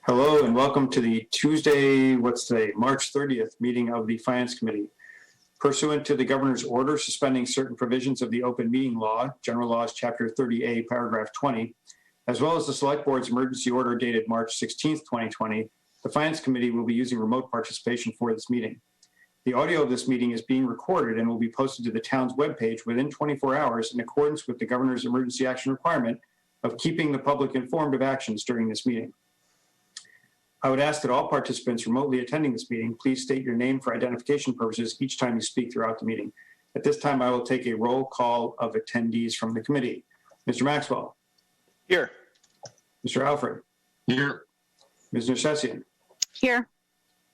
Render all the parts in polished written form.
Hello and welcome to the Tuesday, what's today, March 30th meeting of the Finance Committee. Pursuant to the Governor's order suspending certain provisions of the Open Meeting Law, General Laws, Chapter 30A, Paragraph 20, as well as the Select Board's emergency order dated March 16th, 2020, the Finance Committee will be using remote participation for this meeting. The audio of this meeting is being recorded and will be posted to the town's webpage within 24 hours in accordance with the Governor's emergency action requirement of keeping the public informed of actions during this meeting. I would ask that all participants remotely attending this meeting please state your name for identification purposes each time you speak throughout the meeting. At this time, I will take a roll call of attendees from the committee. Mr. Maxwell. Here. Mr. Alfred. Here. Ms. Nersessian. Here.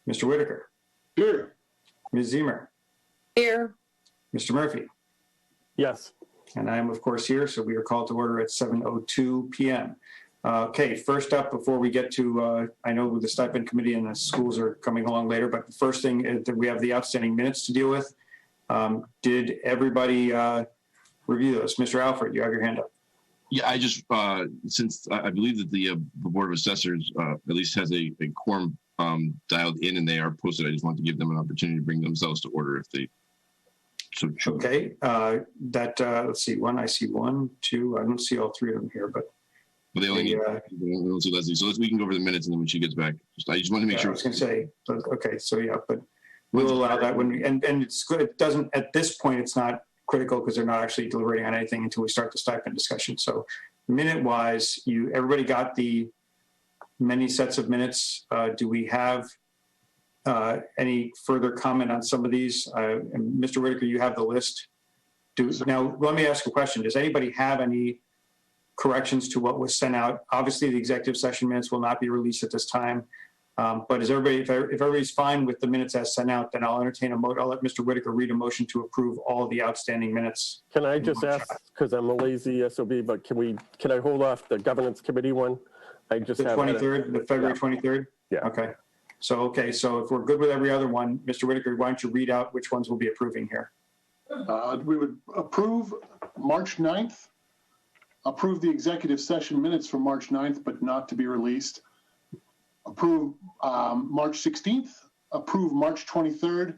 Mr. Whitaker. Here. Ms. Ziemer. Here. Mr. Murphy. Yes. And I am, of course, here, so we are called to order at 7:02 p.m. Okay, first up, before we get to, I know the Stipend Committee and the schools are coming along later, but the first thing is that we have the outstanding minutes to deal with. Did everybody review those? Mr. Alfred, you have your hand up. Yeah, I just, since I believe that the Board of Assessors at least has a quorum dialed in and they are posted, I just want to give them an opportunity to bring themselves to order if they so choose. Okay, let's see, I see one, two, I don't see all three of them here, but But they only need don't see Leslie. So we can go over the minutes and then when she gets back. I just want to make sure. I was going to say, okay, so yeah, but we'll allow that when and it's good. It doesn't, at this point, it's not critical because they're not actually deliberating on anything until we start the stipend discussion. So minute-wise, everybody got the many sets of minutes. Do we have any further comment on some of these? And Mr. Whitaker, you have the list. Now, let me ask a question. Does anybody have any corrections to what was sent out? Obviously, the executive session minutes will not be released at this time. But is everybody, if everybody's fine with the minutes as sent out, then I'll entertain a motion. I'll let Mr. Whitaker read a motion to approve all of the outstanding minutes. Can I just ask, because I'm a lazy SOB, but can I hold off the governance committee one? I just the 23rd, the February 23rd? Yeah. Okay. So if we're good with every other one, Mr. Whitaker, why don't you read out which ones we'll be approving here? We would approve March 9th, approve the executive session minutes from March 9th, but not to be released. Approve March 16th, approve March 23rd,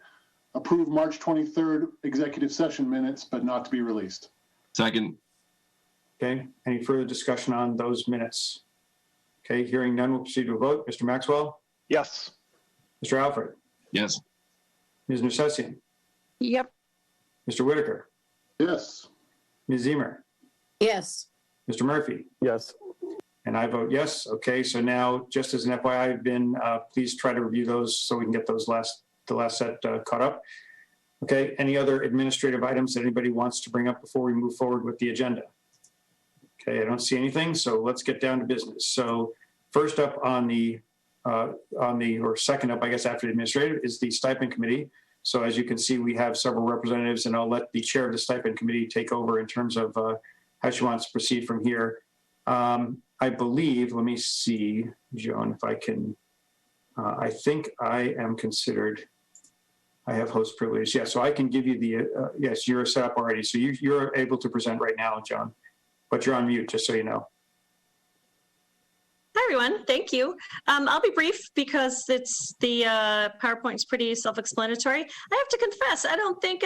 approve March 23rd executive session minutes, but not to be released. Second. Okay, any further discussion on those minutes? Okay, hearing none, we'll proceed to a vote. Mr. Maxwell? Yes. Mr. Alfred? Yes. Ms. Nersessian? Yep. Mr. Whitaker? Yes. Ms. Ziemer? Yes. Mr. Murphy? Yes. And I vote yes. Okay, so now, just as an FYI, please try to review those so we can get those the last set caught up. Okay, any other administrative items that anybody wants to bring up before we move forward with the agenda? Okay, I don't see anything, so let's get down to business. So first up or second up, I guess, after the administrative is the Stipend Committee. So as you can see, we have several representatives, and I'll let the chair of the Stipend Committee take over in terms of how she wants to proceed from here. I believe, let me see, Joan, if I can, I think I am considered, I have host privilege. Yeah, so I can give you the, yes, you're set up already. So you're able to present right now, Joan, but you're on mute, just so you know. Hi, everyone. Thank you. I'll be brief because it's the PowerPoint's pretty self-explanatory. I have to confess, I don't think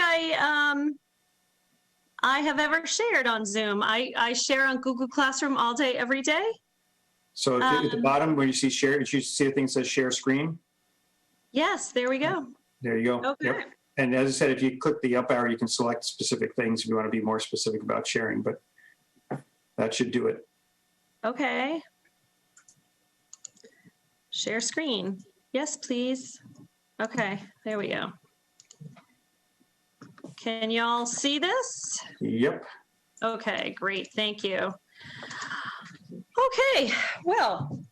I have ever shared on Zoom. I share on Google Classroom all day, every day. So at the bottom, when you see share, you see a thing that says share screen? Yes, there we go. There you go. Okay. Yep. And as I said, if you click the up arrow, you can select specific things if you want to be more specific about sharing, but that should do it. Okay. Share screen. Yes, please. Okay, there we go. Can y'all see this? Yep. Okay, great. Thank you. Okay, well,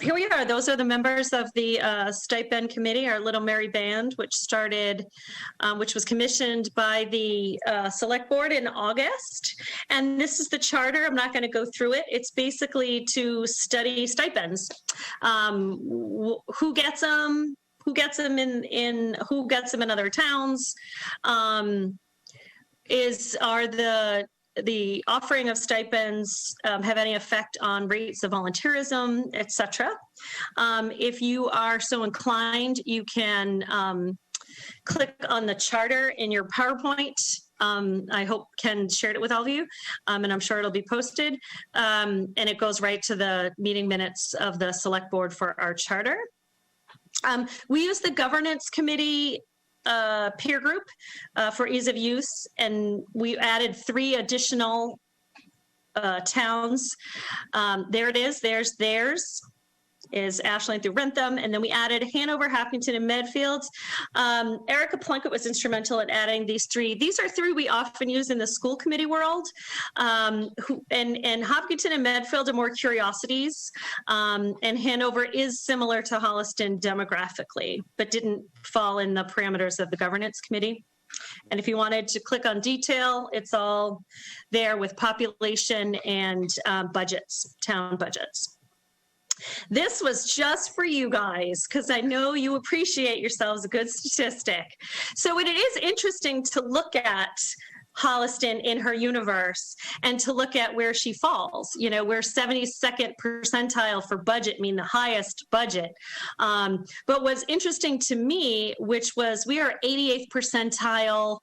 here we are. Those are the members of the Stipend Committee, our little merry band, which started, which was commissioned by the Select Board in August. And this is the charter. I'm not going to go through it. It's basically to study stipends. Who gets them? Who gets them who gets them in other towns? Are the the offering of stipends have any effect on rates of volunteerism, etc. If you are so inclined, you can click on the charter in your PowerPoint. I hope Ken shared it with all of you, and I'm sure it'll be posted. And it goes right to the meeting minutes of the select board for our charter. We use the governance committee peer group for ease of use, and we added 3 additional towns. There it is. There's theirs is Ashland through Rentham, and then we added Hanover, Hopkinton, and Medfield. Erica Plunkett was instrumental in adding these 3. These are 3 we often use in the school committee world. And Hopkinton and Medfield are more curiosities, and Hanover is similar to Holliston demographically, but didn't fall in the parameters of the governance committee. And if you wanted to click on detail, it's all there with population and budgets, town budgets. This was just for you guys, because I know you appreciate yourselves a good statistic. So it is interesting to look at Holliston in her universe and to look at where she falls. You know, we're 72nd percentile for budget, mean the highest budget. But what's interesting to me, which was we are 88th percentile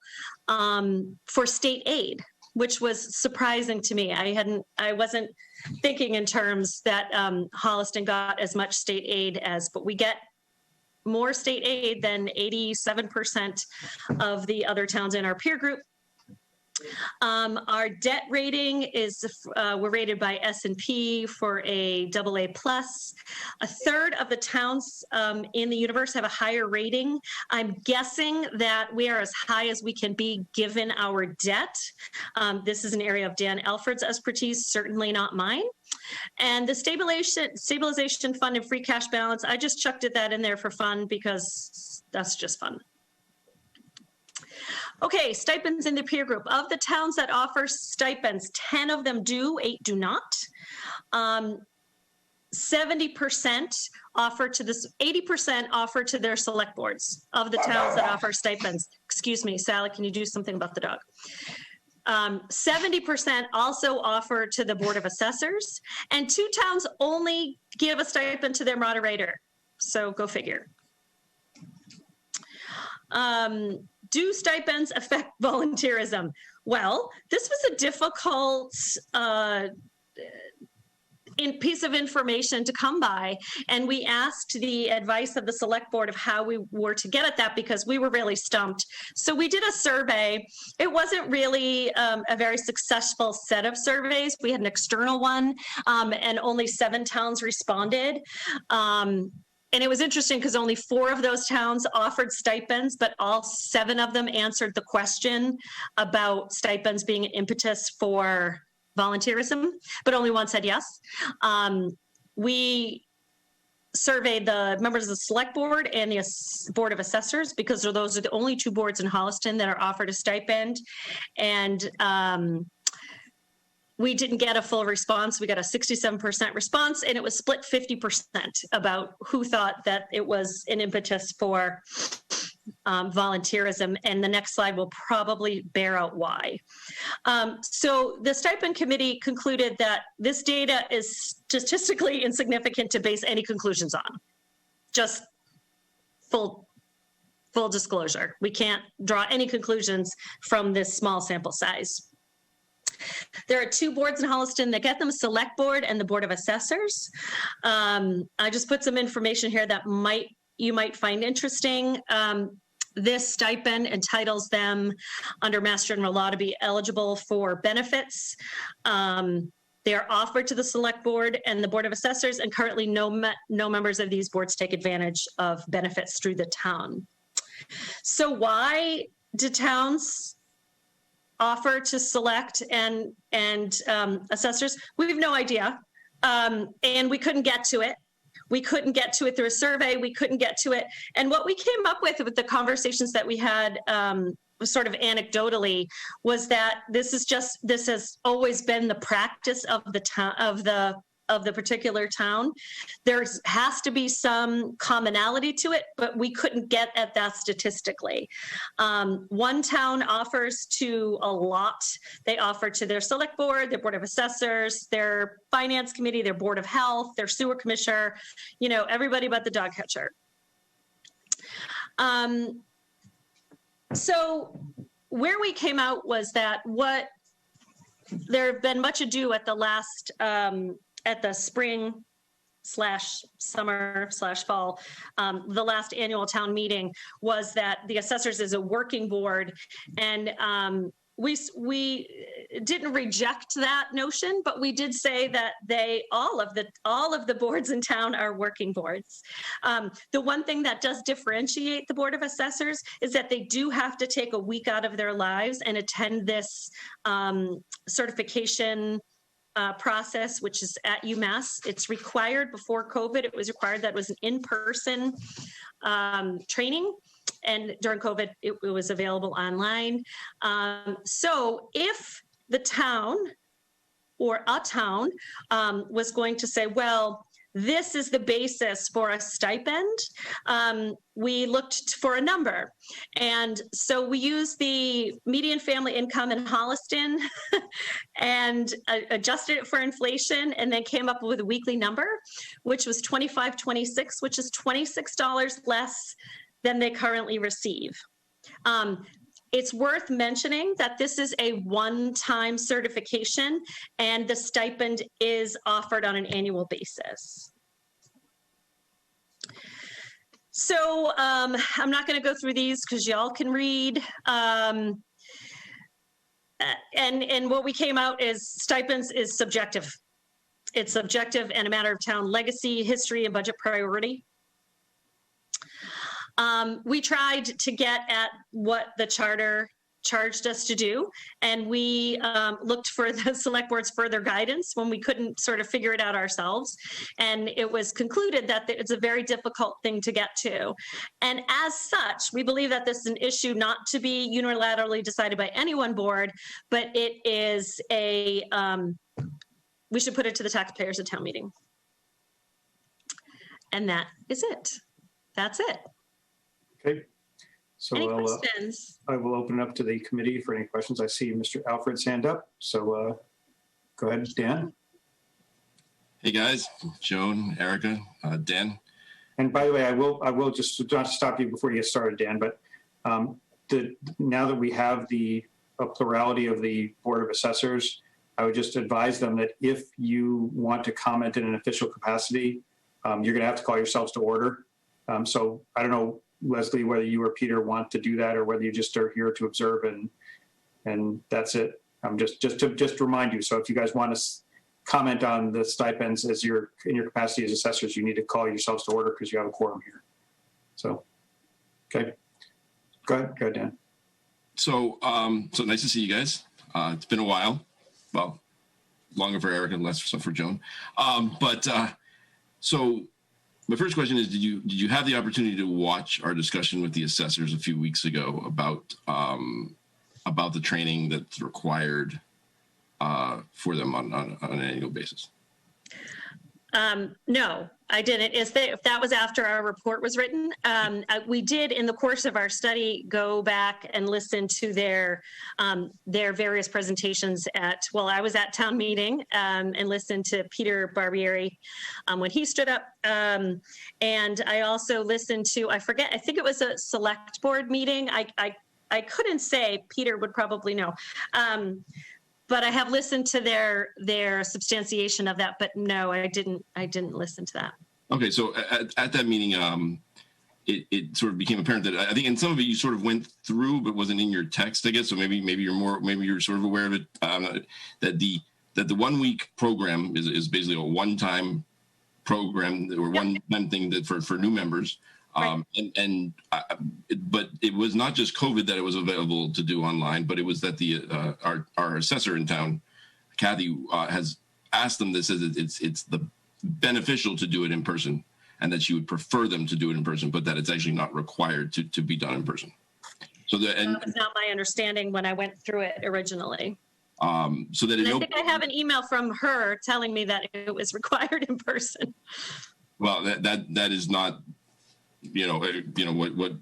for state aid, which was surprising to me. I wasn't thinking in terms that Holliston got as much state aid but we get more state aid than 87% of the other towns in our peer group. Our debt rating is, we're rated by S&P for a AA+. A third of the towns in the universe have a higher rating. I'm guessing that we are as high as we can be given our debt. This is an area of Dan Alford's expertise, certainly not mine. And the stabilization fund and free cash balance, I just chucked that in there for fun because that's just fun. Okay, stipends in the peer group. Of the towns that offer stipends, 10 of them do, 8 do not. 70% offer to this, 80% offer to their select boards of the towns that offer stipends. Excuse me, Sally, can you do something about the dog? 70% also offer to the Board of Assessors, and 2 towns only give a stipend to their moderator. So go figure. Do stipends affect volunteerism? Well, this was a difficult piece of information to come by, and we asked the advice of the select board of how we were to get at that because we were really stumped. So we did a survey. It wasn't really a very successful set of surveys. We had an external one, and only 7 towns responded. And it was interesting because only 4 of those towns offered stipends, but all 7 of them answered the question about stipends being an impetus for volunteerism, but only 1 said yes. We surveyed the members of the select board and the Board of Assessors because those are the only 2 boards in Holliston that are offered a stipend. And we didn't get a full response. We got a 67% response, and it was split 50% about who thought that it was an impetus for volunteerism. And the next slide will probably bear out why. So the stipend committee concluded that this data is statistically insignificant to base any conclusions on. Just full disclosure. We can't draw any conclusions from this small sample size. There are 2 boards in Holliston that get them, Select Board and the Board of Assessors. I just put some information here that you might find interesting. This stipend entitles them under Mass General Law to be eligible for benefits. They are offered to the Select Board and the Board of Assessors, and currently no members of these boards take advantage of benefits through the town. So why do towns offer to select and assessors? We have no idea, and we couldn't get to it. We couldn't get to it through a survey. We couldn't get to it. And what we came up with the conversations that we had sort of anecdotally was that this has always been the practice of the of the particular town. There has to be some commonality to it, but we couldn't get at that statistically. One town offers to a lot. They offer to their select board, their board of assessors, their finance committee, their board of health, their sewer commissioner, everybody but the dog catcher. So where we came out was that there have been much ado at the last, at the spring / summer / fall, the last annual town meeting was that the assessors is a working board, and we didn't reject that notion, but we did say that all of the boards in town are working boards. The one thing that does differentiate the Board of Assessors is that they do have to take a week out of their lives and attend this certification process, which is at UMass. It's required. Before COVID, it was required that it was an in-person training. And during COVID, it was available online. So if the town or a town was going to say, well, this is the basis for a stipend, we looked for a number. And so we used the median family income in Holliston and adjusted it for inflation, and then came up with a weekly number, which was $25.26, which is $26 less than they currently receive. It's worth mentioning that this is a one-time certification, and the stipend is offered on an annual basis. So I'm not going to go through these because y'all can read. And what we came out is stipends is subjective. It's subjective and a matter of town legacy, history, and budget priority. We tried to get at what the charter charged us to do, and we looked for the select board's further guidance when we couldn't sort of figure it out ourselves. And it was concluded that it's a very difficult thing to get to. And as such, we believe that this is an issue not to be unilaterally decided by any one board, but it is we should put it to the taxpayers at town meeting. And that is it. That's it. Okay. So Any questions? I will open it up to the committee for any questions. I see Mr. Alfred's hand up. So go ahead, Dan. Hey guys, Joan, Erica, Dan. And by the way, I will just not to stop you before you get started, Dan, but now that we have a plurality of the Board of Assessors, I would just advise them that if you want to comment in an official capacity, you're going to have to call yourselves to order. So I don't know, Leslie, whether you or Peter want to do that, or whether you just are here to observe and that's it. Just to remind you. So if you guys want to comment on the stipends in your capacity as assessors, you need to call yourselves to order because you have a quorum here. So, okay, go ahead, Dan. So nice to see you guys. It's been a while. Well, longer for Erica, less for Joan. So my first question is, did you have the opportunity to watch our discussion with the assessors a few weeks ago about the training that's required for them on an annual basis? No, I didn't. If that was after our report was written, we did in the course of our study go back and listen to their various presentations I was at town meeting and listened to Peter Barbieri when he stood up. And I also listened to, I think it was a select board meeting. I couldn't say, Peter would probably know. But I have listened to their substantiation of that, but no, I didn't listen to that. Okay, so at that meeting, it sort of became apparent that I think in some of it you sort of went through, but wasn't in your text, I guess. So maybe you're sort of aware of it. That the 1 week program is basically a one-time program or one-time thing that for new members. Right. But it was not just COVID that it was available to do online, but it was that our assessor in town, Kathy, has asked them this, it's the beneficial to do it in person, and that she would prefer them to do it in person, but that it's actually not required to be done in person. So that was not my understanding when I went through it originally. So that And I think I have an email from her telling me that it was required in person. well, that is not, what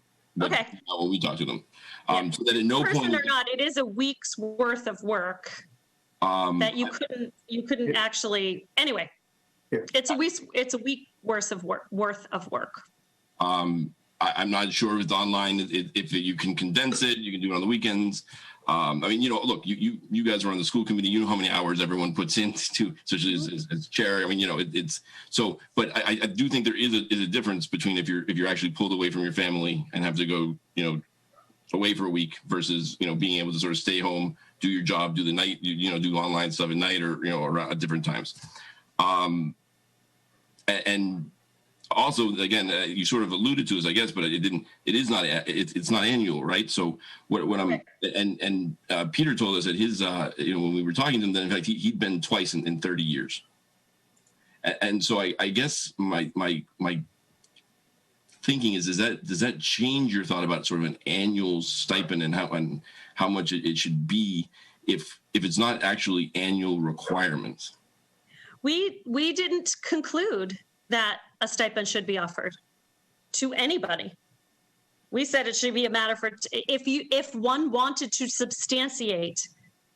Okay. when we talk to them. Yeah. So that at no Person point, or not, it is a week's worth of work that you couldn't actually, anyway. Yeah. It's a week worth of work. I'm not sure if it's online, if you can condense it, you can do it on the weekends. I mean, look, you guys are on the school committee, you know how many hours everyone puts into, especially as chair. I mean, it's so, but I do think there is a difference between if you're actually pulled away from your family and have to go, away for a week versus, being able to sort of stay home, do your job, do the night, do online stuff at night or, around at different times. And also, again, you sort of alluded to this, I guess, but it's not annual, right? So what I'm, and Peter told us that his, when we were talking to him, that in fact, he'd been twice in 30 years. And so I guess my thinking is does that change your thought about sort of an annual stipend and how much it should be if it's not actually annual requirements? We didn't conclude that a stipend should be offered to anybody. We said it should be a matter for if one wanted to substantiate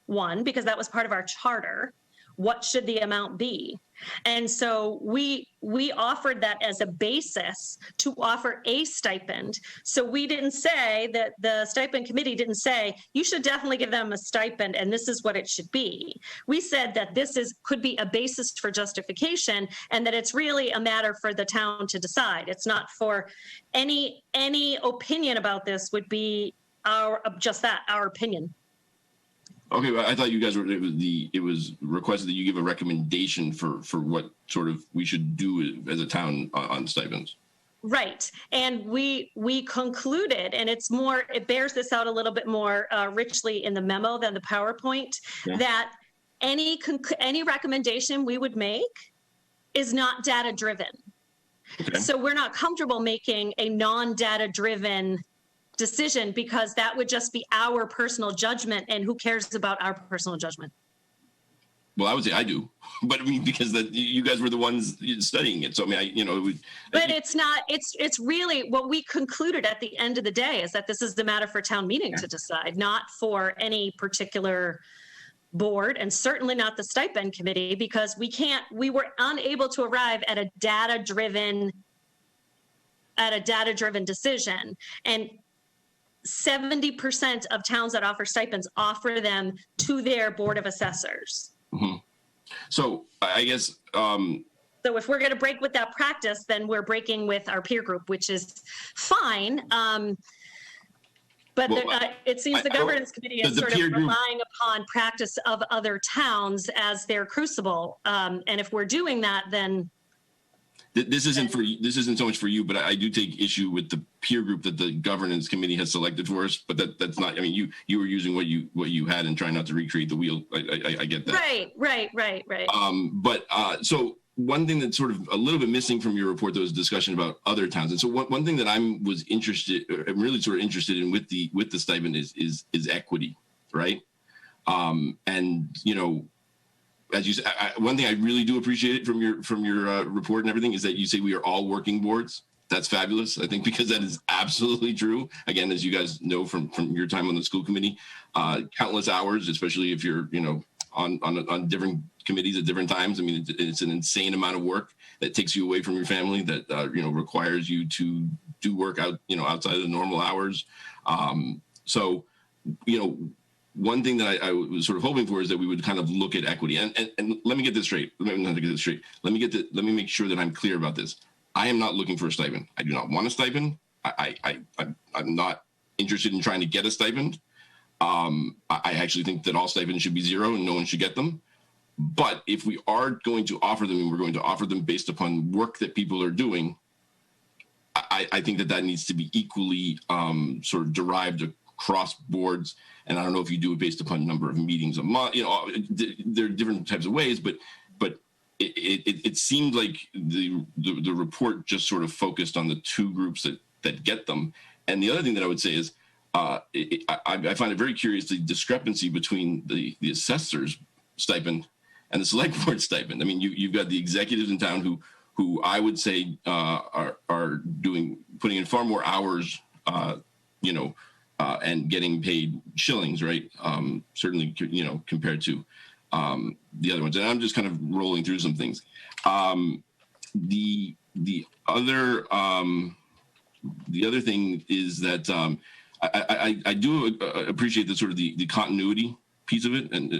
one, because that was part of our charter, what should the amount be? And so we offered that as a basis to offer a stipend. So we didn't say that the stipend committee didn't say, you should definitely give them a stipend and this is what it should be. We said that this could be a basis for justification and that it's really a matter for the town to decide. It's not for any opinion about this would be our opinion. Okay, well, I thought you guys it was requested that you give a recommendation for what sort of we should do as a town on stipends. Right, and we concluded, and it bears this out a little bit more richly in the memo than the PowerPoint, that any recommendation we would make is not data driven. Okay. So we're not comfortable making a non-data driven decision because that would just be our personal judgment, and who cares about our personal judgment? Well, I would say I do, but I mean, because you guys were the ones studying it. So I mean, But it's not. It's really what we concluded at the end of the day is that this is the matter for town meeting to decide, not for any particular board, and certainly not the stipend committee, because we were unable to arrive at a data-driven decision. And 70% of towns that offer stipends offer them to their board of assessors. Mm-hmm. So I guess. So if we're going to break with that practice, then we're breaking with our peer group, which is fine. But it seems the governance committee is sort of relying upon practice of other towns as their crucible. And if we're doing that, then. This isn't so much for you, but I do take issue with the peer group that the governance committee has selected for us. But that's not. I mean, you were using what you had and trying not to recreate the wheel. I get that. Right. So one thing that's sort of a little bit missing from your report, though, is discussion about other towns. And so one thing that I'm really sort of interested in with the stipend is equity, right? And as you said, one thing I really do appreciate from your report and everything is that you say we are all working boards. That's fabulous, I think, because that is absolutely true. Again, as you guys know from your time on the school committee, countless hours, especially if you're on different committees at different times. I mean, it's an insane amount of work that takes you away from your family, that requires you to do work outside of the normal hours. So one thing that I was sort of hoping for is that we would kind of look at equity. And let me get this straight. Let me make sure that I'm clear about this. I am not looking for a stipend. I do not want a stipend. I'm not interested in trying to get a stipend. I actually think that all stipends should be zero and no one should get them. But if we are going to offer them, and we're going to offer them based upon work that people are doing, I think that needs to be equally sort of derived across boards. And I don't know if you do it based upon number of meetings a month. There are different types of ways, but it seemed like the report just sort of focused on the two groups that get them. And the other thing that I would say is I find it very curious the discrepancy between the assessor's stipend and the select board stipend. I mean, you've got the executives in town who I would say are putting in far more hours, and getting paid shillings, right? Certainly, compared to the other ones. And I'm just kind of rolling through some things. The other thing is that I do appreciate the sort of the continuity piece of it, and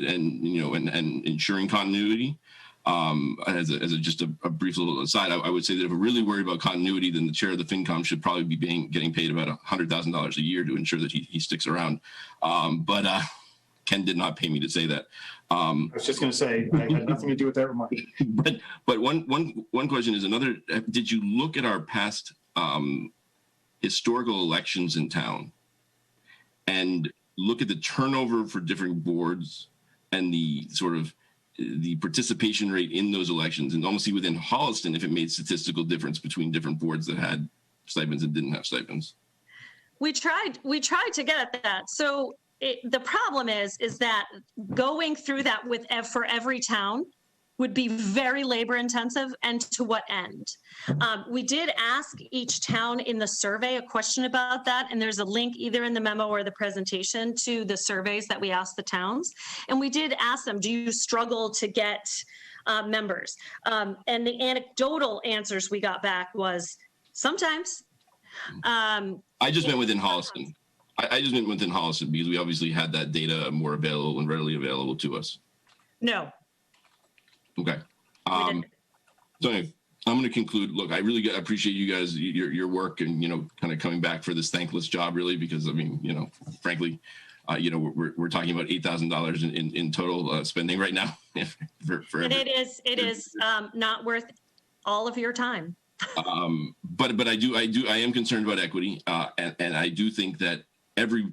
ensuring continuity. As just a brief little aside, I would say that if we're really worried about continuity, then the chair of the FinCom should probably be getting paid about $100,000 a year to ensure that he sticks around. But Ken did not pay me to say that. I was just going to say, I had nothing to do with that remark. But one question is another. Did you look at our past historical elections in town and look at the turnover for different boards and the sort of the participation rate in those elections, and almost see within Holliston if it made statistical difference between different boards that had stipends and didn't have stipends? We tried to get at that. So the problem is that going through that for every town would be very labor intensive, and to what end? We did ask each town in the survey a question about that, and there's a link either in the memo or the presentation to the surveys that we asked the towns. And we did ask them, do you struggle to get members? And the anecdotal answers we got back was sometimes. I just meant within Holliston. I just meant within Holliston because we obviously had that data more available and readily available to us. No. Okay. So anyway, I'm going to conclude. Look, I really appreciate you guys, your work, and kind of coming back for this thankless job, really, because I mean, frankly, we're talking about $8,000 in total spending right now. And it is not worth all of your time. But I am concerned about equity, and I do think that every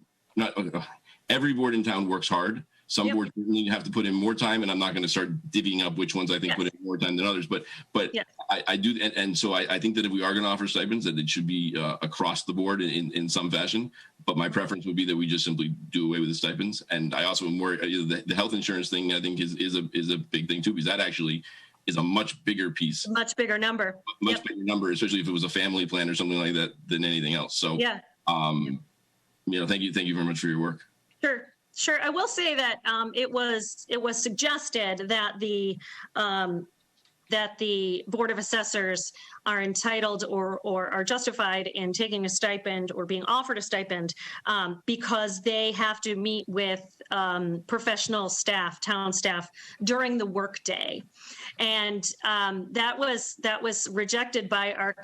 board in town works hard. Some boards really have to put in more time, and I'm not going to start divvying up which ones I think put in more time than others. But yes. I do, and so I think that if we are going to offer stipends, that it should be across the board in some fashion. But my preference would be that we just simply do away with the stipends. And I also am more the health insurance thing. I think is a big thing too, because that actually is a much bigger piece, much bigger number, bigger number, especially if it was a family plan or something like that than anything else. So thank you very much for your work. Sure. I will say that it was suggested that the Board of Assessors are entitled or are justified in taking a stipend or being offered a stipend because they have to meet with professional staff, town staff, during the workday, and that was rejected by our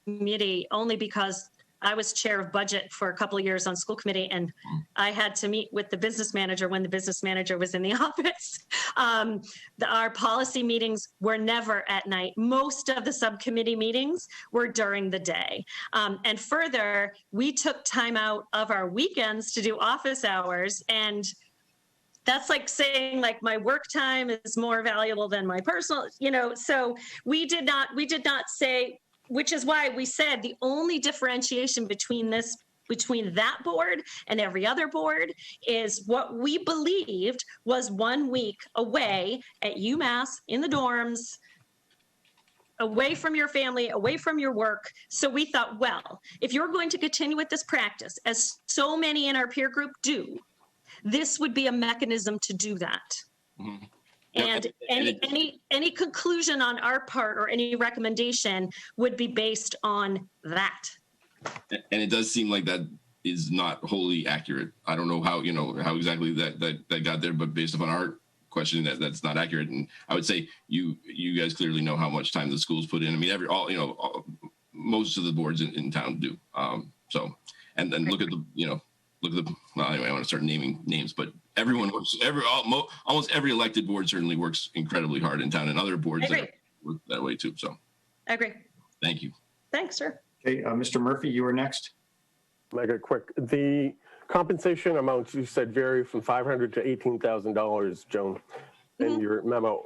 committee only because I was chair of budget for a couple of years on school committee, and I had to meet with the business manager when the business manager was in the office. Our policy meetings were never at night. Most of the subcommittee meetings were during the day. And further, we took time out of our weekends to do office hours, and that's like saying like my work time is more valuable than my personal, so we did not say, which is why we said the only differentiation between that board and every other board is what we believed was 1 week away at UMass in the dorms, away from your family, away from your work. So we thought, well, if you're going to continue with this practice, as so many in our peer group do, this would be a mechanism to do that. Mm-hmm. And any conclusion on our part or any recommendation would be based on that. And it does seem like that is not wholly accurate. I don't know how exactly that got there, but based upon our questioning, that's not accurate. And I would say you guys clearly know how much time the schools put in. I mean, most of the boards in town do. And then look at the well, anyway, I want to start naming names, but everyone works, almost every elected board certainly works incredibly hard in town, and other boards work that way too. So I agree. Thank you. Thanks, sir. Okay, Mr. Murphy, you are next. Make it quick. The compensation amounts you said vary from $500 to $18,000, Joan, in your memo.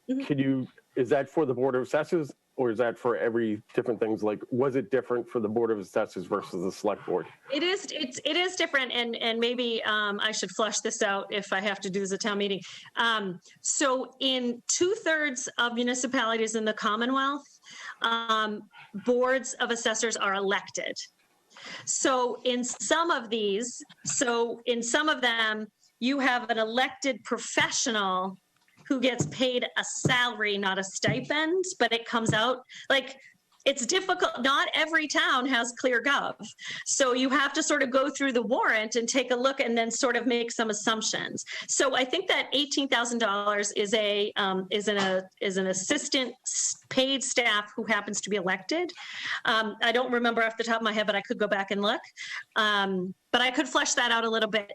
Mm-hmm. Is that for the Board of Assessors Or is that for every different things? Like, was it different for the Board of Assessors versus the Select Board? It is different, and maybe I should flush this out if I have to do this at town meeting. So in 2/3 of municipalities in the Commonwealth, boards of assessors are elected. So in some of them, you have an elected professional who gets paid a salary, not a stipend, but it comes out like it's difficult. Not every town has ClearGov. So you have to sort of go through the warrant and take a look and then sort of make some assumptions. So I think that $18,000 is an assistant paid staff who happens to be elected. I don't remember off the top of my head, but I could go back and look. But I could flesh that out a little bit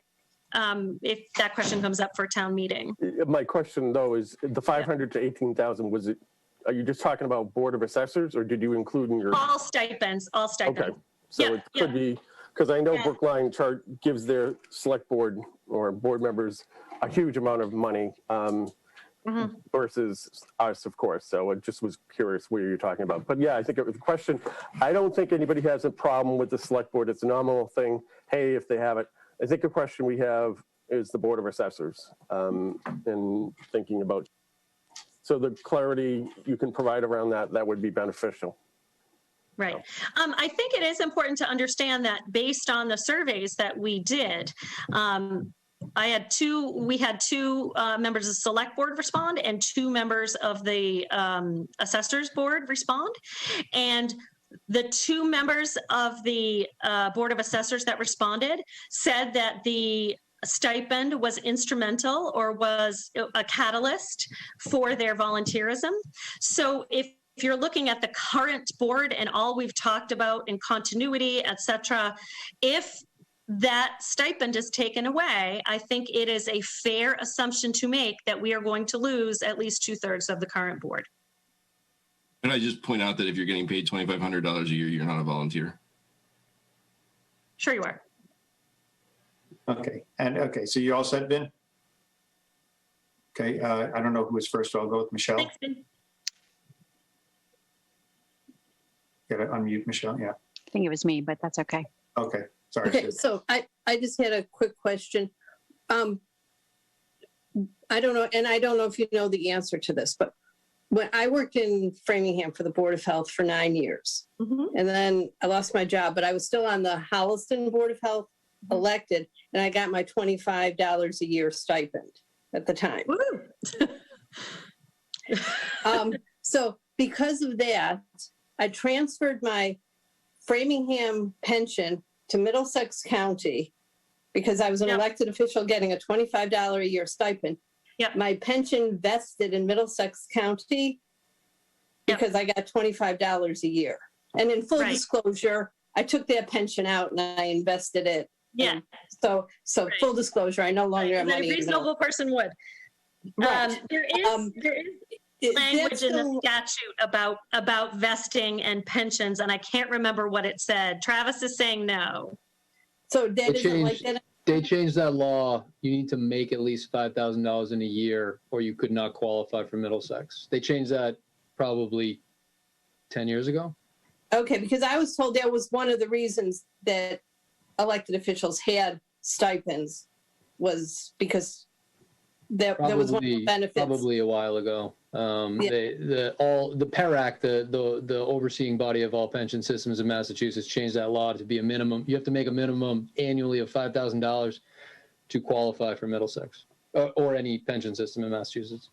if that question comes up for a town meeting. My question, though, is the 500 to 18,000, was it, are you just talking about Board of Assessors, or did you include in your? All stipends. Okay, so it could be, because I know Brookline chart gives their select board or board members a huge amount of money versus us, of course. So I just was curious where you're talking about. But yeah, I think it was a question. I don't think anybody has a problem with the select board. It's a nominal thing. Hey, if they have it. I think the question we have is the Board of Assessors and thinking about. So the clarity you can provide around that would be beneficial. Right. I think it is important to understand that based on the surveys that we did, we had two members of the select board respond and 2 members of the assessors board respond. And the 2 members of the Board of Assessors that responded said that the stipend was instrumental or was a catalyst for their volunteerism. So if you're looking at the current board and all we've talked about in continuity, et cetera, if that stipend is taken away, I think it is a fair assumption to make that we are going to lose at least 2/3 of the current board. And I just point out that if you're getting paid $2,500 a year, you're not a volunteer. Sure you are. Okay, so you all set, Ben? Okay, I don't know who was first, so I'll go with Michelle. Thanks, Ben. Gotta unmute Michelle, yeah. I think it was me, but that's okay. Okay, sorry. Okay, Sue. so I just had a quick question. I don't know, and I don't know if you know the answer to this, but when I worked in Framingham for the Board of Health for 9 years, and then I lost my job, but I was still on the Holliston Board of Health elected, and I got my $25 a year stipend at the time. So because of that, I transferred my Framingham pension to Middlesex County because I was an elected official getting a $25 a year stipend. Yep. My pension vested in Middlesex County because I got $25 a year. And in full disclosure, I took that pension out and I invested it. Yeah. So full disclosure, I no longer have A money. reasonable person would. Right. There is language in the statute about vesting and pensions, and I can't remember what it said. Travis is saying no. So that isn't like that. They changed that law. You need to make at least $5,000 in a year or you could not qualify for Middlesex. They changed that probably 10 years ago. Okay, because I was told that was one of the reasons that elected officials had stipends was because that was one of the benefits. Probably a while ago. The PER Act, the overseeing body of all pension systems in Massachusetts, changed that law to be a minimum. You have to make a minimum annually of $5,000 to qualify for Middlesex or any pension system in Massachusetts.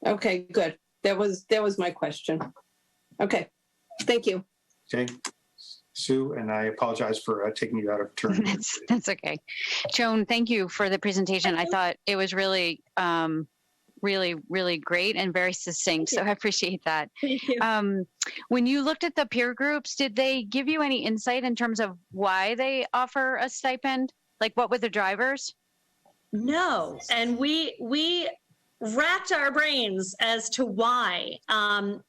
Okay, good. That was my question. Okay, thank you. Okay, Sue, and I apologize for taking you out of turn. That's okay. Joan, thank you for the presentation. I thought it was really, really great and very succinct. So I appreciate that. Thank you. When you looked at the peer groups, did they give you any insight in terms of why they offer a stipend? Like what were the drivers? No, and we racked our brains as to why, and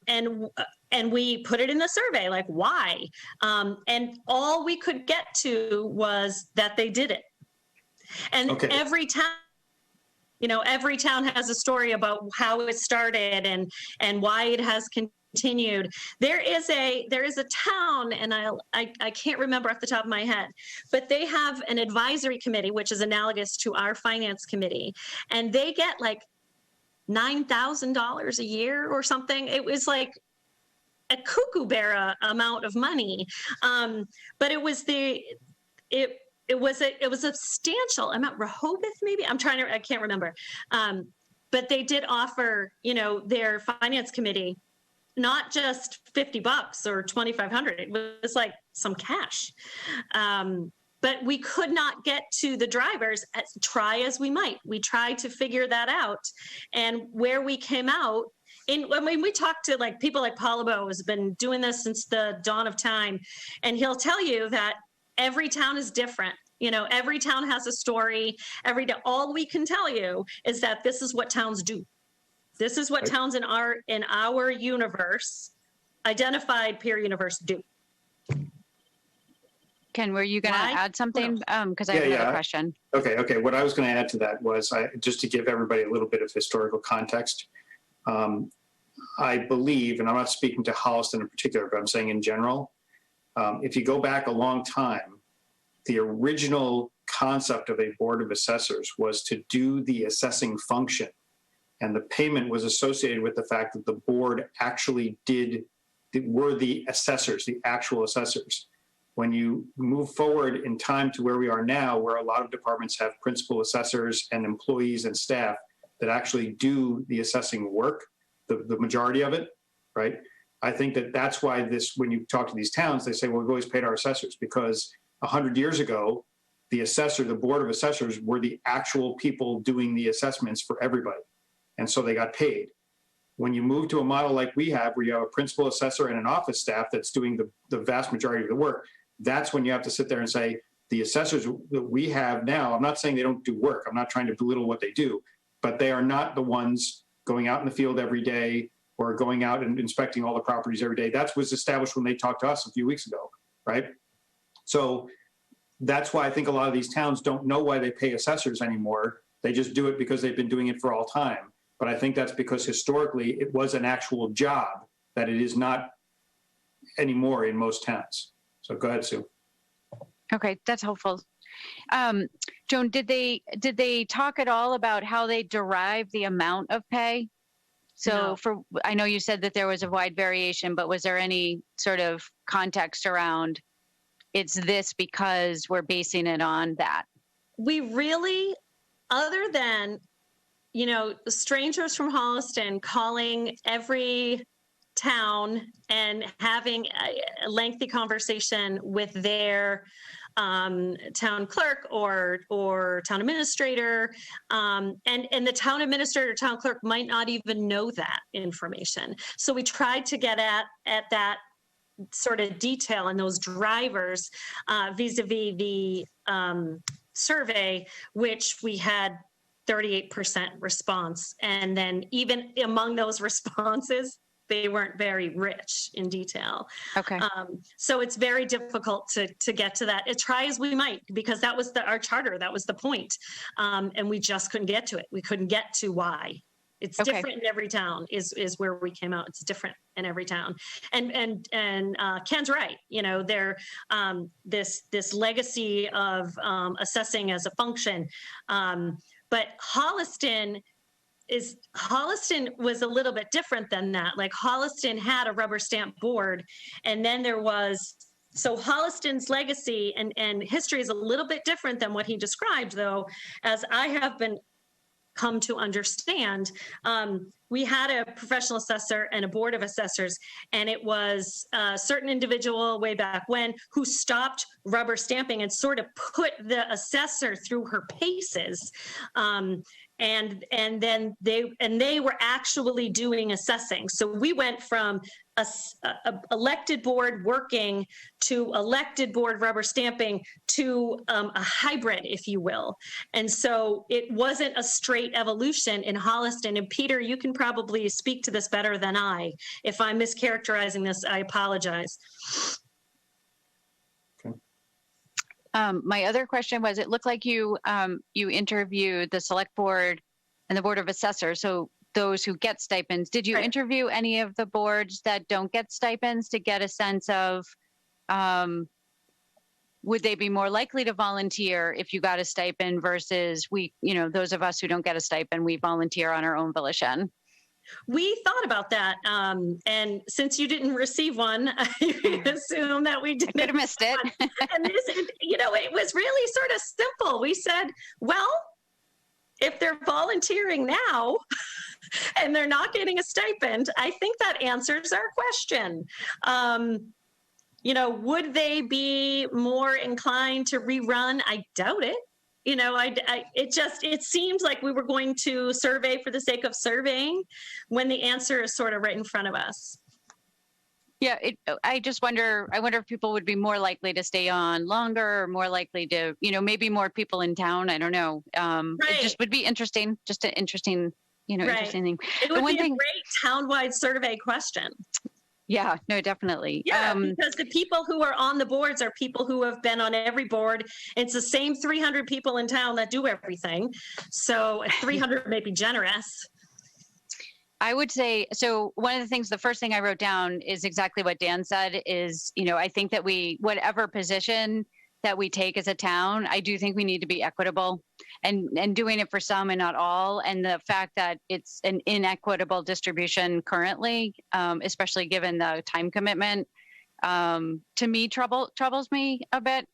we put it in the survey, like why, and all we could get to was that they did it, and every town has a story about how it started and why it has continued. There is a town, and I can't remember off the top of my head, but they have an advisory committee, which is analogous to our finance committee, and they get like $9,000 a year or something. It was like a cuckoo bear amount of money, but it was a substantial amount. Rehoboth, maybe, I can't remember. But they did offer, their finance committee, not just $50 or $2,500. It was like some cash. But we could not get to the drivers, try as we might. We tried to figure that out. And where we came out, we talked to like people like Paul LeBeau, has been doing this since the dawn of time. And he'll tell you that every town is different. Every town has a story. All we can tell you is that this is what towns do. This is what towns in our universe, identified peer universe, do. Ken, were you going to add something? Because I have another question. Okay. What I was going to add to that was just to give everybody a little bit of historical context. I believe, and I'm not speaking to Holliston in particular, but I'm saying in general, if you go back a long time, the original concept of a board of assessors was to do the assessing function. And the payment was associated with the fact that the board actually were the assessors, the actual assessors. When you move forward in time to where we are now, where a lot of departments have principal assessors and employees and staff that actually do the assessing work, the majority of it, right? I think that's why when you talk to these towns, they say, well, we've always paid our assessors, because 100 years ago, the board of assessors were the actual people doing the assessments for everybody. And so they got paid. When you move to a model like we have, where you have a principal assessor and an office staff that's doing the vast majority of the work, that's when you have to sit there and say, the assessors that we have now, I'm not saying they don't do work. I'm not trying to belittle what they do, but they are not the ones going out in the field every day or going out and inspecting all the properties every day. That was established when they talked to us a few weeks ago, right? So that's why I think a lot of these towns don't know why they pay assessors anymore. They just do it because they've been doing it for all time. But I think that's because historically it was an actual job that it is not anymore in most towns. So go ahead, Sue. Okay, that's helpful. Joan, did they talk at all about how they derive the amount of pay? So No. I know you said that there was a wide variation, but was there any sort of context around it's this because we're basing it on that? We really, other than, strangers from Holliston calling every town and having a lengthy conversation with their town clerk or town administrator, and the town administrator, town clerk might not even know that information. So we tried to get at that sort of detail and those drivers vis-a-vis the survey, which we had 38% response. And then even among those responses, they weren't very rich in detail. Okay. So it's very difficult to get to that. Try as we might, because that was our charter. That was the point. And we just couldn't get to it. We couldn't get to why. It's different in every town is where we came out. It's different in every town. And Ken's right. There this legacy of assessing as a function. But Holliston was a little bit different than that. Like Holliston had a rubber stamp board, and then so Holliston's legacy and history is a little bit different than what he described, though, as I have come to understand. We had a professional assessor and a board of assessors, and it was a certain individual way back when who stopped rubber stamping and sort of put the assessor through her paces. And then they were actually doing assessing. So we went from a elected board working to elected board rubber stamping to a hybrid, if you will. And so it wasn't a straight evolution in Holliston. And Peter, you can probably speak to this better than I. If I'm mischaracterizing this, I apologize. My other question was, it looked like you interviewed the select board and the board of assessors. So those who get stipends. Did you Right. interview any of the boards that don't get stipends to get a sense of, would they be more likely to volunteer if you got a stipend versus those of us who don't get a stipend, we volunteer on our own volition? We thought about that. And since you didn't receive one, I assume that we I didn't. could have missed it. And it was really sort of simple. We said, well, if they're volunteering now and they're not getting a stipend, I think that answers our question. Would they be more inclined to rerun? I doubt it. It seemed like we were going to survey for the sake of surveying when the answer is sort of right in front of us. Yeah, I just wonder, if people would be more likely to stay on longer or more likely to, maybe more people in town. I don't know. It just would be interesting, just an interesting, interesting thing. It would be a great town-wide survey question. Yeah, no, definitely. Yeah, because the people who are on the boards are people who have been on every board. It's the same 300 people in town that do everything. So 300 may be generous. I would say, so one of the things, the first thing I wrote down is exactly what Dan said is, I think that whatever position that we take as a town, I do think we need to be equitable and doing it for some and not all. And the fact that it's an inequitable distribution currently, especially given the time commitment, to me troubles me a bit.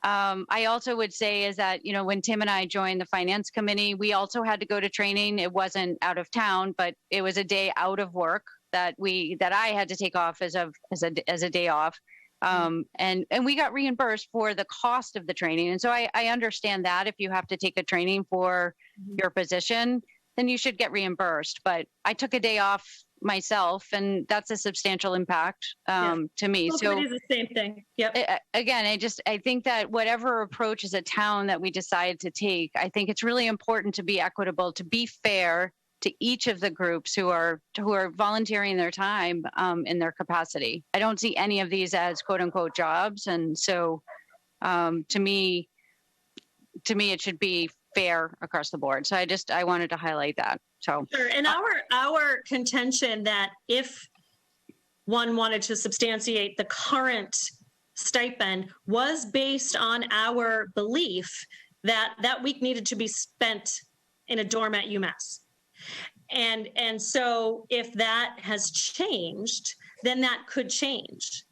I also would say is that, when Tim and I joined the finance committee, we also had to go to training. It wasn't out of town, but it was a day out of work that I had to take off as a day off. And we got reimbursed for the cost of the training. And so I understand that if you have to take a training for your position, then you should get reimbursed. But I took a day off myself, and that's a substantial impact to me. So it is the same thing. Yep. Again, I think that whatever approach as a town that we decide to take, I think it's really important to be equitable, to be fair to each of the groups who are volunteering their time in their capacity. I don't see any of these as quote unquote jobs. And so to me, it should be fair across the board. So I wanted to highlight that. So sure. And our contention that if one wanted to substantiate the current stipend was based on our belief that that week needed to be spent in a dorm at UMass. And so if that has changed, then that could change.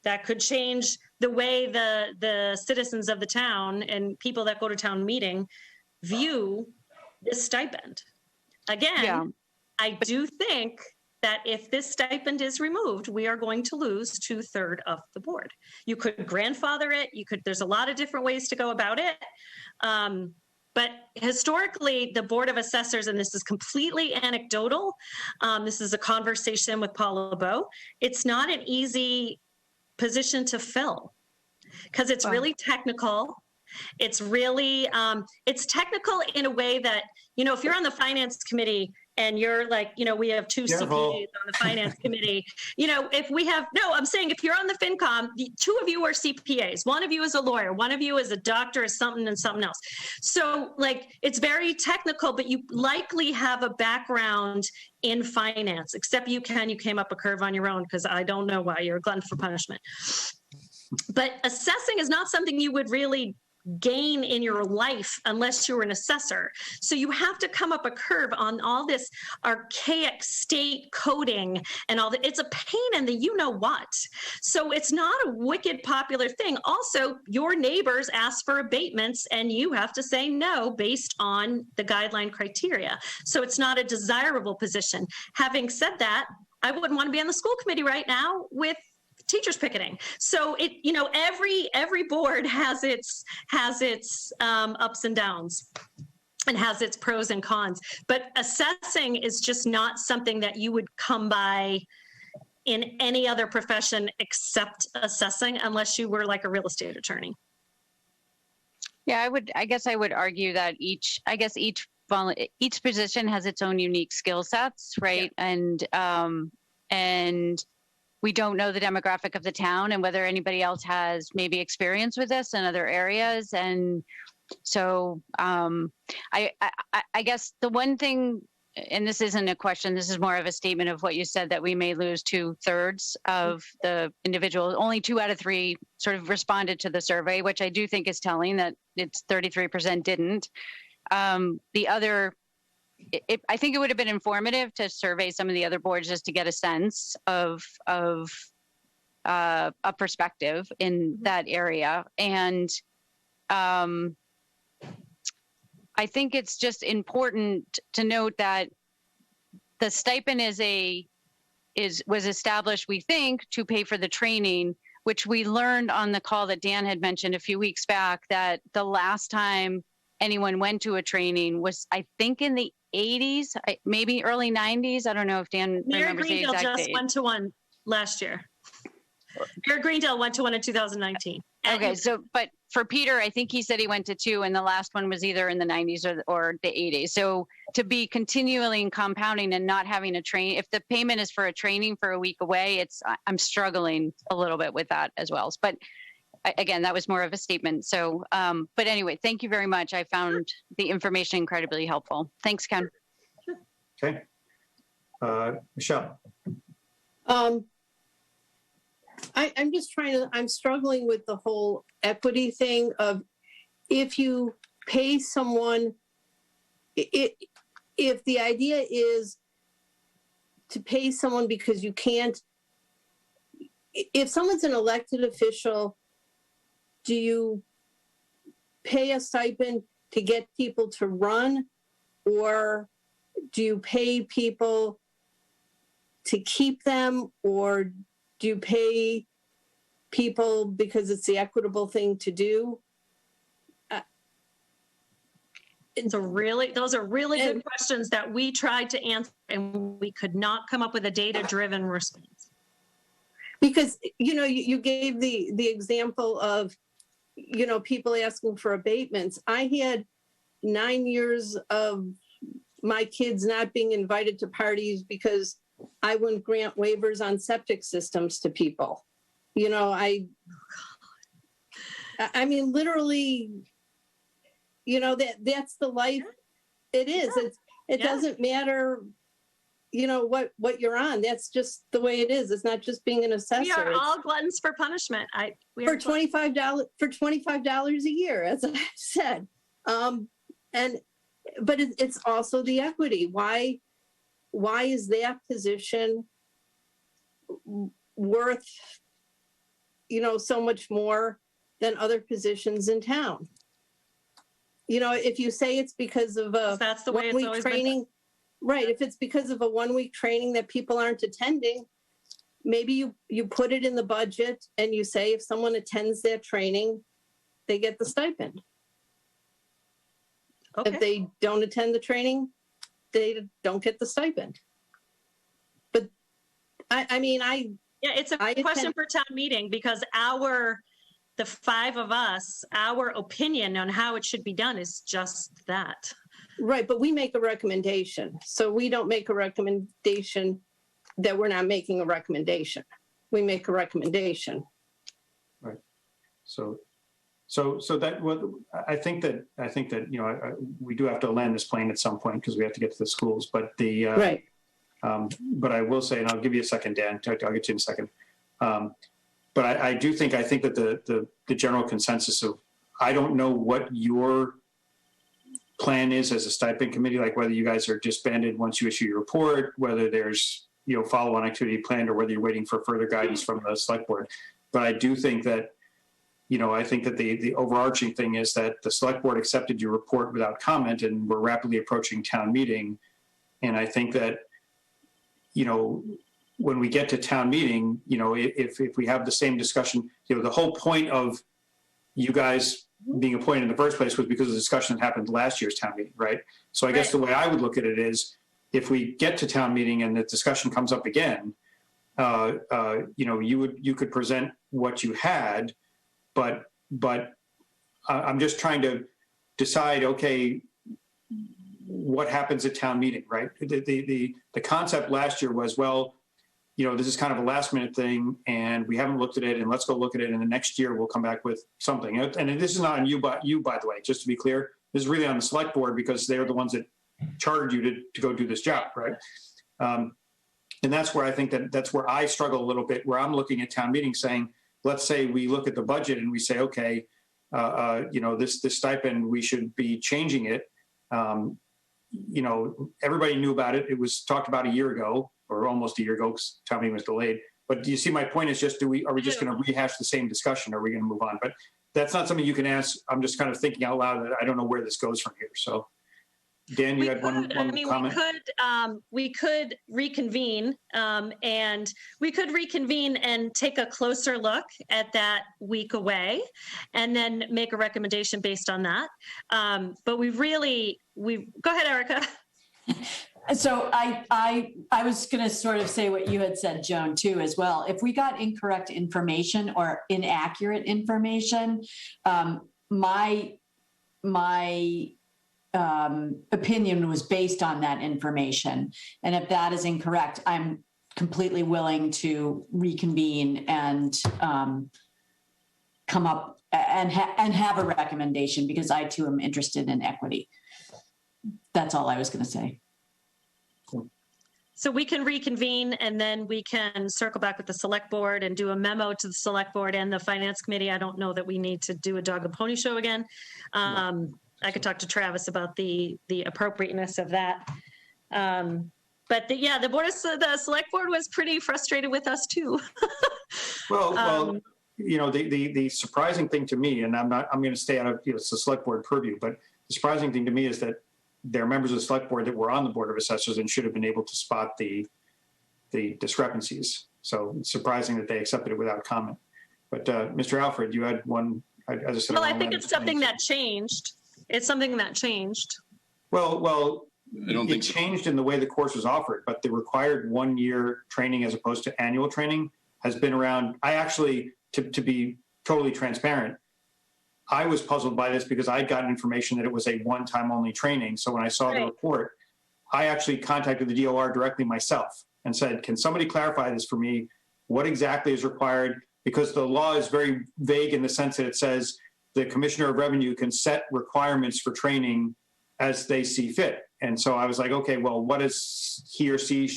That could change the way the citizens of the town and people that go to town meeting view this stipend. Again, I do think that if this stipend is removed, we are going to lose 2/3 of the board. You could grandfather it. There's a lot of different ways to go about it. But historically, the Board of Assessors, and this is completely anecdotal, this is a conversation with Paula LeBeau, it's not an easy position to fill because it's really technical. It's really, it's technical in a way that, if you're on the finance committee and you're like, we have two Careful. CPAs on the finance committee, I'm saying if you're on the FinCom, the two of you are CPAs. One of you is a lawyer. One of you is a doctor of something and something else. So it's very technical, but you likely have a background in finance, except you came up a curve on your own because I don't know why you're a glutton for punishment. But assessing is not something you would really gain in your life unless you're an assessor. So you have to come up a curve on all this archaic state coding and all that. It's a pain in the what. So it's not a wicked popular thing. Also, your neighbors ask for abatements and you have to say no based on the guideline criteria. So it's not a desirable position. Having said that, I wouldn't want to be on the school committee right now with teachers picketing. So every board has its ups and downs and has its pros and cons, but assessing is just not something that you would come by in any other profession except assessing, unless you were like a real estate attorney. yeah, I guess I would argue that each position has its own unique skill sets, right? Yeah. And we don't know the demographic of the town and whether anybody else has maybe experience with this in other areas. And so I guess the one thing and this isn't a question, this is more of a statement of what you said, that we may lose 2/3 of the individuals. Only 2 out of 3 sort of responded to the survey, which I do think is telling, that it's 33% didn't. The other, I think it would have been informative to survey some of the other boards just to get a sense of a perspective in that area. And I think it's just important to note that the stipend was established, we think, to pay for the training, which we learned on the call that Dan had mentioned a few weeks back, that the last time anyone went to a training was, I think, in the 80s, maybe early 90s. I don't know if Dan Mary remembers the Greendale exact just date. went to one last year. Mary Greendale went to one in 2019. Okay, so, but for Peter, I think he said he went to 2, and the last one was either in the 90s or the 80s. So to be continually compounding and not having a train, if the payment is for a training for a week away, I'm struggling a little bit with that as well. But again, that was more of a statement. So, but anyway, thank you very much. I found the information incredibly helpful. Thanks, Ken. Okay. Michelle. I'm struggling with the whole equity thing of, if you pay someone, if the idea is to pay someone because you can't, if someone's an elected official, do you pay a stipend to get people to run, or do you pay people to keep them, or do you pay people because it's the equitable thing to do? Those are really good questions that we tried to answer, and we could not come up with a data-driven response. Because, you gave the example of, people asking for abatements. I had 9 years of my kids not being invited to parties because I wouldn't grant waivers on septic systems to people. I mean, literally, that's the life it is. It doesn't matter, what you're on. That's just the way it is. It's not just being an assessor. We are all gluttons for punishment. For $25 a year, as I said. But it's also the equity. Why is that position worth, so much more than other positions in town? If you say it's because of a that's the way it's always training, been. Right? If it's because of a 1-week training that people aren't attending, maybe you put it in the budget and you say if someone attends that training, they get the stipend. Okay. If they don't attend the training, they don't get the stipend. But it's a question for town meeting, because the 5 of us, our opinion on how it should be done is just that. Right, but we make a recommendation. So we don't make a recommendation that we're not making a recommendation. We make a recommendation. Right. So that what I think that we do have to land this plane at some point because we have to get to the schools. But right. But I will say, and I'll give you a second, Dan. I'll get you in a second. But I think that the general consensus of, I don't know what your plan is as a stipend committee, like whether you guys are disbanded once you issue your report, whether there's follow-on activity planned, or whether you're waiting for further guidance from the select board. But I do think that I think that the overarching thing is that the select board accepted your report without comment, and we're rapidly approaching town meeting. And I think that when we get to town meeting, if we have the same discussion, the whole point of you guys being appointed in the first place was because of the discussion that happened last year's town meeting, right? So I guess the way I would look at it is, if we get to town meeting and the discussion comes up again, you could present what you had, but I'm just trying to decide, okay, what happens at town meeting, right? The concept last year was, well, this is kind of a last minute thing and we haven't looked at it, and let's go look at it. And the next year we'll come back with something. And this is not on you, by the way, just to be clear, this is really on the select board, because they're the ones that chartered you to go do this job, right? And that's where I think that's where I struggle a little bit, where I'm looking at town meetings saying, let's say we look at the budget and we say, okay, this stipend, we should be changing it. Everybody knew about it. It was talked about a year ago, or almost a year ago, because town meeting was delayed. But do you see my point? Is just are we just going to rehash the same discussion? Or are we going to move on? But that's not something you can ask. I'm just kind of thinking out loud that I don't know where this goes from here. So, Dan, you had one comment. We could reconvene, and we could reconvene and take a closer look at that week away, and then make a recommendation based on that. But go ahead, Erica. So I was going to sort of say what you had said, Joan, too, as well. If we got incorrect information or inaccurate information, my opinion was based on that information. And if that is incorrect, I'm completely willing to reconvene and come up and have a recommendation, because I too am interested in equity. That's all I was going to say. So we can reconvene, and then we can circle back with the select board and do a memo to the select board and the finance committee. I don't know that we need to do a dog and pony show again. I could talk to Travis about the appropriateness of that. But the select board was pretty frustrated with us too. Well, the surprising thing to me, and I'm going to stay out of it's the select board purview, but the surprising thing to me is that there are members of the select board that were on the board of assessors and should have been able to spot the discrepancies. So it's surprising that they accepted it without comment. But Mr. Alfred, you had one. I think it's something that changed. It's something that changed. Well, I don't think it changed in the way the course was offered, but the required 1-year training as opposed to annual training has been around. I actually, to be totally transparent, I was puzzled by this because I got information that it was a one-time only training. So when I saw the report, I actually contacted the DOR directly myself and said, can somebody clarify this for me? What exactly is required? Because the law is very vague in the sense that it says the Commissioner of Revenue can set requirements for training as they see fit. And so I was like, okay, well, what has he or she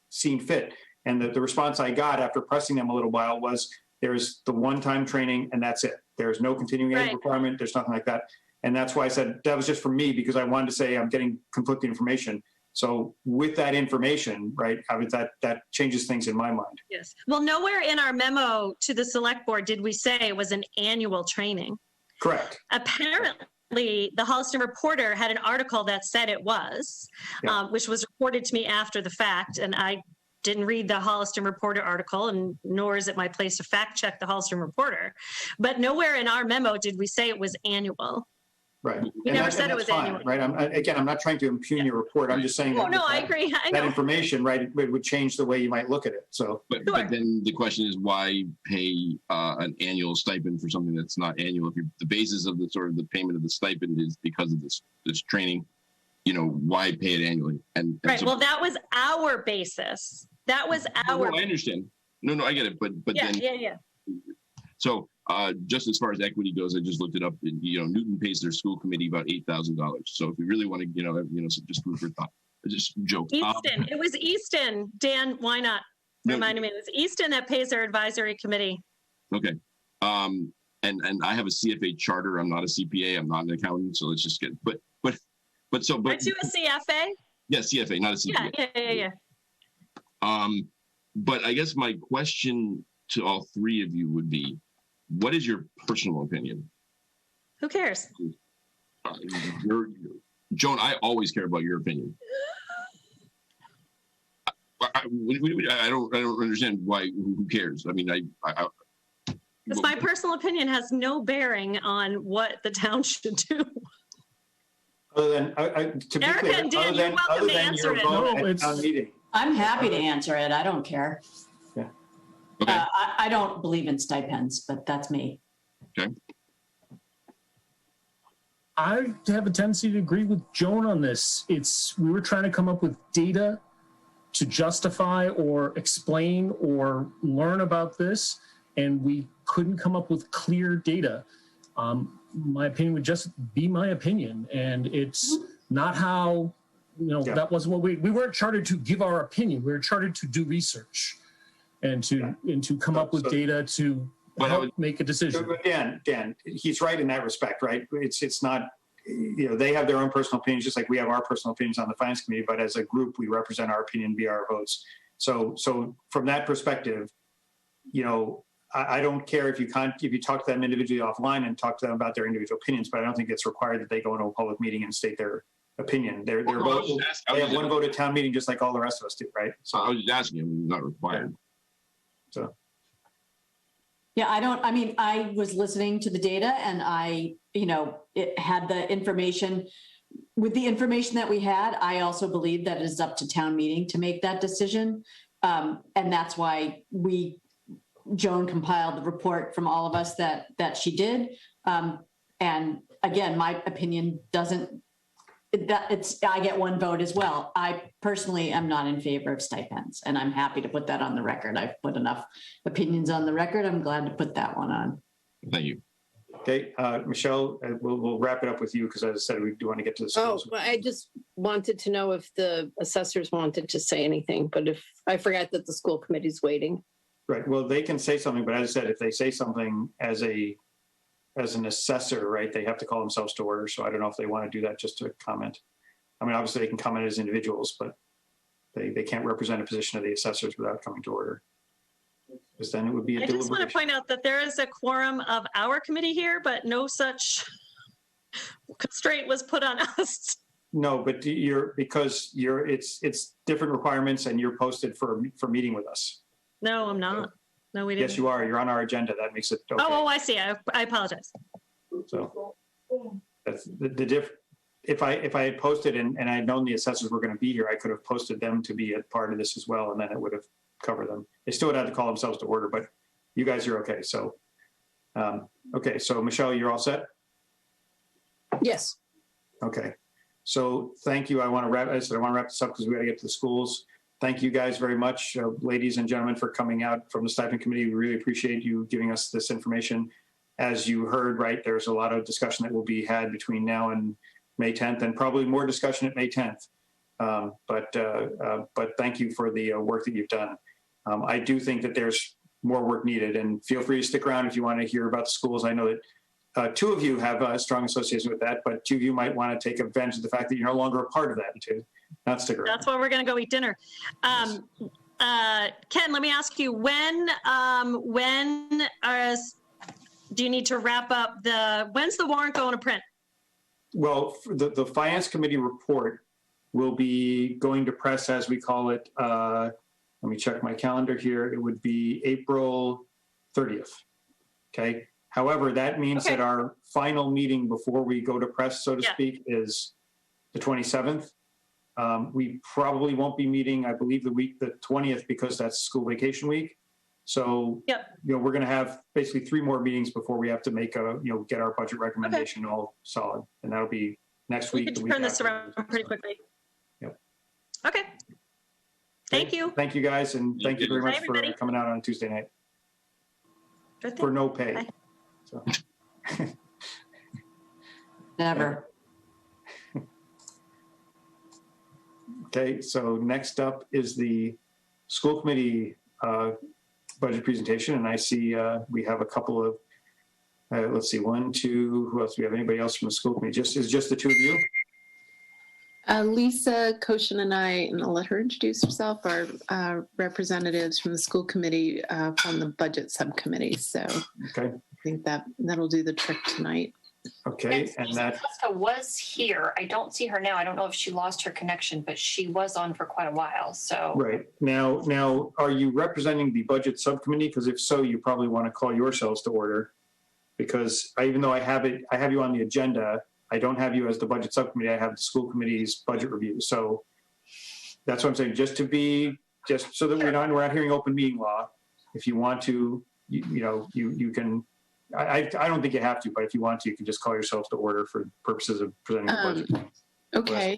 seen fit? And the response I got after pressing them a little while was, there's the one-time training and that's it. There's no continuing ed requirement. There's nothing like that. And that's why I said that was just for me, because I wanted to say I'm getting conflicting information. So with that information, right, that changes things in my mind. Yes. Well, nowhere in our memo to the select board did we say it was an annual training. Correct. Apparently, the Holliston Reporter had an article that said it was, which was reported to me after the fact, and I didn't read the Holliston Reporter article, and nor is it my place to fact check the Holliston Reporter. But nowhere in our memo did we say it was annual. Right. We never said it was fine, annual. Right. I'm not trying to impugn your report. I'm just saying. I agree. I know. That information, right, it would change the way you might look at it. So. But then the question is, why pay an annual stipend for something that's not annual? If the basis of the payment of the stipend is because of this training, why pay it annually? And right. So, well, that was our basis. That was our. No, I understand. No, I get it. But then. Yeah. So just as far as equity goes, I just looked it up. Newton pays their school committee about $8,000. So if we really want to, so just food for thought. Just joke. Easton. It was Easton. Dan, why not? Reminded me. It was Easton that pays their advisory committee. Okay. And I have a CFA charter. I'm not a CPA. I'm not an accountant. So let's just get. But. Aren't you a CFA? Yeah, CFA, not a CPA. Yeah. But I guess my question to all three of you would be, what is your personal opinion? Who cares? Joan, I always care about your opinion. I don't understand why. Who cares? I mean, because my personal opinion has no bearing on what the town should do. Other than to be Erica clear, and Dan, you're welcome to answer it. Meeting. I'm happy to answer it. I don't care. Yeah. Okay. I don't believe in stipends, but that's me. Okay. I have a tendency to agree with Joan on this. We were trying to come up with data to justify or explain or learn about this, and we couldn't come up with clear data. My opinion would just be my opinion, and it's not how Yeah. that wasn't what we weren't chartered to give our opinion. We were chartered to do research and to come up with data to help make a decision. But Dan, he's right in that respect, right? It's not, they have their own personal opinions, just like we have our personal opinions on the finance committee, but as a group, we represent our opinion via our votes. So from that perspective, I don't care if you talk to them individually offline and talk to them about their individual opinions, but I don't think it's required that they go into a public meeting and state their opinion. They have one vote at town meeting, just like all the rest of us do, right? So I was just asking him, not required. So. Yeah, I was listening to the data and it had the information. With the information that we had, I also believe that it is up to town meeting to make that decision. And that's why Joan compiled the report from all of us that she did. And again, my opinion I get one vote as well. I personally am not in favor of stipends, and I'm happy to put that on the record. I've put enough opinions on the record. I'm glad to put that one on. Thank you. Okay, Michelle, we'll wrap it up with you because, as I said, we do want to get to the schools. Well, I just wanted to know if the assessors wanted to say anything, but if I forgot that the school committee's waiting. Right. Well, they can say something, but as I said, if they say something as an assessor, right, they have to call themselves to order. So I don't know if they want to do that just to comment. I mean, obviously they can comment as individuals, but they can't represent a position of the assessors without coming to order. Because then it would be a I just want to point out that there is a quorum of our committee here, but no such constraint was put on us. No, but it's different requirements, and you're posted for meeting with us. No, I'm not. No, we didn't. Yes, you are. You're on our agenda. That makes it okay. Oh, I see. I apologize. So that's the if I had posted and I had known the assessors were going to be here, I could have posted them to be a part of this as well, and then it would have covered them. They still would have to call themselves to order, but you guys are okay. So, okay. So Michelle, you're all set? Yes. Okay. So thank you. I want to wrap this up because we got to get to the schools. Thank you guys very much, ladies and gentlemen, for coming out from the Stipend Committee. We really appreciate you giving us this information. As you heard, right, there's a lot of discussion that will be had between now and May 10th, and probably more discussion at May 10th. But thank you for the work that you've done. I do think that there's more work needed, and feel free to stick around if you want to hear about the schools. I know that two of you have a strong association with that, but two of you might want to take advantage of the fact that you're no longer a part of that too. Not stick around. That's why we're going to go eat dinner. Ken, let me ask you, when do you need to wrap up when's the warrant going to print? Well, the Finance Committee report will be going to press, as we call it. Let me check my calendar here. It would be April 30th. Okay. However, that means that our final meeting before we go to press, so to speak, is the 27th. We probably won't be meeting, I believe, the 20th, because that's school vacation week. So, we're going to have basically 3 more meetings before we have to make get our budget recommendation all solid. And that'll be next week. We can turn this around pretty quickly. Yep. Okay. Thank you. Thank you guys. And thank you very much for coming out on a Tuesday night for no pay. Bye. So. Never. Okay, so next up is the school committee budget presentation, and I see we have a couple of, let's see, 1, 2, who else? Do we have anybody else from the school committee? Is just the two of you? Lisa Koshin and I, and I'll let her introduce herself, are representatives from the school committee from the budget subcommittee. So I think that'll do the trick tonight. Okay, and that was here. I don't see her now. I don't know if she lost her connection, but she was on for quite a while. So right now, are you representing the budget subcommittee? Because if so, you probably want to call yourselves to order. Because even though I have you on the agenda, I don't have you as the budget subcommittee. I have the school committee's budget review. So that's what I'm saying. Just so that we're not hearing open meeting law. If you want to, you can. I don't think you have to, but if you want to, you can just call yourself to order for purposes of presenting the budget. Okay,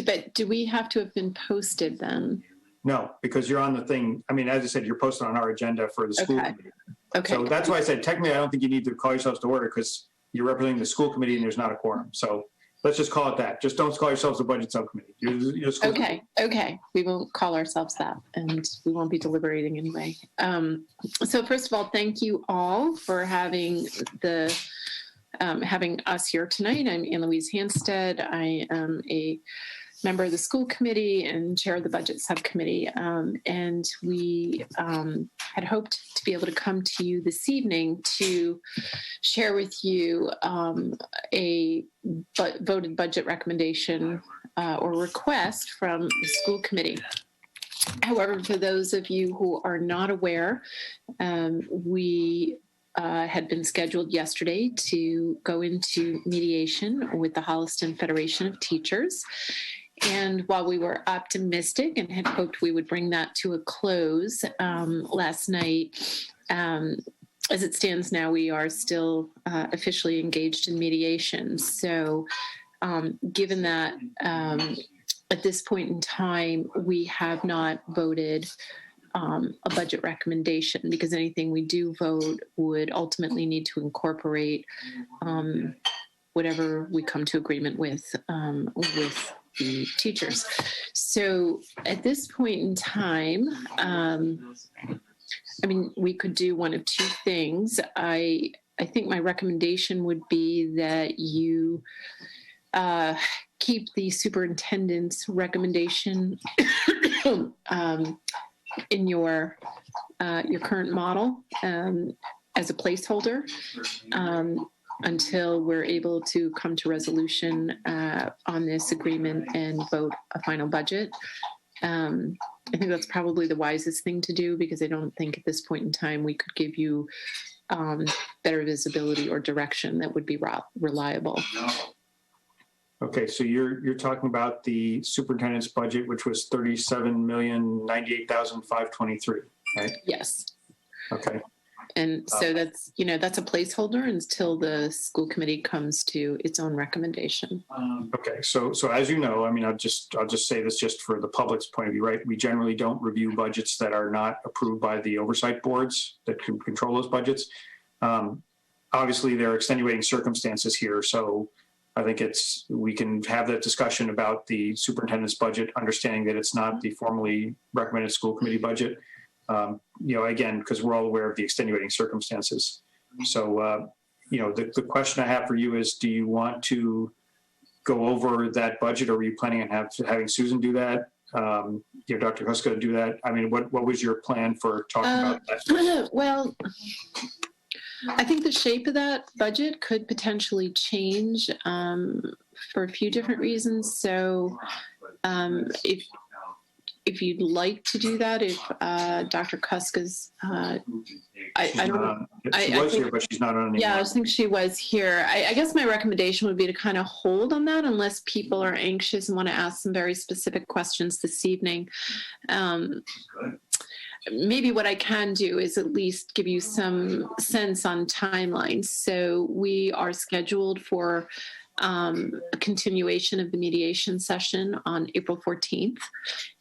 but do we have to have been posted then? No, because you're on the thing. I mean, as I said, you're posted on our agenda for the school committee. Okay. So that's why I said technically I don't think you need to call yourselves to order because you're representing the school committee and there's not a quorum. So Let's just call it that. Just don't call yourselves the budget subcommittee. You're school Okay, okay. We won't call ourselves that, and we won't be deliberating anyway. So first of all, thank you all for having having us here tonight. I'm Ann Louise Hanstead. I am a member of the school committee and chair of the budget subcommittee. And we had hoped to be able to come to you this evening to share with you a voted budget recommendation or request from the school committee. However, for those of you who are not aware, we had been scheduled yesterday to go into mediation with the Holliston Federation of Teachers. And while we were optimistic and had hoped we would bring that to a close last night, as it stands now, we are still officially engaged in mediation. So given that at this point in time, we have not voted a budget recommendation, because anything we do vote would ultimately need to incorporate whatever we come to agreement with the teachers. So at this point in time, I mean, we could do one of two things. I think my recommendation would be that you keep the superintendent's recommendation in your current model as a placeholder until we're able to come to resolution on this agreement and vote a final budget. I think that's probably the wisest thing to do, because I don't think at this point in time we could give you better visibility or direction that would be reliable. Okay, so you're talking about the superintendent's budget, which was $37,098,523, right? Yes. Okay. And so that's a placeholder until the school committee comes to its own recommendation. Okay, so as you know, I mean, I'll just say this just for the public's point of view, right? We generally don't review budgets that are not approved by the oversight boards that can control those budgets. Obviously, there are extenuating circumstances here, so I think we can have that discussion about the superintendent's budget, understanding that it's not the formally recommended school committee budget. Again, because we're all aware of the extenuating circumstances. So, the question I have for you is, do you want to go over that budget, or were you planning on having Susan do that? Dr. Huska do that? I mean, what was your plan for talking about that? Well, I think the shape of that budget could potentially change for a few different reasons. So if you'd like to do that, if Dr. Kuska's, She was here, but she's not on anymore. Yeah, I think she was here. I guess my recommendation would be to kind of hold on that unless people are anxious and want to ask some very specific questions this evening. Maybe what I can do is at least give you some sense on timelines. So we are scheduled for a continuation of the mediation session on April 14th.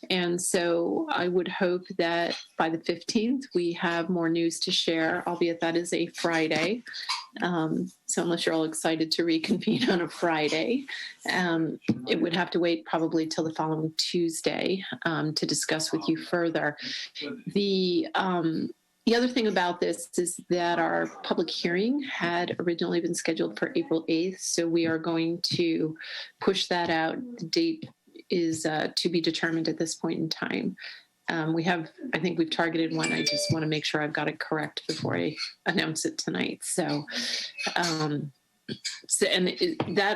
And so I would hope that by the 15th, we have more news to share, albeit that is a Friday. So unless you're all excited to reconvene on a Friday, it would have to wait probably till the following Tuesday to discuss with you further. The other thing about this is that our public hearing had originally been scheduled for April 8th, so we are going to push that out. The date is to be determined at this point in time. I think we've targeted one. I just want to make sure I've got it correct before I announce it tonight. So that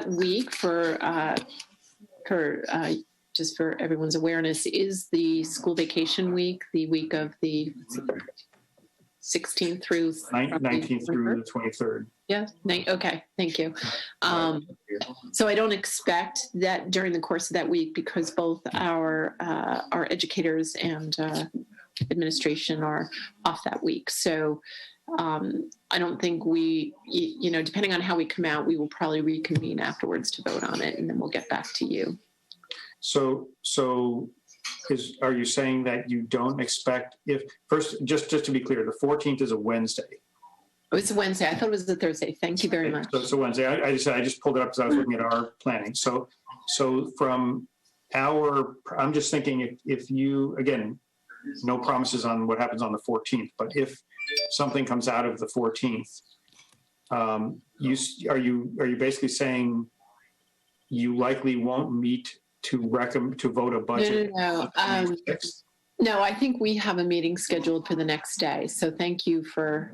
week just for everyone's awareness, is the school vacation week, the week of the 16th through 19th through the 23rd. Yeah. Okay. Thank you. So I don't expect that during the course of that week, because both our educators and administration are off that week. So I don't think depending on how we come out, we will probably reconvene afterwards to vote on it, and then we'll get back to you. So are you saying that you don't expect, just to be clear, the 14th is a Wednesday? It was Wednesday. I thought it was the Thursday. Thank you very much. So Wednesday, I just pulled it up because I was looking at our planning. So from I'm just thinking if you, again, no promises on what happens on the 14th, but if something comes out of the 14th, are you basically saying you likely won't meet to vote a budget? No. No, I think we have a meeting scheduled for the next day. So thank you for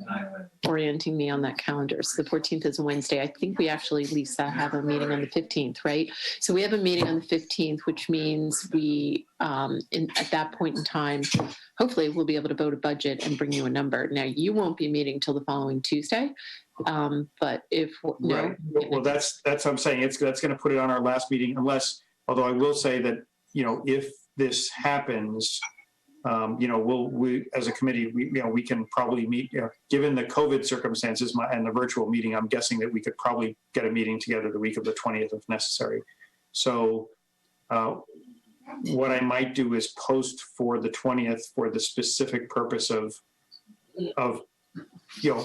orienting me on that calendar. So the 14th is a Wednesday. I think we actually, Lisa, have a meeting on the 15th, right? So we have a meeting on the 15th, which means we, at that point in time, hopefully we'll be able to vote a budget and bring you a number. Now, you won't be meeting till the following Tuesday. But if right. Well, that's what I'm saying. That's going to put it on our last meeting, although I will say that, if this happens, we as a committee, we can probably meet, given the COVID circumstances and the virtual meeting, I'm guessing that we could probably get a meeting together the week of the 20th if necessary. So what I might do is post for the 20th for the specific purpose of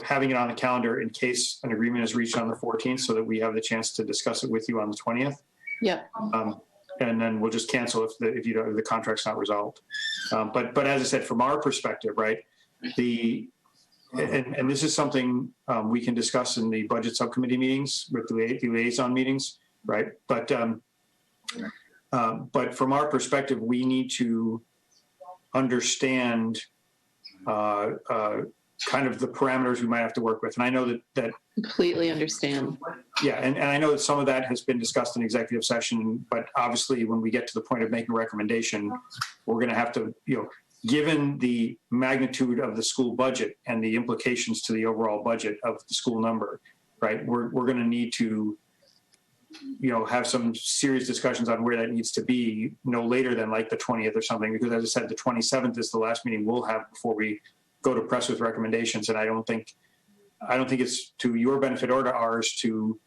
having it on the calendar in case an agreement is reached on the 14th so that we have the chance to discuss it with you on the 20th. Yeah. And then we'll just cancel if the contract's not resolved. But as I said, from our perspective, right, and this is something we can discuss in the budget subcommittee meetings with the liaison meetings, right? But from our perspective, we need to understand kind of the parameters we might have to work with. And I know that completely understand. Yeah, and I know that some of that has been discussed in executive session, but obviously when we get to the point of making a recommendation, we're going to have to, given the magnitude of the school budget and the implications to the overall budget of the school number, right? We're going to need to, have some serious discussions on where that needs to be no later than like the 20th or something, because as I said, the 27th is the last meeting we'll have before we go to press with recommendations. And I don't think it's to your benefit or to ours to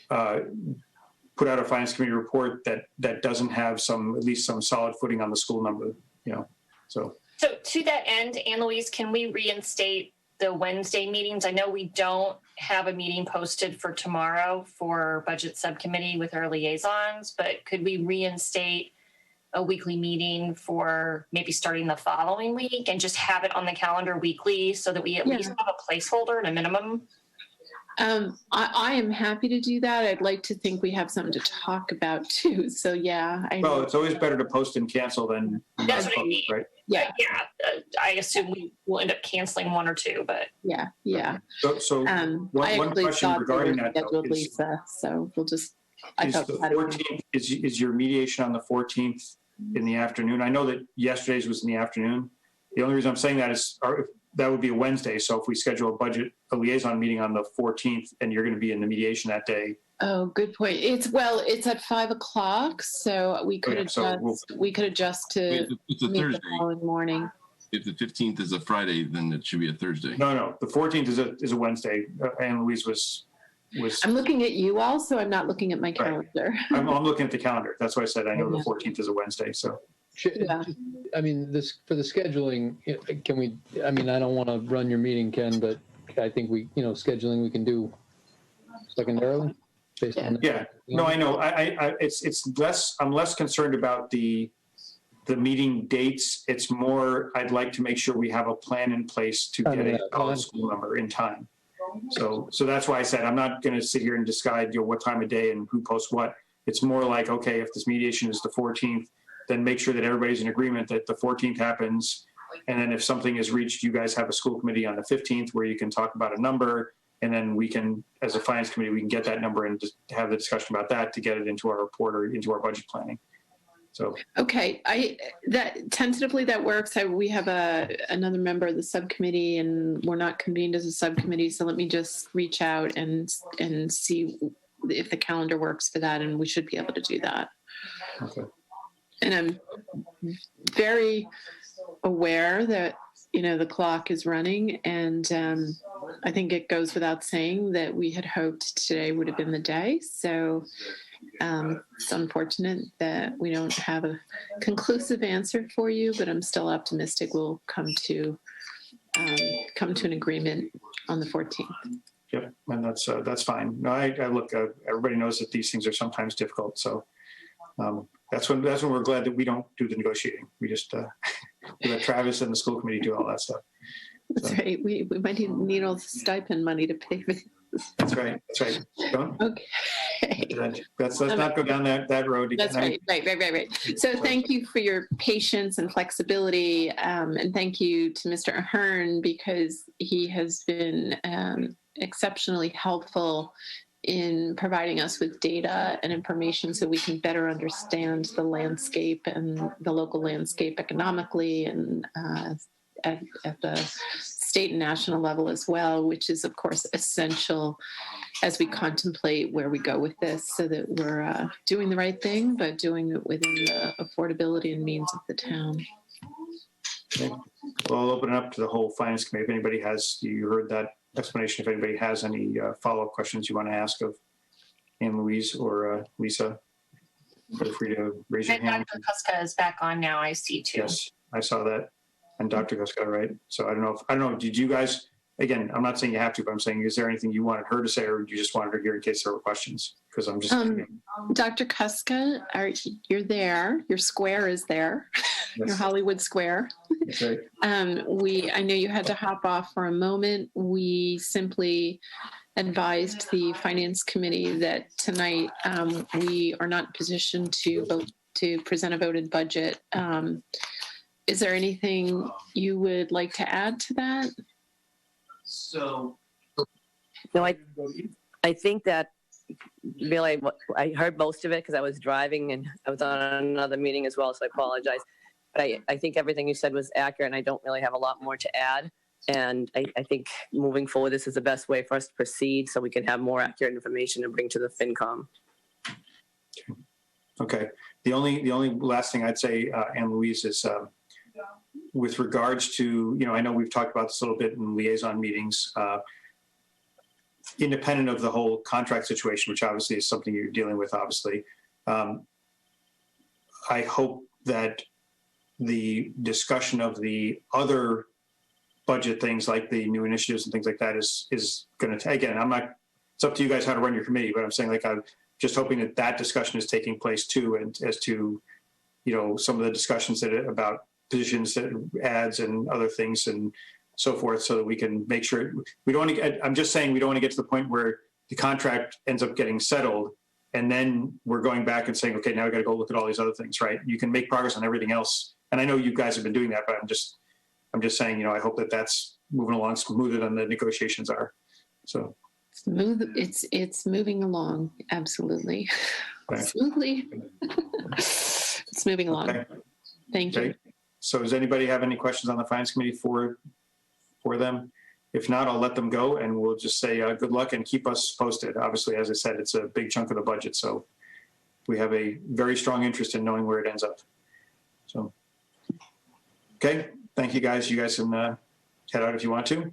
put out a finance committee report that doesn't have at least some solid footing on the school number, so to that end, Anne Louise, can we reinstate the Wednesday meetings? I know we don't have a meeting posted for tomorrow for budget subcommittee with our liaisons, but could we reinstate a weekly meeting for maybe starting the following week and just have it on the calendar weekly so that we at least have a placeholder and a minimum? I am happy to do that. I'd like to think we have something to talk about too. So yeah. Well, it's always better to post and cancel than that's what I mean. Right? Yeah. I assume we will end up canceling one or two, but yeah. So one question regarding that though, is, Lisa, so we'll just. Is the 14th is your mediation on the 14th in the afternoon? I know that yesterday's was in the afternoon. The only reason I'm saying that is that would be a Wednesday. So if we schedule a liaison meeting on the 14th and you're going to be in the mediation that day. Oh, good point. It's at 5:00, so we could adjust to it's a meet Thursday. the following morning. If the 15th is a Friday, then it should be a Thursday. No, the 14th is a Wednesday. Anne Louise was. I'm looking at you all, so I'm not looking at my calendar. Right. I'm looking at the calendar. That's why I said I know the 14th is a Wednesday. So. Yeah. I mean, for the scheduling, can we? I mean, I don't want to run your meeting, Ken, but I think scheduling we can do secondarily. Based on that. Yeah. No, I know. It's less. I'm less concerned about the meeting dates. It's more. I'd like to make sure we have a plan in place to get a solid school number in time. So that's why I said I'm not going to sit here and decide what time of day and who posts what. It's more like, okay, if this mediation is the 14th, then make sure that everybody's in agreement that the 14th happens. And then if something is reached, you guys have a school committee on the 15th where you can talk about a number. And then we can, as a finance committee, we can get that number and just have the discussion about that to get it into our report or into our budget planning. So okay, tentatively that works. We have another member of the subcommittee, and we're not convened as a subcommittee. So let me just reach out and see if the calendar works for that, and we should be able to do that. Okay. And I'm very aware that the clock is running, and I think it goes without saying that we had hoped today would have been the day. So it's unfortunate that we don't have a conclusive answer for you, but I'm still optimistic we'll come to come to an agreement on the 14th. Yep, and that's fine. No, I look, everybody knows that these things are sometimes difficult, so that's when we're glad that we don't do the negotiating. We just we let Travis and the school committee do all that stuff. That's right. We might need all the stipend money to pay for this. That's right. Don't, Okay. let's not go down that road again. That's right. Right. So thank you for your patience and flexibility, and thank you to Mr. Ahern, because he has been exceptionally helpful in providing us with data and information so we can better understand the landscape and the local landscape economically and at the state and national level as well, which is of course essential as we contemplate where we go with this, so that we're doing the right thing, but doing it within the affordability and means of the town. Okay. Well, I'll open it up to the whole finance committee. If anybody has, you heard that explanation. If anybody has any follow-up questions you want to ask of Anne Louise or Lisa, feel free to raise your And hand. Dr. Kuska is back on now, I see too. Yes, I saw that. And Dr. Kuska, right? So I don't know, did you guys, again, I'm not saying you have to, but I'm saying, is there anything you wanted her to say, or you just wanted her here in case there were questions? Because I'm just. Dr. Kuska, you're there. Your square is there. Yes. Your Hollywood Square. That's right. I know you had to hop off for a moment. We simply advised the Finance Committee that tonight we are not in position to vote, to present a voted budget. Is there anything you would like to add to that? So, no, I think that really I heard most of it because I was driving and I was on another meeting as well, so I apologize. But I think everything you said was accurate, and I don't really have a lot more to add. And I think moving forward, this is the best way for us to proceed, so we can have more accurate information to bring to the FinCom. Okay. The only last thing I'd say, Anne Louise, is with regards to, I know we've talked about this a little bit in liaison meetings, independent of the whole contract situation, which obviously is something you're dealing with, obviously. I hope that the discussion of the other budget things, like the new initiatives and things like that, is going to, again, it's up to you guys how to run your committee, but I'm saying, like, I'm just hoping that discussion is taking place too, and as to, some of the discussions about positions, ads and other things and so forth, so that we can make sure we don't want to, I'm just saying, we don't want to get to the point where the contract ends up getting settled and then we're going back and saying, okay, now we got to go look at all these other things, right? You can make progress on everything else. And I know you guys have been doing that, but I'm just saying, I hope that that's moving along smoother than the negotiations are. So it's moving along. Absolutely. Okay. Smoothly. It's moving along. Okay. Thank you. So does anybody have any questions on the Finance Committee for them? If not, I'll let them go, and we'll just say good luck and keep us posted. Obviously, as I said, it's a big chunk of the budget, so we have a very strong interest in knowing where it ends up. So, okay, thank you guys. You guys can head out if you want to.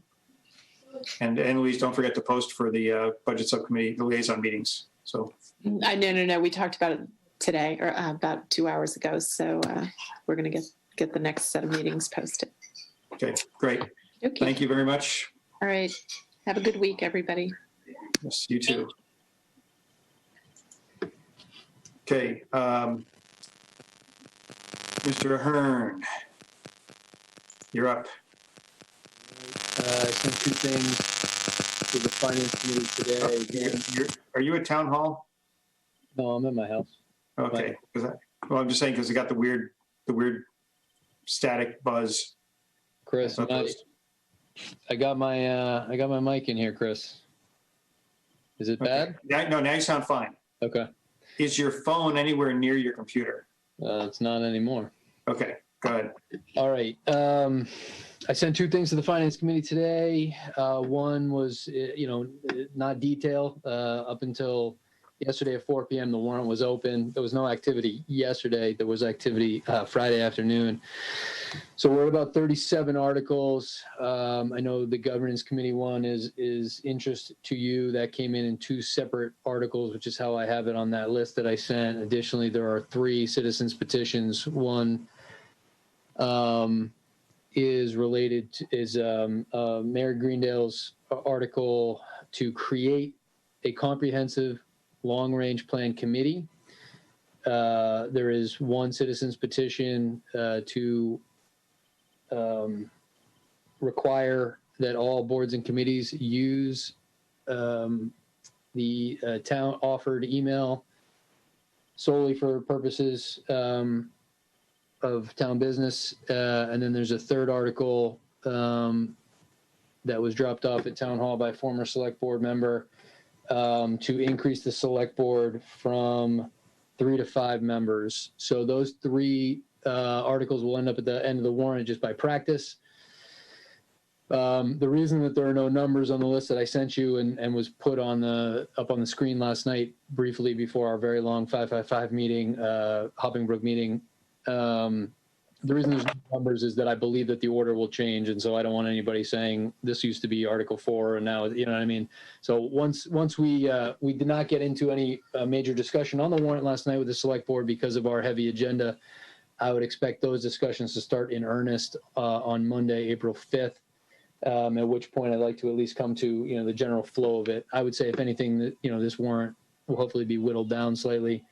And Annalise, don't forget to post for the budget subcommittee, the liaison meetings. So. No. We talked about it today, or about 2 hours ago. So we're going to get the next set of meetings posted. Okay, great. Okay. Thank you very much. All right. Have a good week, everybody. Yes, you too. Okay. Mr. Ahern, you're up. I sent 2 things to the Finance Committee today. Are you at Town Hall? No, I'm at my house. Okay. I'm just saying, because it got the weird static buzz. Chris, I got my mic in here, Chris. Is it bad? No, now you sound fine. Okay. Is your phone anywhere near your computer? It's not anymore. Okay, go ahead. All right. I sent 2 things to the Finance Committee today. One was, not detail. Up until yesterday at 4 p.m., the warrant was open. There was no activity yesterday. There was activity Friday afternoon. So we're at about 37 articles. I know the Governance Committee one is interest to you. That came in 2 separate articles, which is how I have it on that list that I sent. Additionally, there are 3 citizens petitions. One is related to, is Mayor Greendale's article to create a comprehensive long-range plan committee. There is one citizen's petition to require that all boards and committees use the town offered email solely for purposes of town business. And then there's a third article that was dropped off at town hall by a former select board member to increase the select board from 3 to 5 members. So those 3 articles will end up at the end of the warrant just by practice. The reason that there are no numbers on the list that I sent you and was put on up on the screen last night briefly before our very long 555 meeting, Hoppingbrook meeting. The reason there's no numbers is that I believe that the order will change, and so I don't want anybody saying this used to be Article 4 and now, you know what I mean. So once we did not get into any major discussion on the warrant last night with the select board because of our heavy agenda. I would expect those discussions to start in earnest on Monday, April 5th. At which point I'd like to at least come to, the general flow of it. I would say if anything that, this warrant will hopefully be whittled down slightly.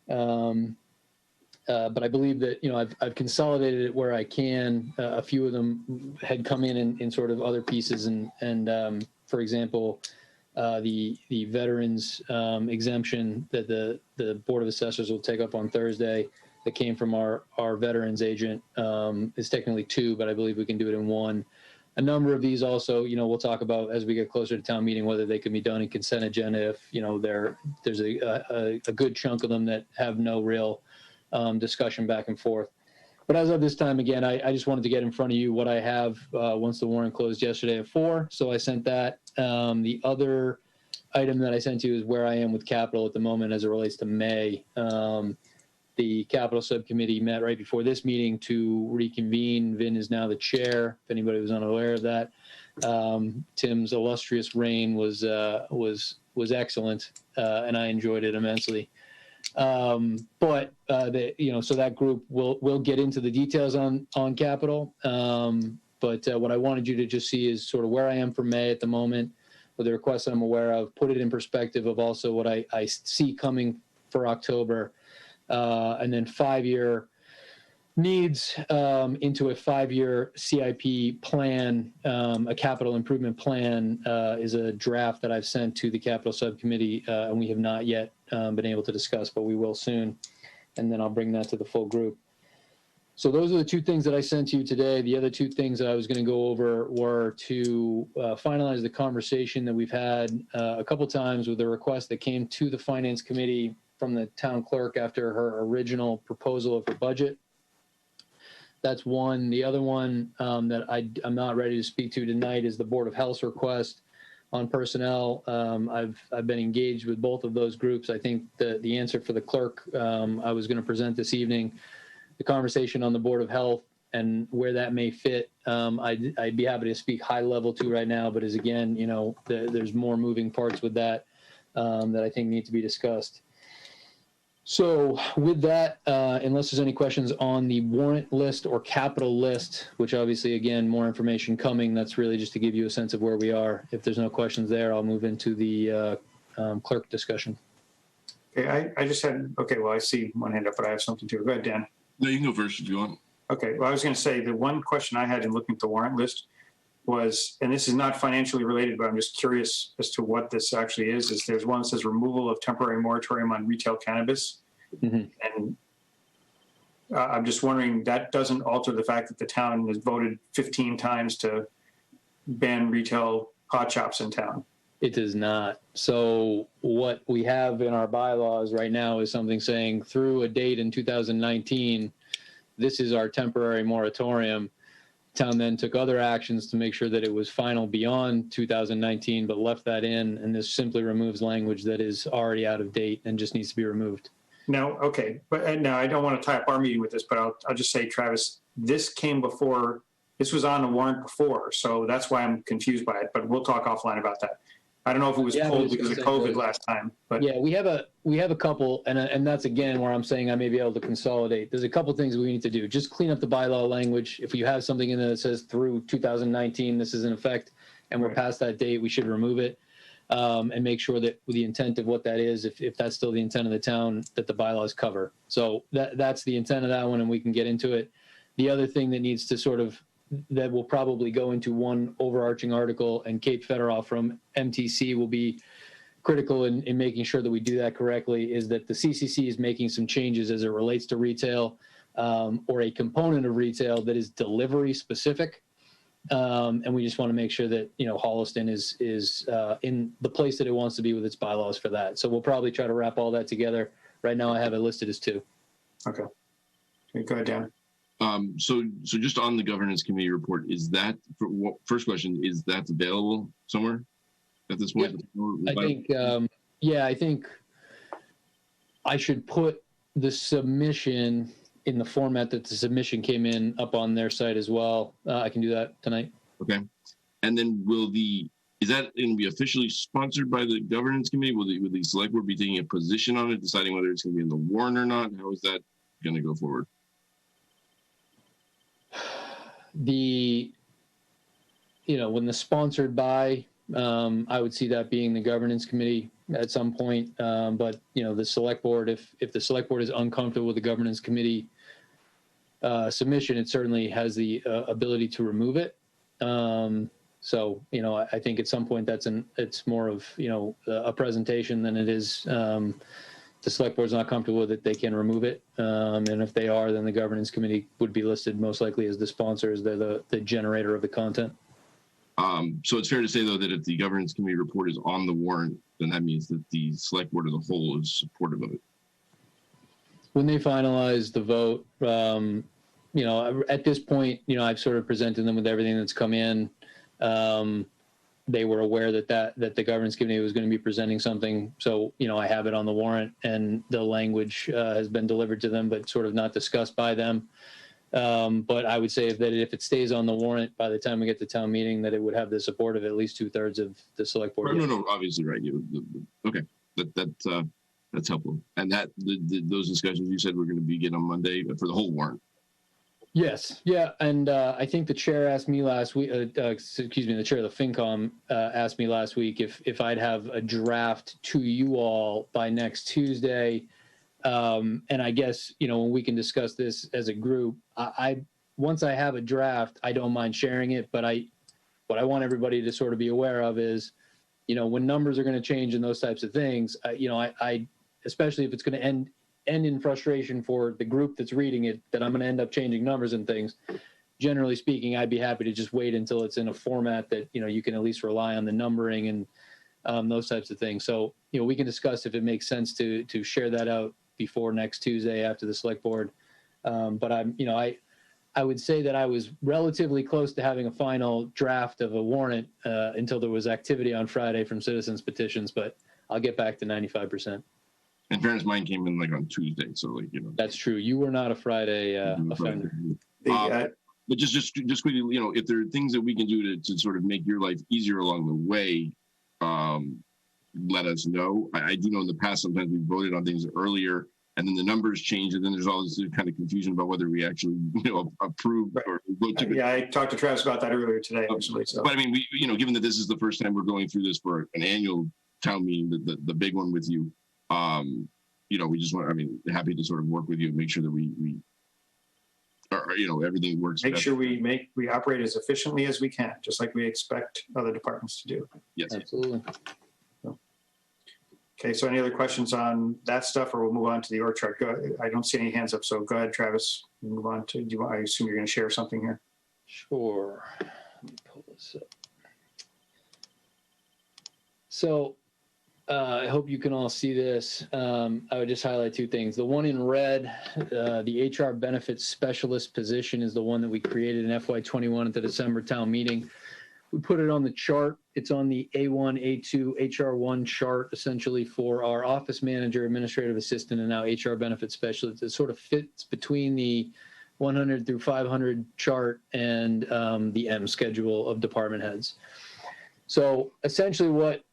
But I believe that, I've consolidated it where I can. A few of them had come in sort of other pieces and for example, the veterans exemption that the Board of Assessors will take up on Thursday that came from our veterans agent is technically 2, but I believe we can do it in 1. A number of these also, we'll talk about as we get closer to town meeting, whether they can be done in consent agenda if, there's a good chunk of them that have no real discussion back and forth. But as of this time, again, I just wanted to get in front of you what I have once the warrant closed yesterday at 4. So I sent that. The other item that I sent you is where I am with capital at the moment as it relates to May. The capital subcommittee met right before this meeting to reconvene. Vin is now the chair, if anybody was unaware of that. Tim's illustrious reign was excellent, and I enjoyed it immensely. But so that group will get into the details on capital. But what I wanted you to just see is sort of where I am for May at the moment, with the requests I'm aware of, put it in perspective of also what I see coming for October. And then 5-year needs into a 5-year CIP plan, a capital improvement plan is a draft that I've sent to the capital subcommittee, and we have not yet been able to discuss, but we will soon. And then I'll bring that to the full group. So those are the 2 things that I sent to you today. The other 2 things that I was going to go over were to finalize the conversation that we've had a couple times with a request that came to the Finance Committee from the town clerk after her original proposal of her budget. That's one. The other one that I'm not ready to speak to tonight is the Board of Health's request on personnel. I've been engaged with both of those groups. I think the answer for the clerk I was going to present this evening. The conversation on the Board of Health and where that may fit, I'd be happy to speak high level to right now, but as again, there's more moving parts with that that I think need to be discussed. So with that, unless there's any questions on the warrant list or capital list, which obviously, again, more information coming, that's really just to give you a sense of where we are. If there's no questions there, I'll move into the clerk discussion. Okay, I just had, I see one hand up, but I have something too. Go ahead, Dan. No, you can go first if you want. Okay, well, I was going to say the one question I had in looking at the warrant list was, and this is not financially related, but I'm just curious as to what this actually is there's one that says removal of temporary moratorium on retail cannabis. Mm-hmm. And I'm just wondering, that doesn't alter the fact that the town has voted 15 times to ban retail pot shops in town. It does not. So what we have in our bylaws right now is something saying through a date in 2019, this is our temporary moratorium. Town then took other actions to make sure that it was final beyond 2019, but left that in, and this simply removes language that is already out of date and just needs to be removed. No, okay, but now I don't want to tie up our meeting with this, but I'll just say, Travis, this came before, this was on the warrant before, so that's why I'm confused by it, but we'll talk offline about that. I don't know if it was Yeah, I pulled was because of gonna say COVID that. last time, but Yeah, we have a couple, and that's again where I'm saying I may be able to consolidate. There's a couple things we need to do. Just clean up the bylaw language. If you have something in there that says through 2019, this is in effect, and we're Right. past that date, we should remove it, and make sure that with the intent of what that is, if that's still the intent of the town, that the bylaws cover. So that's the intent of that one, and we can get into it. The other thing that needs to that will probably go into one overarching article, and Kate Federoff from MTC will be critical in making sure that we do that correctly, is that the CCC is making some changes as it relates to retail, or a component of retail that is delivery specific. And we just want to make sure that, Holliston is in the place that it wants to be with its bylaws for that. So we'll probably try to wrap all that together. Right now I have it listed as 2. okay. Go ahead, Dan. So just on the governance committee report, is that, first question, is that available somewhere at this point? I think, I think I should put the submission in the format that the submission came in up on their site as well. I can do that tonight. Okay. And then is that going to be officially sponsored by the governance committee? Will the select board be taking a position on it, deciding whether it's going to be in the warrant or not? How is that going to go forward? When the sponsored by, I would see that being the governance committee at some point. But the select board, if the select board is uncomfortable with the governance committee submission, it certainly has the ability to remove it. So I think at some point it's more of a presentation than it is. The select board's not comfortable with it, they can remove it. And if they are, then the governance committee would be listed most likely as the sponsors. They're the generator of the content. So it's fair to say, though, that if the governance committee report is on the warrant, then that means that the select board as a whole is supportive of it. When they finalize the vote, at this point, I've sort of presented them with everything that's come in. They were aware that the governance committee was going to be presenting something. So, I have it on the warrant, and the language has been delivered to them, but sort of not discussed by them. But I would say if it stays on the warrant by the time we get to town meeting, that it would have the support of at least 2/3 of the select board. No, obviously, right. Okay, that's helpful. And those discussions you said we're going to begin on Monday for the whole warrant. Yes, yeah, and I think the chair asked me last week. The chair of the FinCom asked me last week if I'd have a draft to you all by next Tuesday. And I guess when we can discuss this as a group, once I have a draft, I don't mind sharing it. But what I want everybody to sort of be aware of is, when numbers are going to change and those types of things, I especially if it's going to end in frustration for the group that's reading it, that I'm going to end up changing numbers and things. Generally speaking, I'd be happy to just wait until it's in a format that, you can at least rely on the numbering and those types of things. So, we can discuss if it makes sense to share that out before next Tuesday after the select board. But I would say that I was relatively close to having a final draft of a warrant until there was activity on Friday from citizens petitions, but I'll get back to 95%. In fairness, mine came in on Tuesday, so That's true. You were not a Friday offender. But just quickly, if there are things that we can do to sort of make your life easier along the way, let us know. I do know in the past sometimes we voted on things earlier, and then the numbers change, and then there's all this kind of confusion about whether we actually approve or vote to. Yeah, I talked to Travis about that earlier today, actually. So. But I mean, given that this is the first time we're going through this for an annual town meeting, the big one with you. We just happy to sort of work with you and make sure that we everything works. Make sure we operate as efficiently as we can, just like we expect other departments to do. Yes, absolutely. Okay, so any other questions on that stuff, or we'll move on to the org chart? I don't see any hands up, so go ahead, Travis. Move on to. I assume you're going to share something here. Sure. Let me pull this up. So. I hope you can all see this. I would just highlight 2 things. The one in red, the HR benefits specialist position, is the one that we created in FY21 at the December town meeting. We put it on the chart. It's on the A1, A2, HR1 chart, essentially, for our office manager, administrative assistant, and now HR benefits specialist. It sort of fits between the 100 through 500 chart and the M schedule of department heads. So essentially what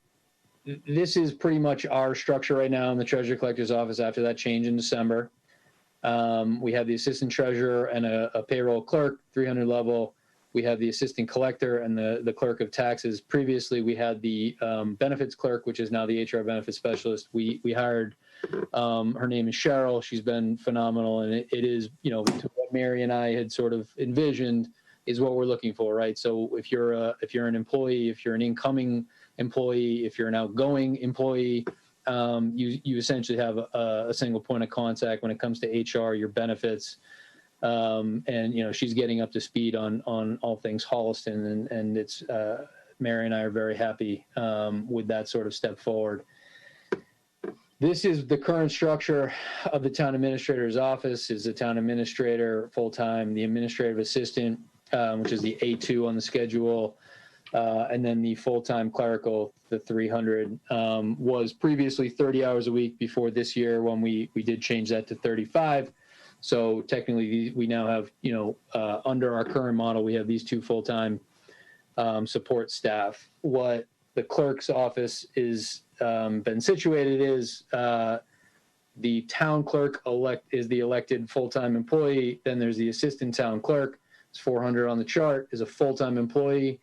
this is pretty much our structure right now in the treasurer collector's office after that change in December. We have the assistant treasurer and a payroll clerk, 300 level. We have the assistant collector and the clerk of taxes. Previously, we had the benefits clerk, which is now the HR benefits specialist. We hired, her name is Cheryl. She's been phenomenal. And it is, you know, to what Mary and I had sort of envisioned is what we're looking for, right? So if you're an employee, if you're an incoming employee, if you're an outgoing employee, you essentially have a single point of contact when it comes to HR, your benefits. And, you know, she's getting up to speed on all things Holliston, and it's, Mary and I are very happy with that sort of step forward. This is the current structure of the town administrator's office. Is the town administrator full-time, the administrative assistant, which is the A2 on the schedule, and then the full-time clerical, the 300, was previously 30 hours a week before this year when we did change that to 35. So technically, we now have, you know, under our current model, we have these two full-time support staff. What the clerk's office is been situated is the town clerk is the elected full-time employee. Then there's the assistant town clerk. It's 400 on the chart, is a full-time employee.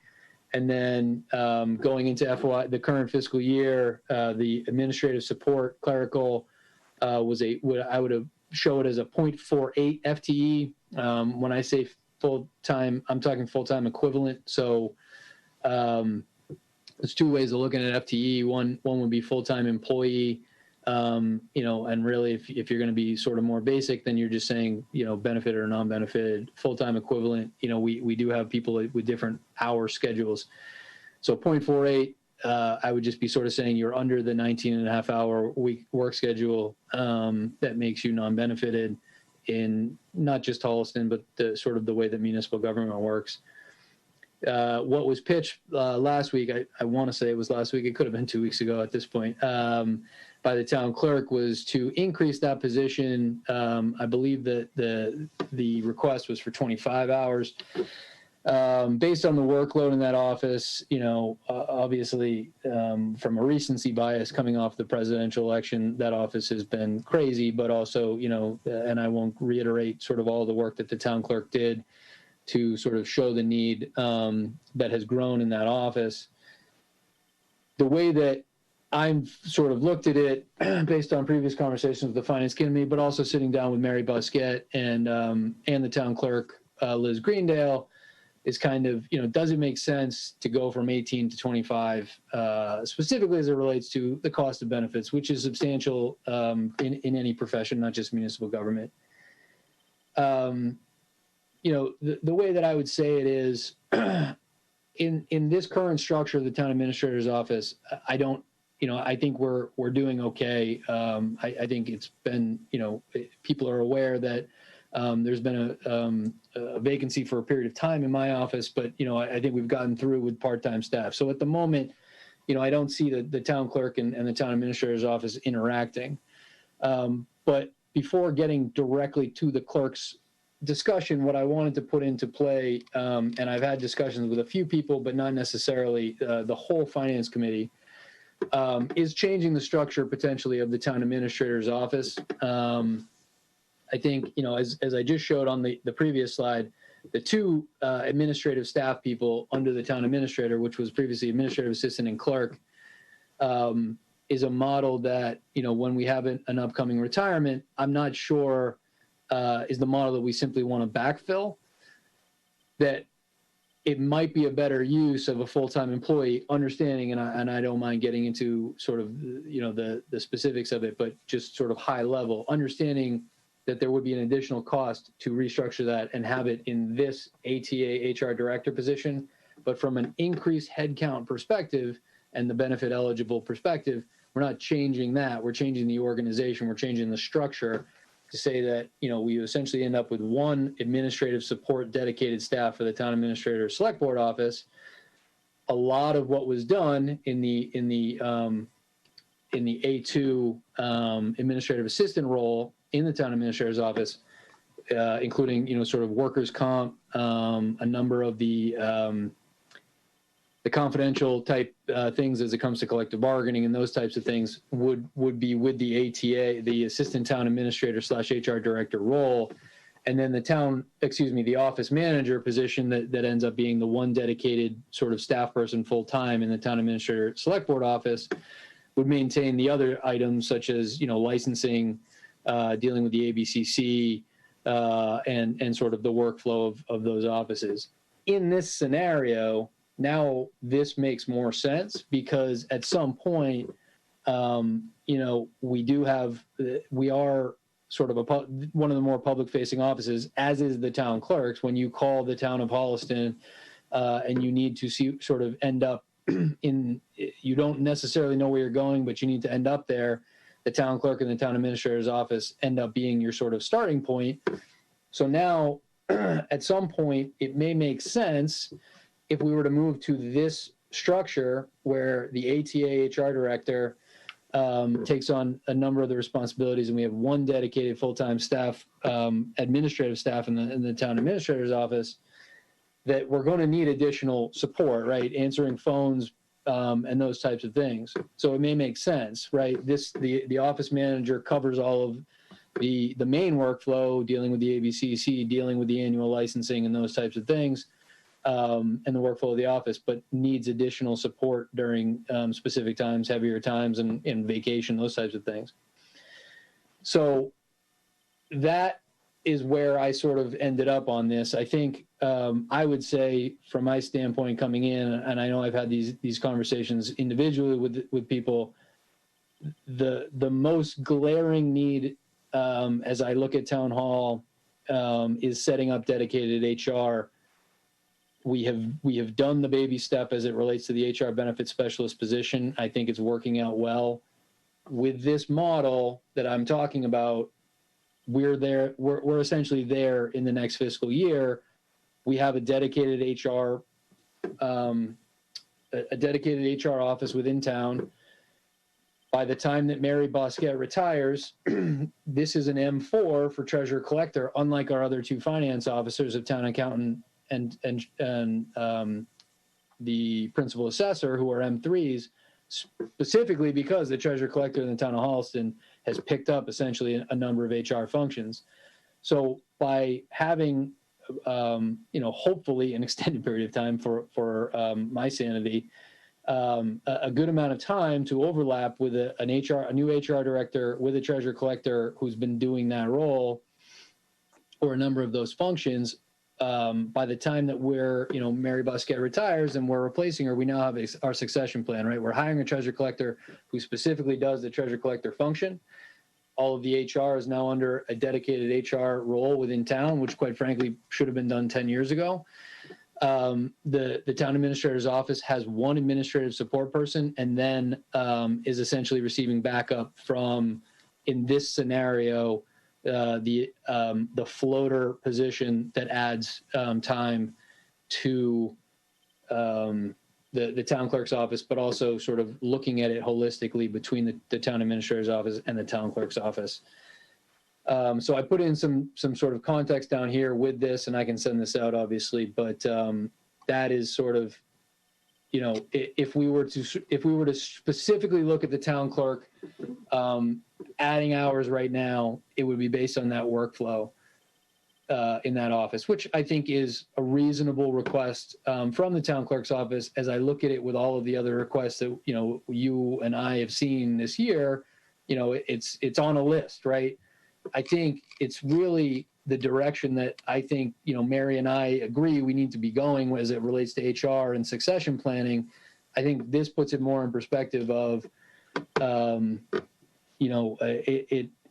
And then going into the current fiscal year, the administrative support clerical was I would have show it as a 0.48 FTE. When I say full-time, I'm talking full-time equivalent. So there's two ways of looking at FTE. One would be full-time employee, you know, and really if you're going to be sort of more basic, then you're just saying, you know, benefited or non-benefited. Full-time equivalent, you know, we do have people with different hour schedules. So 0.48, I would just be sort of saying you're under the 19.5-hour week work schedule that makes you non-benefited in not just Holliston, but the sort of the way that municipal government works. What was pitched last week, I want to say it was last week, it could have been 2 weeks ago at this point, by the town clerk was to increase that position. I believe that the request was for 25 hours. Based on the workload in that office, you know, obviously from a recency bias coming off the presidential election, that office has been crazy, but also, you know, and I won't reiterate sort of all the work that the town clerk did to sort of show the need that has grown in that office. The way that I've sort of looked at it based on previous conversations with the finance committee, but also sitting down with Mary Busquette and the town clerk, Liz Greendale, is kind of, you know, does it make sense to go from 18 to 25, specifically as it relates to the cost of benefits, which is substantial in any profession, not just municipal government. You know, the way that I would say it is in this current structure of the town administrator's office, I don't, you know, I think we're doing okay. I think it's been, you know, people are aware that there's been a vacancy for a period of time in my office, but, you know, I think we've gotten through with part-time staff. So at the moment, you know, I don't see the town clerk and the town administrator's office interacting. But before getting directly to the clerk's discussion, what I wanted to put into play, and I've had discussions with a few people, but not necessarily the whole finance committee, is changing the structure potentially of the town administrator's office. I think, you know, as I just showed on the previous slide, the two administrative staff people under the town administrator, which was previously administrative assistant and clerk, is a model that, you know, when we have an upcoming retirement, I'm not sure is the model that we simply want to backfill. That it might be a better use of a full-time employee, understanding, and I don't mind getting into sort of, you know, the specifics of it, but just sort of high level, understanding that there would be an additional cost to restructure that and have it in this ATA HR director position. But from an increased headcount perspective and the benefit eligible perspective, we're not changing that. We're changing the organization. We're changing the structure to say that, you know, we essentially end up with one administrative support dedicated staff for the town administrator select board office. A lot of what was done in the A2 administrative assistant role in the town administrator's office, including, you know, sort of workers' comp, a number of the the confidential type things as it comes to collective bargaining and those types of things would be with the ATA, the assistant town administrator / HR director role. And then the office manager position that ends up being the one dedicated sort of staff person full-time in the town administrator select board office would maintain the other items such as, licensing, dealing with the ABCC, and sort of the workflow of those offices. In this scenario, now this makes more sense because at some point, we are sort of one of the more public-facing offices, as is the town clerks. When you call the town of Holliston and you need to sort of end up you don't necessarily know where you're going, but you need to end up there, the town clerk and the town administrator's office end up being your sort of starting point. So now, at some point, it may make sense if we were to move to this structure where the ATA HR director takes on a number of the responsibilities, and we have one dedicated full-time staff, administrative staff in the town administrator's office, that we're going to need additional support, right? Answering phones and those types of things. So it may make sense, right? The office manager covers all of the main workflow, dealing with the ABCC, dealing with the annual licensing and those types of things, and the workflow of the office, but needs additional support during specific times, heavier times, and vacation, those types of things. So that is where I sort of ended up on this. I think I would say, from my standpoint coming in, and I know I've had these conversations individually with people, the most glaring need as I look at town hall is setting up dedicated HR. We have done the baby step as it relates to the HR benefit specialist position. I think it's working out well. With this model that I'm talking about, we're essentially there in the next fiscal year. We have a dedicated HR office within town. By the time that Mary Bosquet retires, this is an M4 for treasurer collector, unlike our other two finance officers of town accountant and the principal assessor, who are M3s, specifically because the treasurer collector in the town of Holliston has picked up essentially a number of HR functions. So by having, hopefully an extended period of time for my sanity, a good amount of time to overlap with a new HR director with a treasurer collector who's been doing that role or a number of those functions. By the time that Mary Bosquet retires and we're replacing her, we now have our succession plan, right? We're hiring a treasurer collector who specifically does the treasurer collector function. All of the HR is now under a dedicated HR role within town, which quite frankly should have been done 10 years ago. The town administrator's office has one administrative support person, and then is essentially receiving backup from, in this scenario, the floater position that adds time to the town clerk's office, but also sort of looking at it holistically between the town administrator's office and the town clerk's office. So I put in some sort of context down here with this, and I can send this out obviously, but that is sort of, if we were to specifically look at the town clerk adding hours right now, it would be based on that workflow in that office, which I think is a reasonable request from the town clerk's office. As I look at it with all of the other requests that you and I have seen this year, it's on a list, right? I think it's really the direction that I think, Mary and I agree we need to be going as it relates to HR and succession planning. I think this puts it more in perspective of,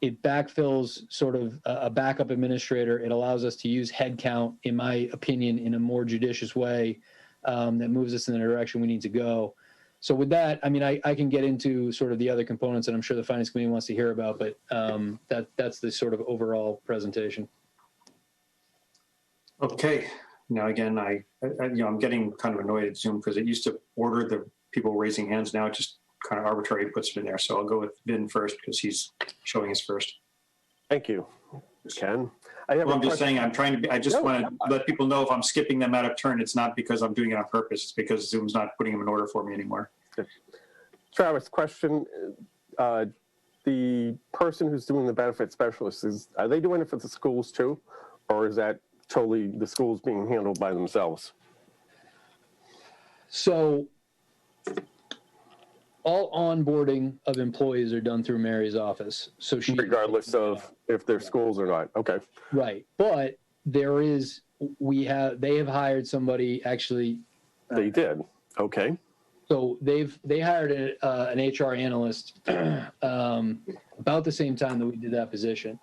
it backfills sort of a backup administrator. It allows us to use headcount, in my opinion, in a more judicious way that moves us in the direction we need to go. So with that, I mean, I can get into sort of the other components that I'm sure the finance committee wants to hear about, but that's the sort of overall presentation. Okay. Now, again, I'm getting kind of annoyed at Zoom because it used to order the people raising hands. Now it just kind of arbitrarily puts it in there. So I'll go with Vin first because he's showing his first. Thank you. Ken? I have Well, a I'm just question. saying, I just No, want to let people know if I'm skipping them out of turn, it's not because I'm doing it on purpose. It's because Zoom's not putting them in order for me anymore. Travis, question. The person who's doing the benefit specialist, are they doing it for the schools too? Or is that totally the schools being handled by themselves? So all onboarding of employees are done through Mary's office. So she, Regardless of if they're schools or not. Okay. right. But they have hired somebody actually. They did. Okay. So they hired an HR analyst about the same time that we did that position.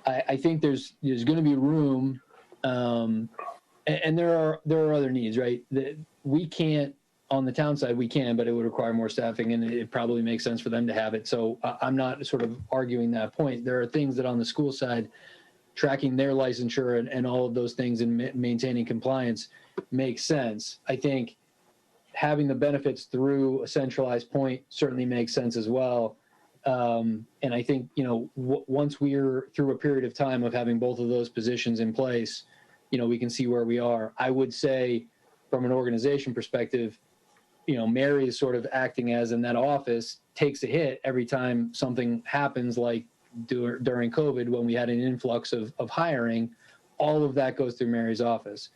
I think there's going to be room, and there are other needs, right? That we can't, on the town side, we can, but it would require more staffing, and it probably makes sense for them to have it. So I'm not sort of arguing that point. There are things that on the school side, tracking their licensure and all of those things and maintaining compliance makes sense. I think having the benefits through a centralized point certainly makes sense as well. And I think, once we're through a period of time of having both of those positions in place, we can see where we are. I would say from an organization perspective, Mary is sort of acting as in that office takes a hit every time something happens, like during COVID when we had an influx of hiring. All of that goes through Mary's office.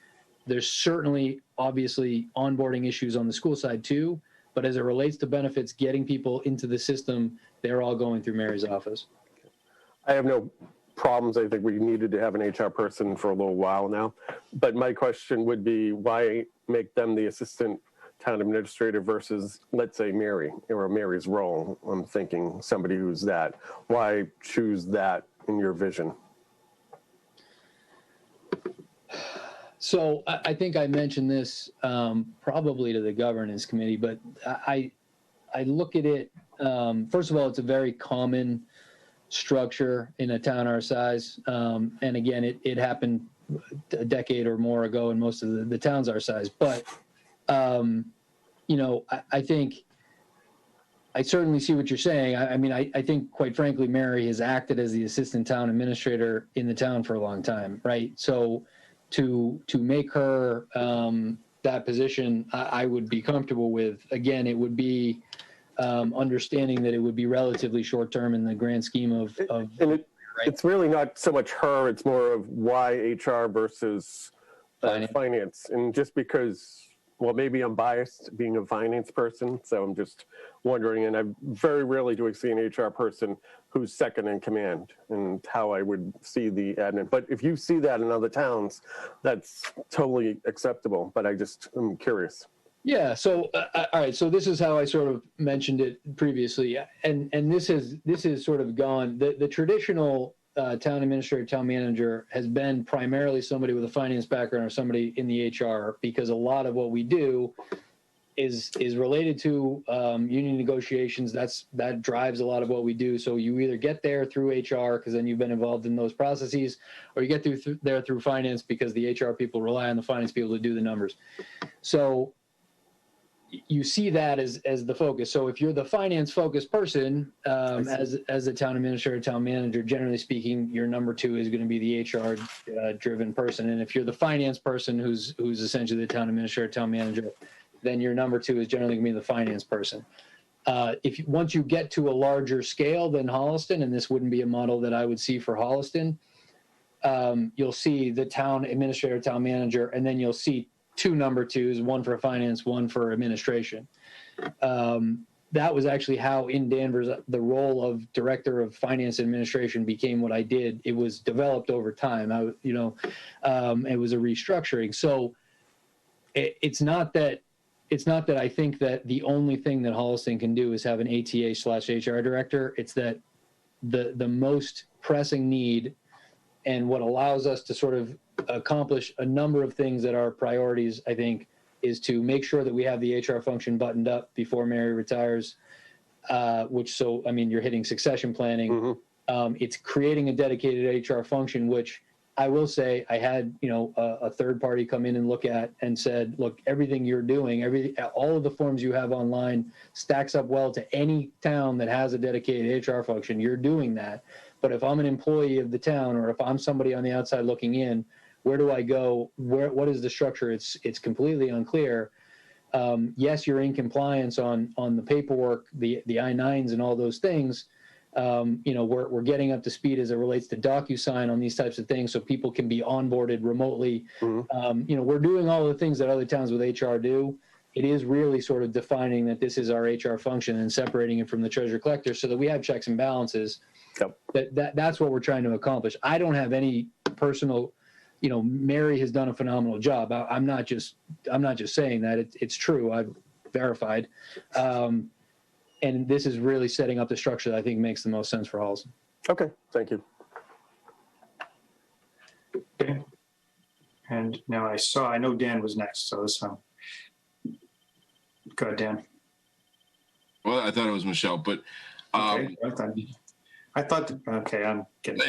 There's certainly, obviously, onboarding issues on the school side too, but as it relates to benefits, getting people into the system, they're all going through Mary's office. I have no problems. I think we needed to have an HR person for a little while now. But my question would be, why make them the assistant town administrator versus, let's say, Mary, or Mary's role? I'm thinking somebody who's that. Why choose that in your vision? So I think I mentioned this probably to the governance committee, but I look at it, first of all, it's a very common structure in a town our size. And again, it happened a decade or more ago in most of the towns our size. But, I think I certainly see what you're saying. I think, quite frankly, Mary has acted as the assistant town administrator in the town for a long time, right? So to make her that position, I would be comfortable with. Again, it would be understanding that it would be relatively short term in the grand scheme of and it's really not so much her, it's more of why HR versus finance. And just because, well, maybe I'm biased being a finance person, so I'm just wondering, and I very rarely do I see an HR person who's second in command, and how I would see the admin. But if you see that in other towns, that's totally acceptable, but I'm curious. Yeah. So, all right. So this is how I sort of mentioned it previously, and this is sort of gone. The traditional town administrator, town manager has been primarily somebody with a finance background or somebody in the HR, because a lot of what we do is related to union negotiations. That drives a lot of what we do. So you either get there through HR because then you've been involved in those processes, or you get there through finance because the HR people rely on the finance people to do the numbers. So you see that as the focus. So if you're the finance focused person, as a town administrator, town manager, generally speaking, your number two is going to be the HR driven person. And if you're the finance person who's essentially the town administrator, town manager, then your number two is generally going to be the finance person. Once you get to a larger scale than Holliston, and this wouldn't be a model that I would see for Holliston, you'll see the town administrator, town manager, and then you'll see two number twos, one for finance, one for administration. That was actually how in Danvers, the role of director of finance administration became what I did. It was developed over time. It was a restructuring. So it's not that I think that the only thing that Holliston can do is have an ATA/HR director. It's that the most pressing need, and what allows us to sort of accomplish a number of things that are priorities, I think, is to make sure that we have the HR function buttoned up before Mary retires, you're hitting succession planning. Mm-hmm. It's creating a dedicated HR function, which I will say I had, a third party come in and look at and said, look, everything you're doing, all of the forms you have online stacks up well to any town that has a dedicated HR function. You're doing that. But if I'm an employee of the town, or if I'm somebody on the outside looking in, where do I go? What is the structure? It's completely unclear. Yes, you're in compliance on the paperwork, the I-9s and all those things. We're getting up to speed as it relates to DocuSign on these types of things, so people can be onboarded remotely. We're doing all the things that other towns with HR do. It is really sort of defining that this is our HR function and separating it from the treasurer collector so that we have checks and balances. Yep. That's what we're trying to accomplish. I don't have any personal, Mary has done a phenomenal job. I'm not just saying that. It's true. I've verified. And this is really setting up the structure that I think makes the most sense for Holliston. Okay, thank you. Okay. And now I know Dan was next, so go ahead, Dan. Well, I thought it was Michelle, but okay, I thought okay, I'm getting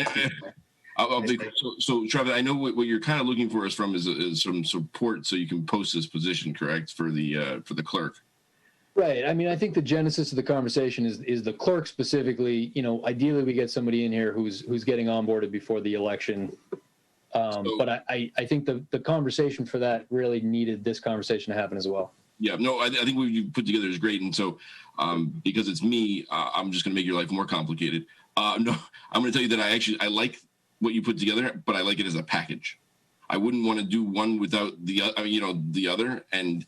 so Travis, I know what you're kind of looking for us from is some support so you can post this position, correct, for the clerk. Right. I mean, I think the genesis of the conversation is the clerk specifically. Ideally we get somebody in here who's getting onboarded before the election. But I think the conversation for that really needed this conversation to happen as well. Yeah, no, I think what you put together is great. And so because it's me, I'm just going to make your life more complicated. No, I'm going to tell you that I like what you put together, but I like it as a package. I wouldn't want to do one without the other. And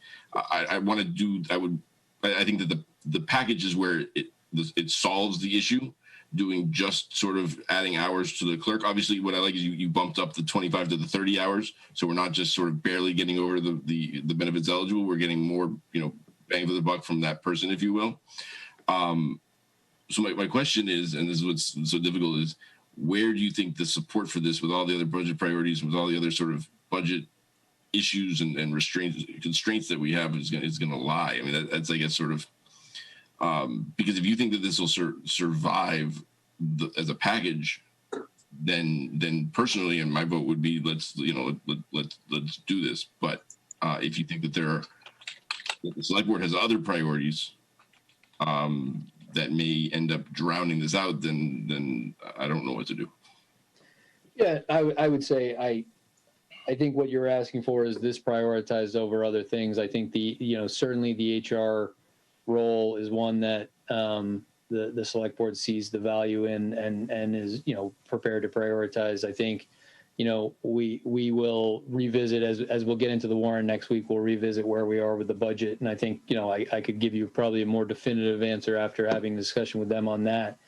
I think that the package is where it solves the issue, doing just sort of adding hours to the clerk. Obviously, what I like is you bumped up the 25 to the 30 hours. So we're not just sort of barely getting over the benefits eligible. We're getting more, bang for the buck from that person, if you will. So my question is, and this is what's so difficult, is where do you think the support for this, with all the other budget priorities, with all the other sort of budget issues and constraints that we have, is going to lie? I mean, that's I guess sort of because if you think that this will survive as a package, then personally, and my vote would be let's do this. But if you think that the select board has other priorities that may end up drowning this out, then I don't know what to do. Yeah, I would say I think what you're asking for is this prioritized over other things. I think certainly the HR role is one that the select board sees the value in and is prepared to prioritize. I think we will revisit as we'll get into the warrant next week. We'll revisit where we are with the budget, and I think I could give you probably a more definitive answer after having a discussion with them on that.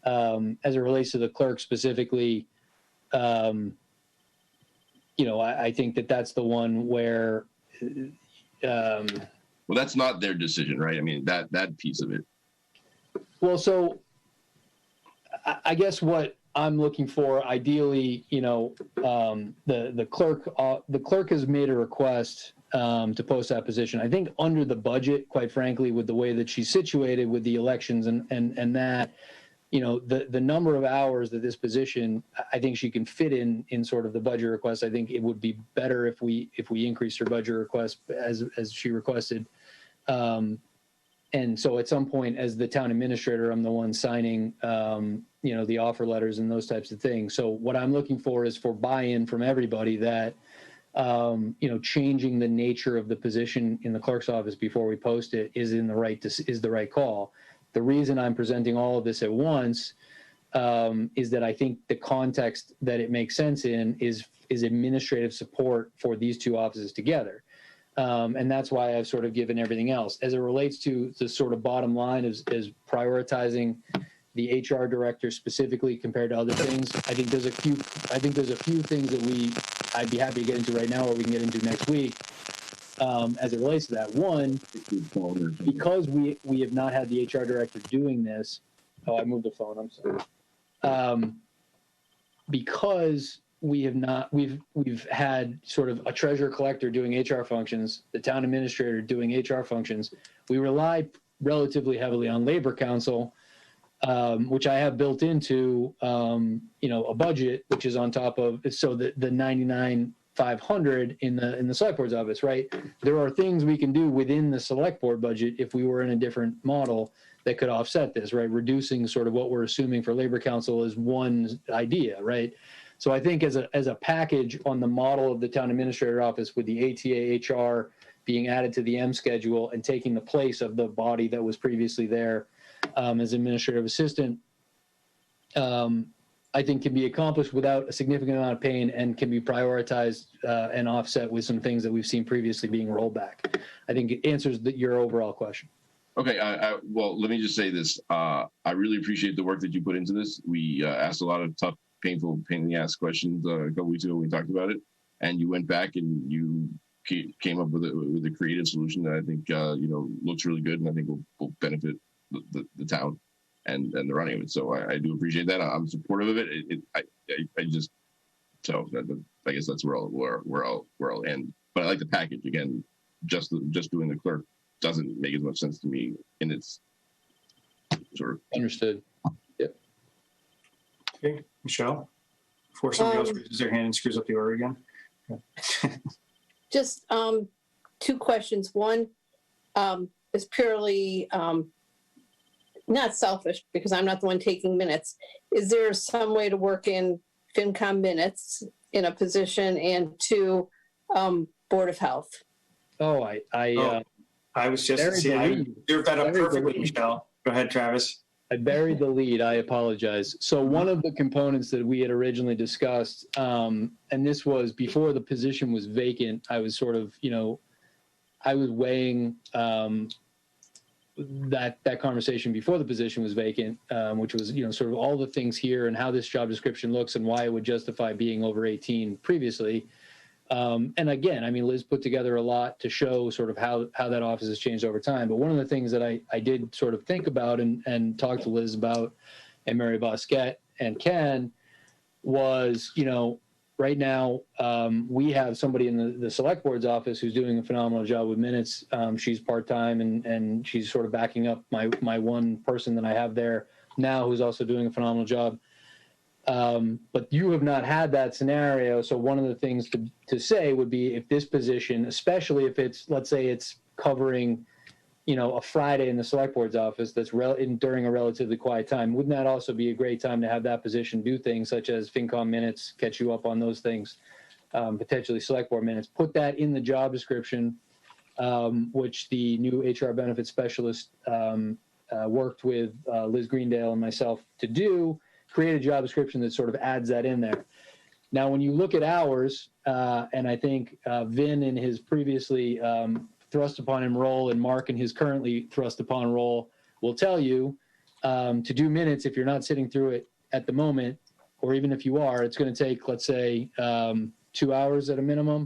As it relates to the clerk specifically, I think that's the one where. Well, that's not their decision, right? I mean, that piece of it. Well, so I guess what I'm looking for, ideally, the clerk has made a request to post that position. I think under the budget, quite frankly, with the way that she's situated with the elections and that, the number of hours that this position, I think she can fit in sort of the budget request. I think it would be better if we increased her budget request as she requested. And so at some point as the town administrator, I'm the one signing, the offer letters and those types of things. So what I'm looking for is for buy-in from everybody that, changing the nature of the position in the clerk's office before we post it is the right call. The reason I'm presenting all of this at once is that I think the context that it makes sense in is administrative support for these two offices together. And that's why I've sort of given everything else. As it relates to the sort of bottom line is prioritizing the HR director specifically compared to other things. I think there's a few things that I'd be happy to get into right now, or we can get into next week. As it relates to that, one, because we have not had the HR director doing this. Oh, I moved the phone. I'm sorry. Because we've had sort of a treasurer collector doing HR functions, the town administrator doing HR functions. We rely relatively heavily on labor council, which I have built into a budget, which is on top of, so the 99 $500 in the select board's office, right? There are things we can do within the select board budget if we were in a different model that could offset this, right? Reducing sort of what we're assuming for labor council is one idea, right? So I think as a package on the model of the town administrator office with the ATA HR being added to the M schedule and taking the place of the body that was previously there as administrative assistant, I think can be accomplished without a significant amount of pain and can be prioritized and offset with some things that we've seen previously being rolled back. I think it answers your overall question. Okay, well, let me just say this. I really appreciate the work that you put into this. We asked a lot of tough, painful, pain in the ass questions a couple weeks ago when we talked about it, and you went back and you came up with a creative solution that I think looks really good, and I think will benefit the town and the running of it. So I do appreciate that. I'm supportive of it. I guess that's where I'll end. But I like the package again. Just doing the clerk doesn't make as much sense to me in its sort of. Understood. Yep. Okay, Michelle, before somebody else raises their hand and screws up the order again. Just two questions. One is purely not selfish because I'm not the one taking minutes. Is there some way to work in FinCom minutes in a position, and two, Board of Health? Oh, I was just I served that up perfectly, Michelle. Go ahead, Travis. I buried the lead. I apologize. So one of the components that we had originally discussed, and this was before the position was vacant, I was sort of, I was weighing that conversation before the position was vacant, which was, sort of all the things here and how this job description looks and why it would justify being over 18 previously. And again, I mean, Liz put together a lot to show sort of how that office has changed over time. But one of the things that I did sort of think about and talk to Liz about, and Mary Bosquet and Ken, was, right now we have somebody in the select board's office who's doing a phenomenal job with minutes. She's part-time and she's sort of backing up my one person that I have there now who's also doing a phenomenal job. But you have not had that scenario. So one of the things to say would be if this position, especially if it's, let's say it's covering, a Friday in the select board's office that's during a relatively quiet time, wouldn't that also be a great time to have that position do things such as FinCom minutes, catch you up on those things, potentially select board minutes, put that in the job description, which the new HR benefits specialist worked with Liz Greendale and myself to do, create a job description that sort of adds that in there. Now, when you look at hours, and I think Vin in his previously thrust upon him role and Mark in his currently thrust upon role will tell you to do minutes, if you're not sitting through it at the moment, or even if you are, it's going to take, let's say, 2 hours at a minimum.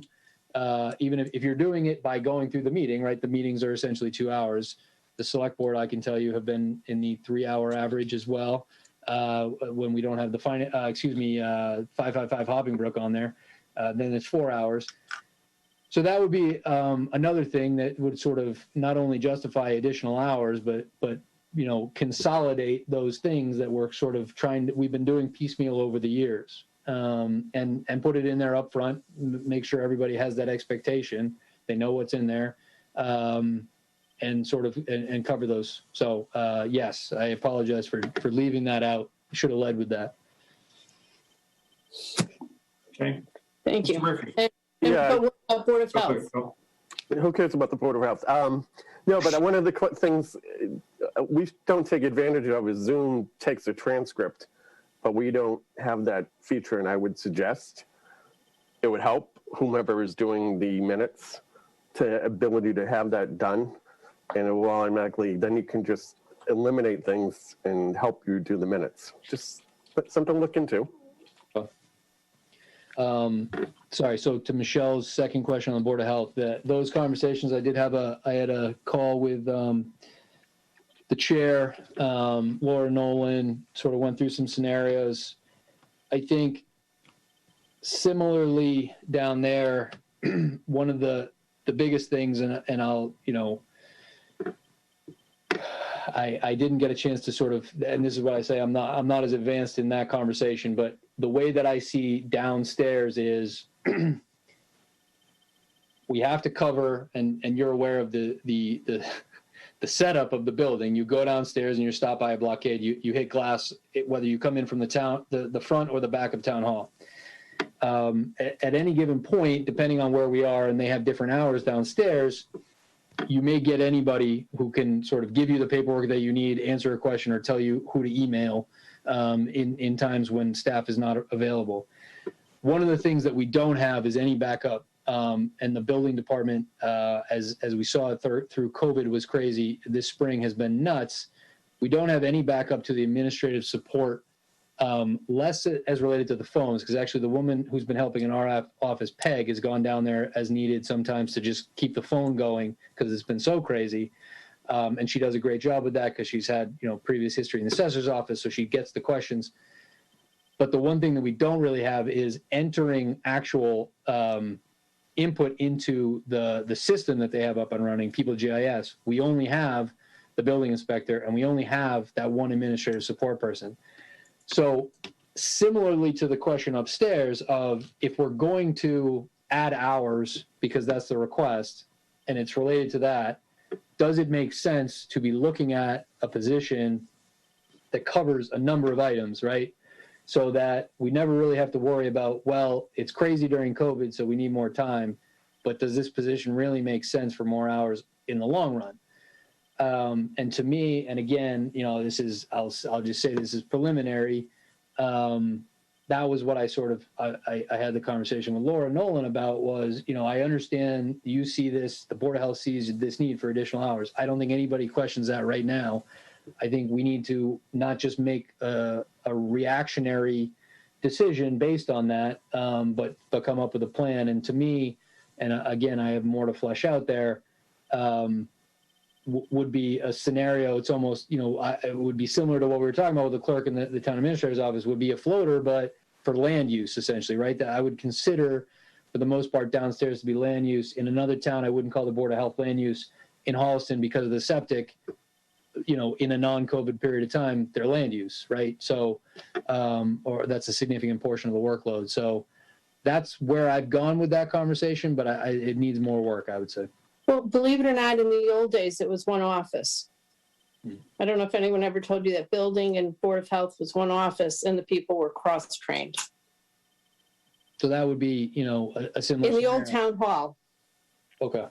Even if you're doing it by going through the meeting, right? The meetings are essentially 2 hours. The select board, I can tell you, have been in the 3-hour average as well. When we don't have the 555 Hoppingbrook on there, then it's 4 hours. So that would be another thing that would sort of not only justify additional hours, but consolidate those things that we're sort of we've been doing piecemeal over the years, and put it in there up front, make sure everybody has that expectation, they know what's in there, and sort of and cover those. So yes, I apologize for leaving that out. Should have led with that. Okay. Thank you. Yeah. Board of Health. Who cares about the Board of Health? No, but one of the things we don't take advantage of is Zoom takes a transcript, but we don't have that feature. And I would suggest it would help whomever is doing the minutes to ability to have that done. And it will automatically, then you can just eliminate things and help you do the minutes. Just something to look into. Sorry, so to Michelle's second question on the Board of Health, those conversations, I had a call with the chair, Laura Nolan, sort of went through some scenarios. I think similarly down there, one of the biggest things, and I'll, I didn't get a chance to sort of, and this is what I say, I'm not as advanced in that conversation, but the way that I see downstairs is we have to cover, and you're aware of the setup of the building. You go downstairs and you're stopped by a blockade. You hit glass, whether you come in from the front or the back of town hall. At any given point, depending on where we are, and they have different hours downstairs, you may get anybody who can sort of give you the paperwork that you need, answer a question, or tell you who to email in times when staff is not available. One of the things that we don't have is any backup. And the building department, as we saw through COVID, was crazy. This spring has been nuts. We don't have any backup to the administrative support, less as related to the phones, because actually the woman who's been helping in our office, Peg, has gone down there as needed sometimes to just keep the phone going because it's been so crazy. And she does a great job with that because she's had, previous history in the assessor's office, so she gets the questions. But the one thing that we don't really have is entering actual input into the system that they have up and running, People GIS. We only have the building inspector, and we only have that one administrative support person. So similarly to the question upstairs of if we're going to add hours because that's the request and it's related to that, does it make sense to be looking at a position that covers a number of items, right? So that we never really have to worry about, well, it's crazy during COVID, so we need more time, but does this position really make sense for more hours in the long run? And to me, and again, this is, I'll just say this is preliminary. That was what I sort of, I had the conversation with Laura Nolan about was, I understand you see this, the Board of Health sees this need for additional hours. I don't think anybody questions that right now. I think we need to not just make a reactionary decision based on that, but come up with a plan. And to me, and again, I have more to flesh out there, would be a scenario. It's almost, it would be similar to what we were talking about with the clerk in the town administrator's office, would be a floater, but for land use, essentially, right? That I would consider, for the most part, downstairs to be land use. In another town, I wouldn't call the Board of Health land use. In Holliston, because of the septic, in a non-COVID period of time, they're land use, right? So, or that's a significant portion of the workload. So that's where I've gone with that conversation, but it needs more work, I would say. Well, believe it or not, in the old days, it was one office. I don't know if anyone ever told you that building and Board of Health was one office and the people were cross-trained. So that would be, a similar in the scenario. old town hall. Okay.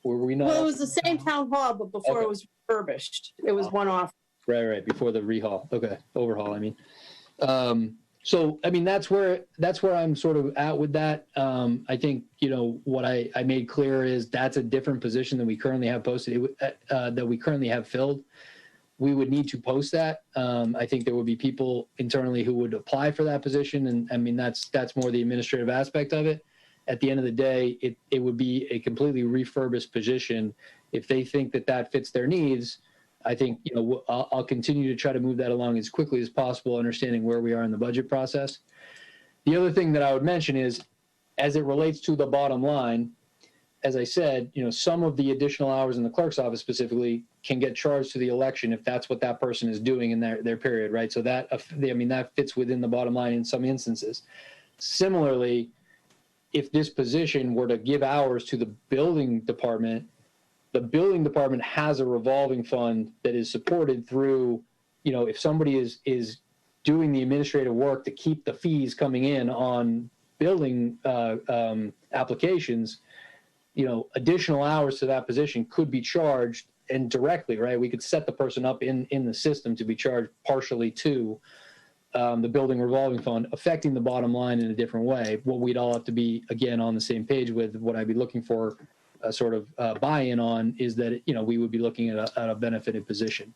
Were we not? Well, it was the same town hall, but before Okay. it was refurbished, it was one office. Right. Before the rehaul. Okay. Overhaul, I mean. So, I mean, that's where I'm sort of at with that. I think, what I made clear is that's a different position than we currently have posted, that we currently have filled. We would need to post that. I think there would be people internally who would apply for that position. And I mean, that's more the administrative aspect of it. At the end of the day, it would be a completely refurbished position. If they think that fits their needs, I think, I'll continue to try to move that along as quickly as possible, understanding where we are in the budget process. The other thing that I would mention is, as it relates to the bottom line, as I said, some of the additional hours in the clerk's office specifically can get charged to the election if that's what that person is doing in their period, right? So that fits within the bottom line in some instances. Similarly, if this position were to give hours to the building department, the building department has a revolving fund that is supported through, if somebody is doing the administrative work to keep the fees coming in on building applications, additional hours to that position could be charged and directly, right? We could set the person up in the system to be charged partially to the building revolving fund, affecting the bottom line in a different way. What we'd all have to be, again, on the same page with, what I'd be looking for a sort of buy-in on is that, we would be looking at a benefited position.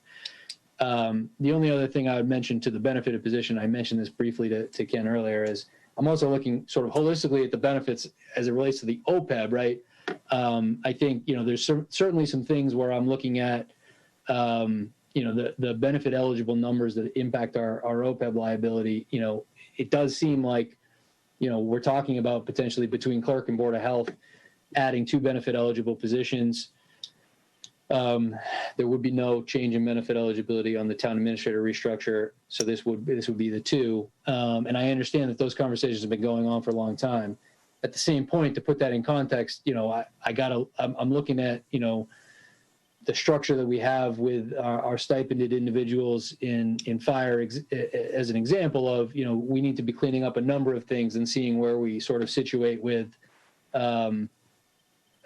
The only other thing I would mention to the benefited position, I mentioned this briefly to Ken earlier, is I'm also looking sort of holistically at the benefits as it relates to the OPEB, right? I think, there's certainly some things where I'm looking at, the benefit eligible numbers that impact our OPEB liability. It does seem like, we're talking about potentially between clerk and Board of Health adding 2 benefit eligible positions. There would be no change in benefit eligibility on the town administrator restructure. So this would be the 2. And I understand that those conversations have been going on for a long time. at the same point, to put that in context, I'm looking at, the structure that we have with our stipended individuals in fire as an example of, we need to be cleaning up a number of things and seeing where we sort of situate with our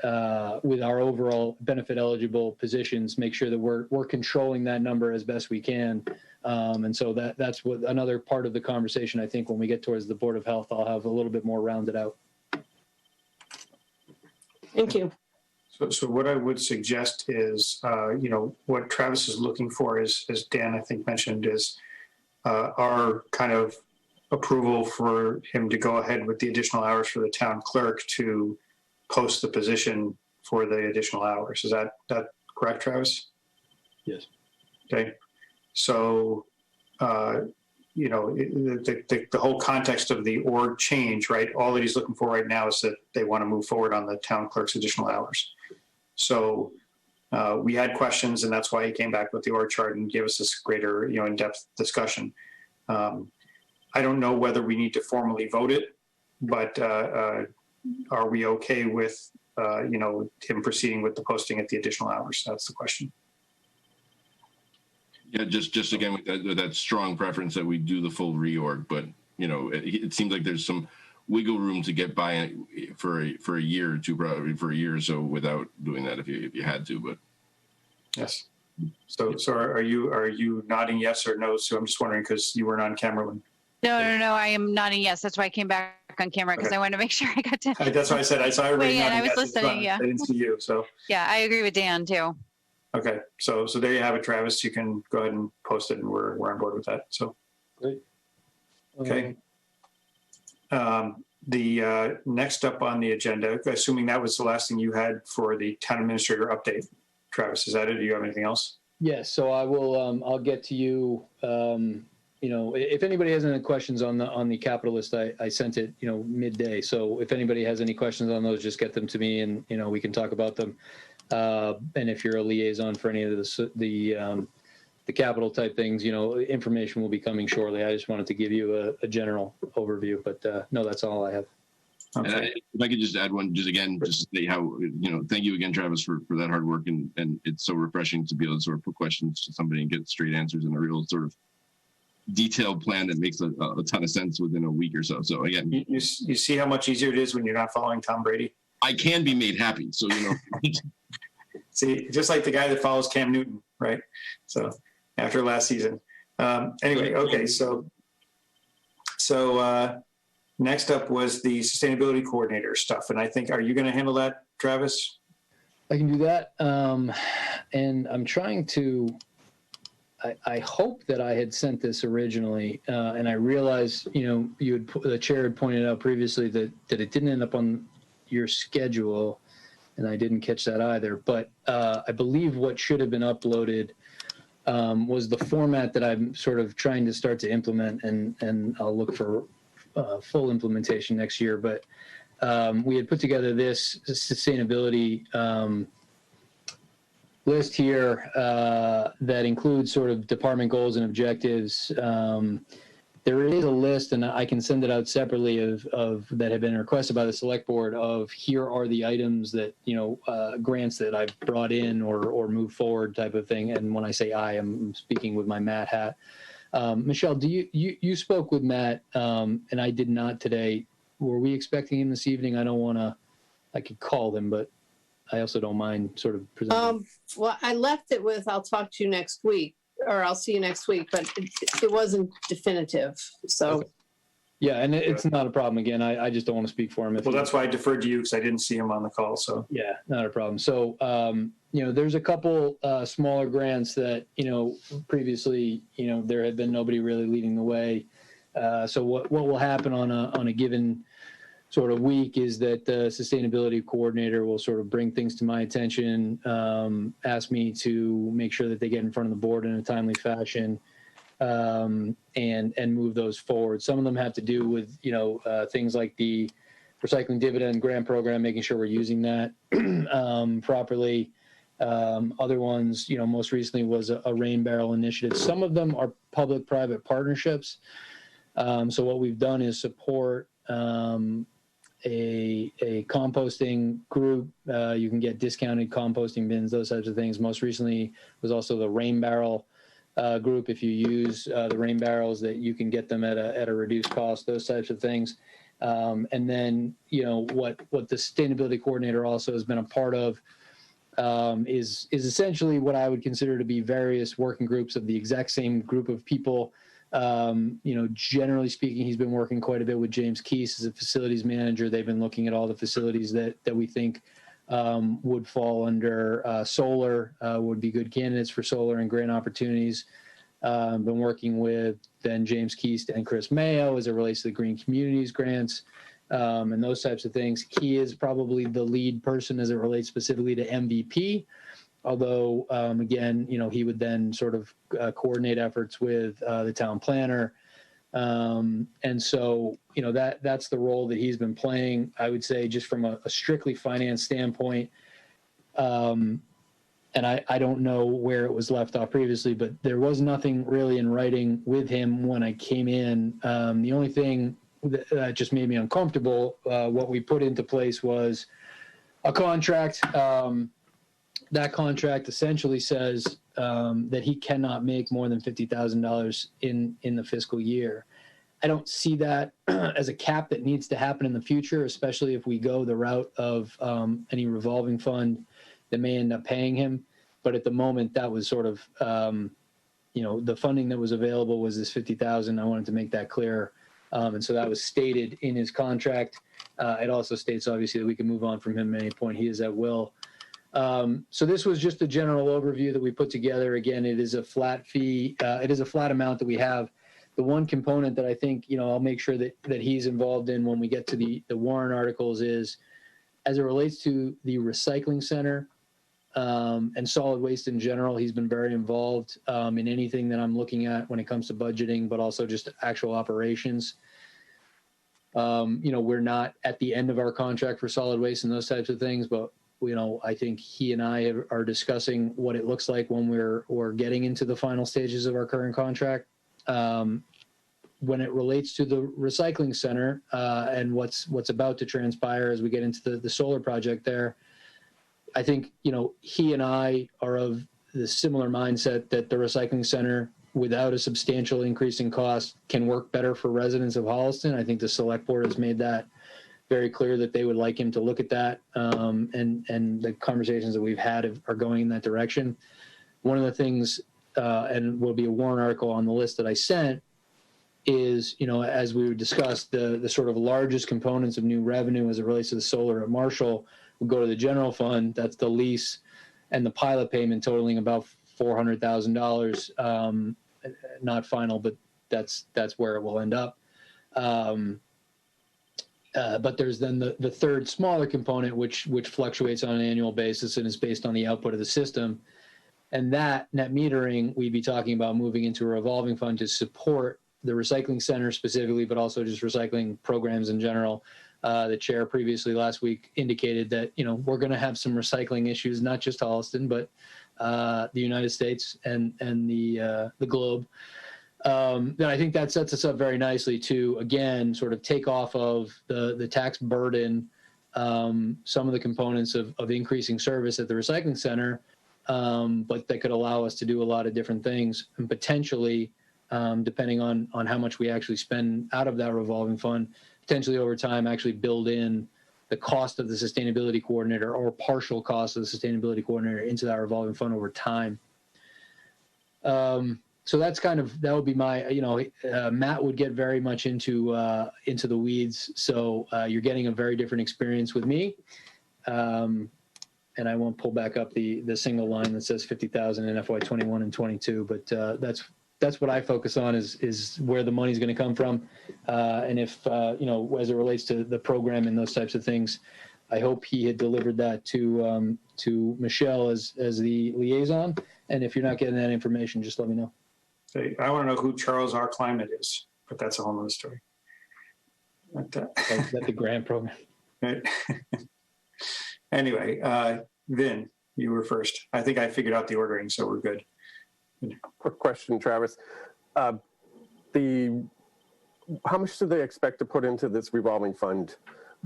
overall benefit eligible positions, make sure that we're controlling that number as best we can. And so that's what another part of the conversation, I think, when we get towards the Board of Health, I'll have a little bit more rounded out. Thank you. So what I would suggest is, what Travis is looking for is, as Dan, I think, mentioned, is our kind of approval for him to go ahead with the additional hours for the town clerk to post the position for the additional hours. Is that correct, Travis? Yes. Okay. So, the whole context of the org change, right? All that he's looking for right now is that they want to move forward on the town clerk's additional hours. So we had questions, and that's why he came back with the org chart and gave us this greater, in-depth discussion. I don't know whether we need to formally vote it, but are we okay with, him proceeding with the posting at the additional hours? That's the question. Yeah, just again with that strong preference that we do the full reorg, but it seems like there's some wiggle room to get by for a year or two, probably for a year or so, without doing that if you had to. But yes. So are you nodding yes or no? So I'm just wondering, because you weren't on camera when. No, I am nodding yes. That's why I came back on camera, because I wanted to make sure I got to. That's why I said I saw everybody nodding. I was yes listening. Yeah. I didn't see you. So. Yeah, I agree with Dan too. Okay, so there you have it, Travis. You can go ahead and post it, and we're on board with that. So. Great. Okay. The next up on the agenda, assuming that was the last thing you had for the town administrator update, Travis, is that it? Do you have anything else? Yes. So I will. I'll get to you. If anybody has any questions on the capital list, I sent it, midday. So if anybody has any questions on those, just get them to me, and we can talk about them. And if you're a liaison for any of the capital type things, information will be coming shortly. I just wanted to give you a general overview, but no, that's all I have. Okay. If I could just add one, just to say how, thank you again, Travis, for that hard work. And it's so refreshing to be able to sort of put questions to somebody and get straight answers in a real sort of detailed plan that makes a ton of sense within a week or so. So again, you see how much easier it is when you're not following Tom Brady? I can be made happy. So, See, just like the guy that follows Cam Newton, right? So after last season. Anyway, okay, so next up was the sustainability coordinator stuff. And I think, are you going to handle that, Travis? I can do that. And I'm trying to, I hope that I had sent this originally. And I realized, the chair had pointed out previously that it didn't end up on your schedule. And I didn't catch that either. But I believe what should have been uploaded was the format that I'm sort of trying to start to implement, and I'll look for full implementation next year. But we had put together this sustainability list here that includes sort of department goals and objectives. There is a list, and I can send it out separately of that have been requested by the select board of here are the items that, grants that I've brought in or moved forward type of thing. And when I say I'm speaking with my Matt hat. Michelle, you spoke with Matt, and I did not today. Were we expecting him this evening? I could call him, but I also don't mind sort of presenting. Well, I left it with, I'll talk to you next week, or I'll see you next week, but it wasn't definitive. So. Okay. Yeah, and it's not a problem. Again, I just don't want to speak for him. Well, that's why I deferred to you, because I didn't see him on the call. So. Yeah, not a problem. So, there's a couple smaller grants that, previously, there had been nobody really leading the way. So what will happen on a given sort of week is that the sustainability coordinator will sort of bring things to my attention, ask me to make sure that they get in front of the board in a timely fashion, and move those forward. Some of them have to do with, things like the recycling dividend grant program, making sure we're using that properly. Other ones, most recently was a rain barrel initiative. Some of them are public-private partnerships. So what we've done is support a composting group. You can get discounted composting bins, those types of things. Most recently was also the rain barrel group. If you use the rain barrels, that you can get them at a reduced cost, those types of things. And then, what the sustainability coordinator also has been a part of is essentially what I would consider to be various working groups of the exact same group of people. Generally speaking, he's been working quite a bit with James Keese as a facilities manager. They've been looking at all the facilities that we think would fall under solar, would be good candidates for solar and grant opportunities. Been working with then James Keese and Chris Mayo as it relates to the Green Communities grants and those types of things. He is probably the lead person as it relates specifically to MVP. Although, again, he would then sort of coordinate efforts with the town planner. And so, that's the role that he's been playing, I would say, just from a strictly finance standpoint. And I don't know where it was left off previously, but there was nothing really in writing with him when I came in. The only thing that just made me uncomfortable, what we put into place was a contract. That contract essentially says that he cannot make more than $50,000 in the fiscal year. I don't see that as a cap that needs to happen in the future, especially if we go the route of any revolving fund that may end up paying him. But at the moment, that was sort of, the funding that was available was this $50,000. I wanted to make that clear. And so that was stated in his contract. It also states, obviously, that we can move on from him at any point. He is at will. So this was just a general overview that we put together. Again, it is a flat fee. It is a flat amount that we have. The one component that I think, I'll make sure that he's involved in when we get to the warrant articles is, as it relates to the recycling center and solid waste in general, he's been very involved in anything that I'm looking at when it comes to budgeting, but also just actual operations. We're not at the end of our contract for solid waste and those types of things, but I think he and I are discussing what it looks like when we're getting into the final stages of our current contract. When it relates to the recycling center and what's about to transpire as we get into the solar project there, I think, he and I are of the similar mindset that the recycling center, without a substantial increase in cost, can work better for residents of Holliston. I think the select board has made that very clear that they would like him to look at that. And the conversations that we've had are going in that direction. One of the things, and will be a warrant article on the list that I sent, is, as we discussed, the sort of largest components of new revenue as it relates to the solar at Marshall would go to the general fund. That's the lease and the pilot payment totaling about $400,000. Not final, but that's where it will end up. But there's then the third smaller component, which fluctuates on an annual basis and is based on the output of the system. And that net metering, we'd be talking about moving into a revolving fund to support the recycling center specifically, but also just recycling programs in general. The chair previously last week indicated that, we're going to have some recycling issues, not just Holliston, but the United States and the globe. Then I think that sets us up very nicely to, again, sort of take off of the tax burden some of the components of increasing service at the recycling center, but that could allow us to do a lot of different things, and potentially, depending on how much we actually spend out of that revolving fund, potentially over time actually build in the cost of the sustainability coordinator or partial cost of the sustainability coordinator into that revolving fund over time. So that's that would be my, Matt would get very much into the weeds. So you're getting a very different experience with me. And I won't pull back up the single line that says 50,000 in FY 21 and 22, but that's what I focus on is where the money's going to come from. And if, as it relates to the program and those types of things, I hope he had delivered that to Michelle as the liaison. And if you're not getting that information, just let me know. I want to know who Charles R. Climate is, but that's a whole other story. Is that the grant program? Right. Anyway, Vin, you were first. I think I figured out the ordering, so we're good. Quick question, Travis. How much do they expect to put into this revolving fund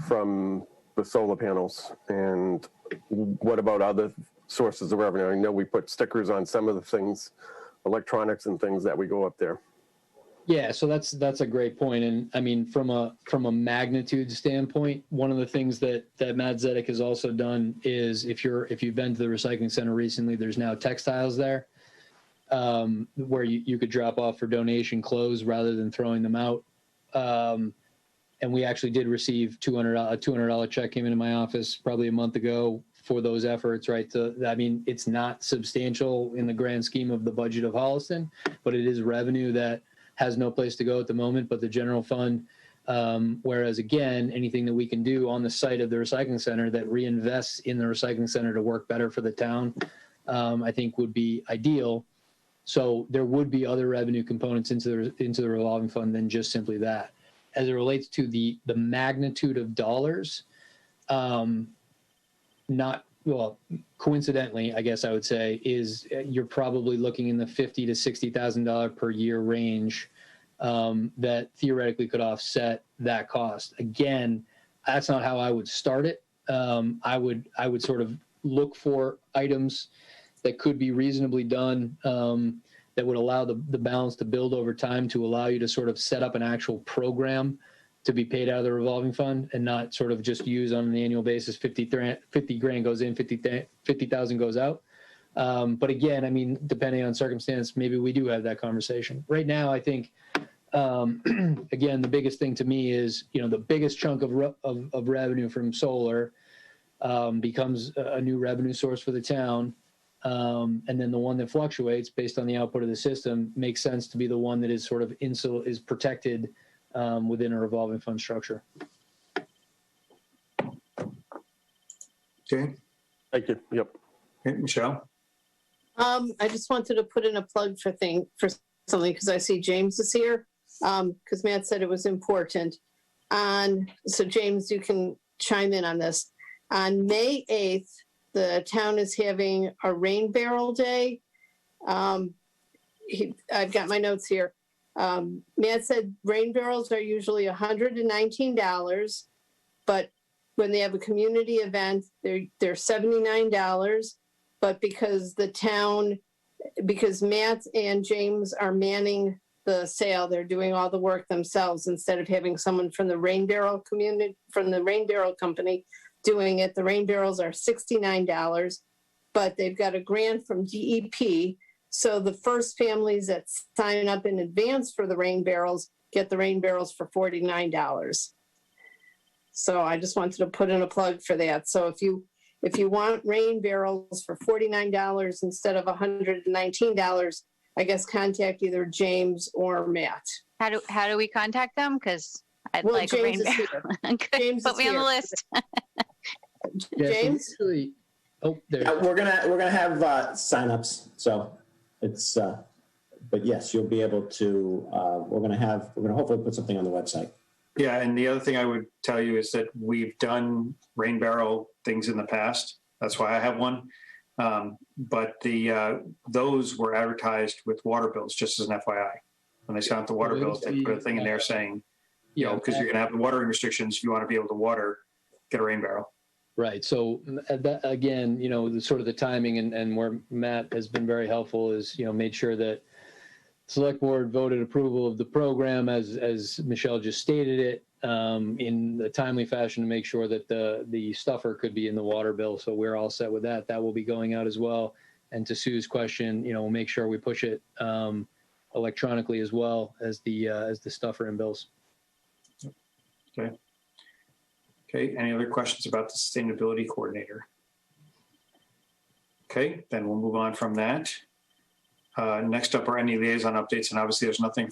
from the solar panels? And what about other sources of revenue? I know we put stickers on some of the things, electronics and things that we go up there. Yeah, so that's a great point. And I mean, from a magnitude standpoint, one of the things that Matt Zedek has also done is if you've been to the recycling center recently, there's now textiles there where you could drop off for donation clothes rather than throwing them out. And we actually did receive a $200 check came into my office probably a month ago for those efforts, right? So, I mean, it's not substantial in the grand scheme of the budget of Holliston, but it is revenue that has no place to go at the moment, but the general fund. Whereas again, anything that we can do on the site of the recycling center that reinvests in the recycling center to work better for the town, I think would be ideal. So there would be other revenue components into the revolving fund than just simply that. As it relates to the magnitude of dollars, coincidentally, I guess I would say, is you're probably looking in the $50,000 to $60,000 per year range that theoretically could offset that cost. Again, that's not how I would start it. I would sort of look for items that could be reasonably done that would allow the balance to build over time to allow you to sort of set up an actual program to be paid out of the revolving fund and not sort of just use on an annual basis. 50 grand goes in, 50,000 goes out. But again, I mean, depending on circumstance, maybe we do have that conversation. Right now, I think, again, the biggest thing to me is, the biggest chunk of revenue from solar becomes a new revenue source for the town. And then the one that fluctuates based on the output of the system makes sense to be the one that is sort of is protected within a revolving fund structure. Okay. Thank you. Yep. Okay, Michelle. I just wanted to put in a plug for something because I see James is here because Matt said it was important. So James, you can chime in on this. On May 8th, the town is having a rain barrel day. I've got my notes here. Matt said rain barrels are usually $119, but when they have a community event, they're $79. But because Matt and James are manning the sale, they're doing all the work themselves instead of having someone from the rain barrel company doing it. The rain barrels are $69, but they've got a grant from DEP. So the first families that sign up in advance for the rain barrels get the rain barrels for $49. So I just wanted to put in a plug for that. So if you want rain barrels for $49 instead of $119, I guess contact either James or Matt. How do we contact them? Because I'd like James a rain barrel. James put me on the list. James? Yeah, we're gonna have signups. So it's, but yes, you'll be able to. We're gonna hopefully put something on the website. Yeah, and the other thing I would tell you is that we've done rain barrel things in the past. That's why I have one. But those were advertised with water bills, just as an FYI. When they sent out the water bills, they put a thing in there saying, because you're going to have the watering restrictions, if you want to be able to water, get a rain barrel. Right. So again, the sort of the timing and where Matt has been very helpful is, made sure that Select Board voted approval of the program as Michelle just stated it in a timely fashion to make sure that the stuffer could be in the water bill. So we're all set with that. That will be going out as well. And to Sue's question, we'll make sure we push it electronically as well as the stuffer and bills. Okay. Okay. Any other questions about the sustainability coordinator? Okay, then we'll move on from that. Next up are any liaison updates, and obviously there's nothing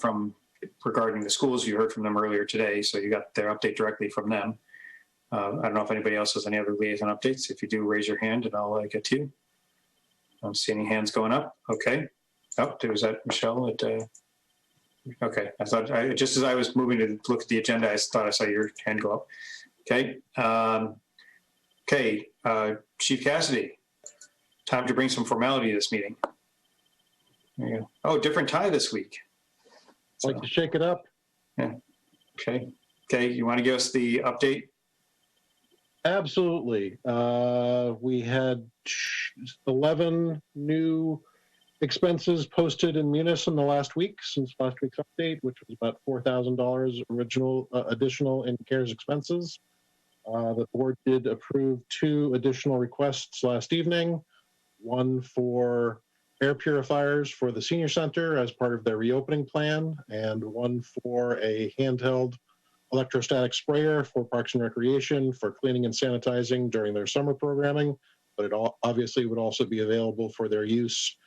regarding the schools. You heard from them earlier today, so you got their update directly from them. I don't know if anybody else has any other liaison updates. If you do, raise your hand and I'll get to you. I don't see any hands going up. Okay. Oh, was that Michelle? Okay. I thought just as I was moving to look at the agenda, I thought I saw your hand go up. Okay. Chief Cassidy, time to bring some formality to this meeting. There you go. Oh, different tie this week. Like to shake it up. Yeah. Okay. You want to give us the update Absolutely. We had 11 new expenses posted in Munis in the last week since last week's update, which was about $4,000 additional in CARES expenses. The board did approve 2 additional requests last evening, one for air purifiers for the senior center as part of their reopening plan, and one for a handheld electrostatic sprayer for Parks and Recreation for cleaning and sanitizing during their summer programming, but it obviously would also be available for their use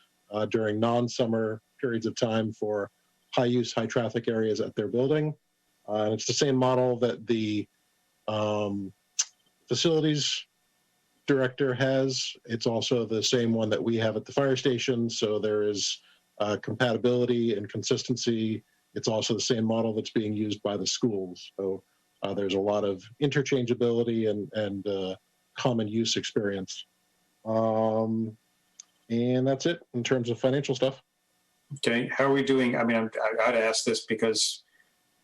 during non-summer periods of time for high-use, high-traffic areas at their building. And it's the same model that the facilities director has. It's also the same one that we have at the fire station, so there is compatibility and consistency. It's also the same model that's being used by the schools. So there's a lot of interchangeability and common use experience. And that's it in terms of financial stuff. Okay, how are we doing? I mean, I got to ask this because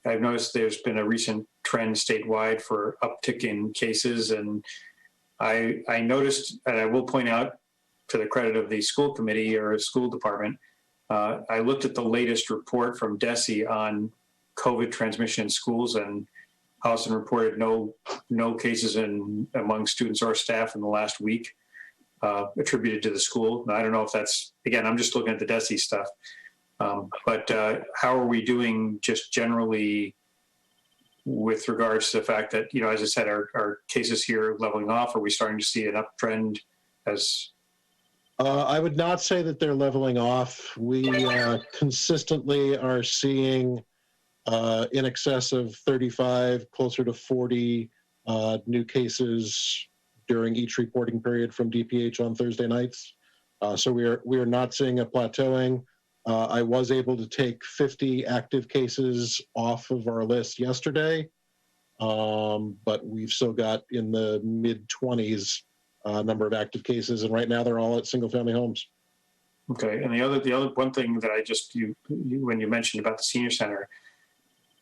I've noticed there's been a recent trend statewide for uptick in cases, and I noticed, and I will point out to the credit of the school committee or school department, I looked at the latest report from DESE on COVID transmission in schools, and Holliston reported no cases among students or staff in the last week attributed to the school. Now, I don't know if that's, again, I'm just looking at the DESE stuff, but how are we doing just generally with regards to the fact that, you know, as I said, our cases here leveling off? Are we starting to see an uptrend as? I would not say that they're leveling off. We consistently are seeing in excess of 35, closer to 40 new cases during each reporting period from DPH on Thursday nights. So we are not seeing a plateauing. I was able to take 50 active cases off of our list yesterday, but we've still got in the mid-20s number of active cases, and right now they're all at single-family homes. Okay, and the other one thing that I just when you mentioned about the senior center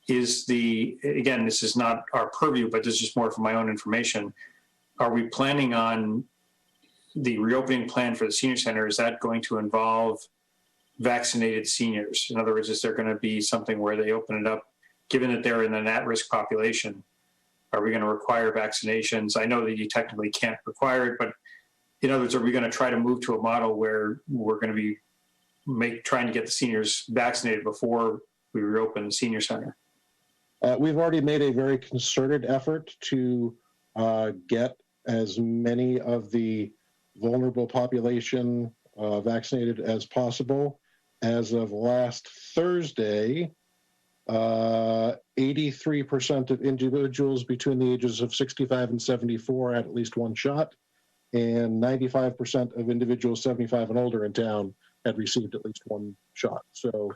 is again, this is not our purview, but this is just more for my own information. Are we planning on the reopening plan for the senior center? Is that going to involve vaccinated seniors? In other words, is there going to be something where they open it up, given that they're in an at-risk population? Are we going to require vaccinations? I know that you technically can't require it, but in other words, are we going to try to move to a model where we're going to be trying to get the seniors vaccinated before we reopen the senior center? We've already made a very concerted effort to get as many of the vulnerable population vaccinated as possible. As of last Thursday, 83% of individuals between the ages of 65 and 74 had at least one shot, and 95% of individuals 75 and older in town had received at least one shot. So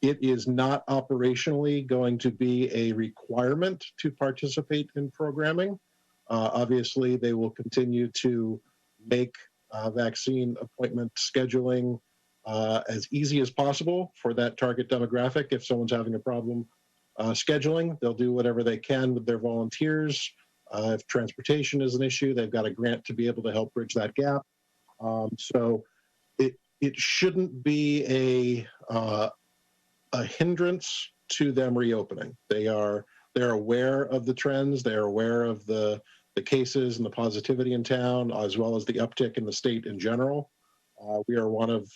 it is not operationally going to be a requirement to participate in programming. Obviously, they will continue to make vaccine appointment scheduling as easy as possible for that target demographic. If someone's having a problem scheduling, they'll do whatever they can with their volunteers. If transportation is an issue, they've got a grant to be able to help bridge that gap. So it shouldn't be a hindrance to them reopening. They're aware of the trends. They're aware of the cases and the positivity in town, as well as the uptick in the state in general. We are one of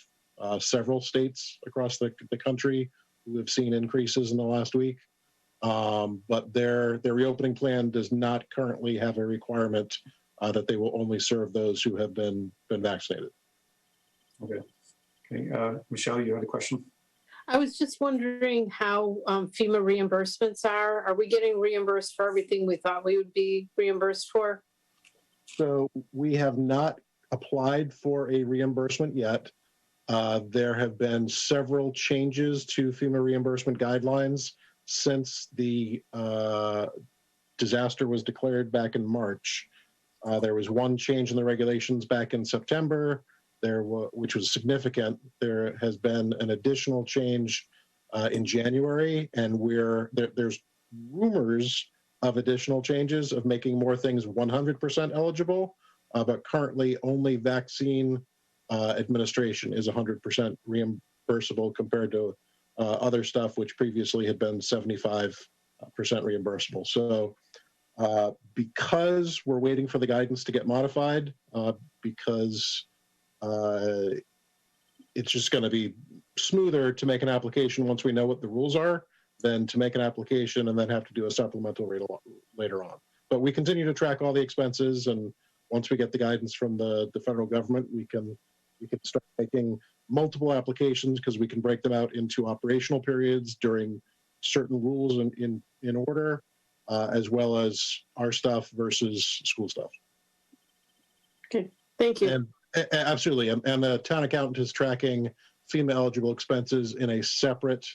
several states across the country who have seen increases in the last week. But their reopening plan does not currently have a requirement that they will only serve those who have been vaccinated. Okay. Michelle, you had a question? I was just wondering how FEMA reimbursements are. Are we getting reimbursed for everything we thought we would be reimbursed for? So we have not applied for a reimbursement yet. There have been several changes to FEMA reimbursement guidelines since the disaster was declared back in March. There was one change in the regulations back in September, which was significant. There has been an additional change in January, and there's rumors of additional changes of making more things 100% eligible, but currently only vaccine administration is 100% reimbursable compared to other stuff which previously had been 75% reimbursable. So because we're waiting for the guidance to get modified, because it's just going to be smoother to make an application once we know what the rules are than to make an application and then have to do a supplemental rate later on. But we continue to track all the expenses, and once we get the guidance from the federal government, we can start making multiple applications because we can break them out into operational periods during certain rules in order, as well as our stuff versus school stuff. Okay, thank you. And absolutely, and the town accountant is tracking FEMA eligible expenses in a separate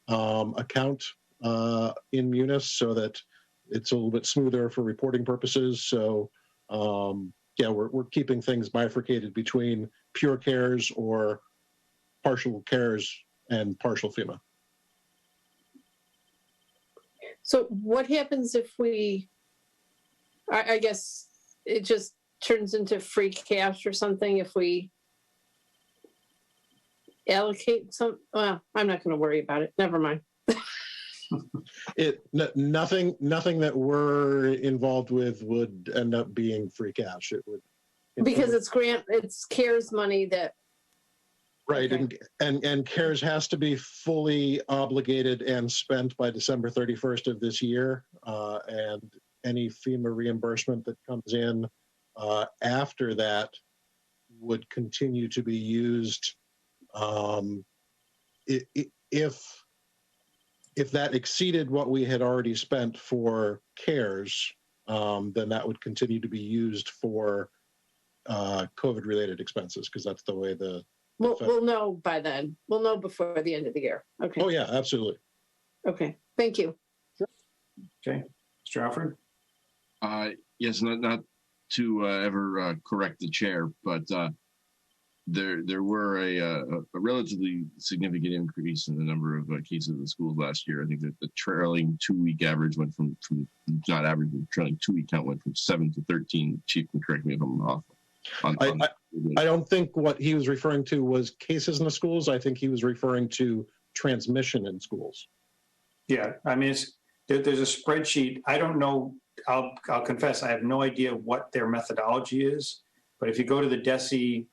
account in Munis so that it's a little bit smoother for reporting purposes. So yeah, we're keeping things bifurcated between pure CARES or partial CARES and partial FEMA. So what happens if I guess it just turns into free cash or something if we allocate some, well, I'm not going to worry about it. Never mind. Nothing that we're involved with would end up being free cash. It would, because it's CARES money that. Right, okay. and CARES has to be fully obligated and spent by December 31st of this year, and any FEMA reimbursement that comes in after that would continue to be used. If that exceeded what we had already spent for CARES, then that would continue to be used for COVID-related expenses, because that's the way the We'll know by then. We'll know before the end of the year. Okay. Oh, yeah, absolutely. Okay, thank you. Sure. Okay, Mr. Alfred? Yes, not to ever correct the chair, but there were a relatively significant increase in the number of cases in the schools last year. I think that the trailing 2-week average went from not average, the trailing 2-week count went from 7 to 13. Chief can correct me if I'm off. I don't think what he was referring to was cases in the schools. I think he was referring to transmission in schools. Yeah, I mean, there's a spreadsheet. I don't know. I'll confess, I have no idea what their methodology is. But if you go to the DESE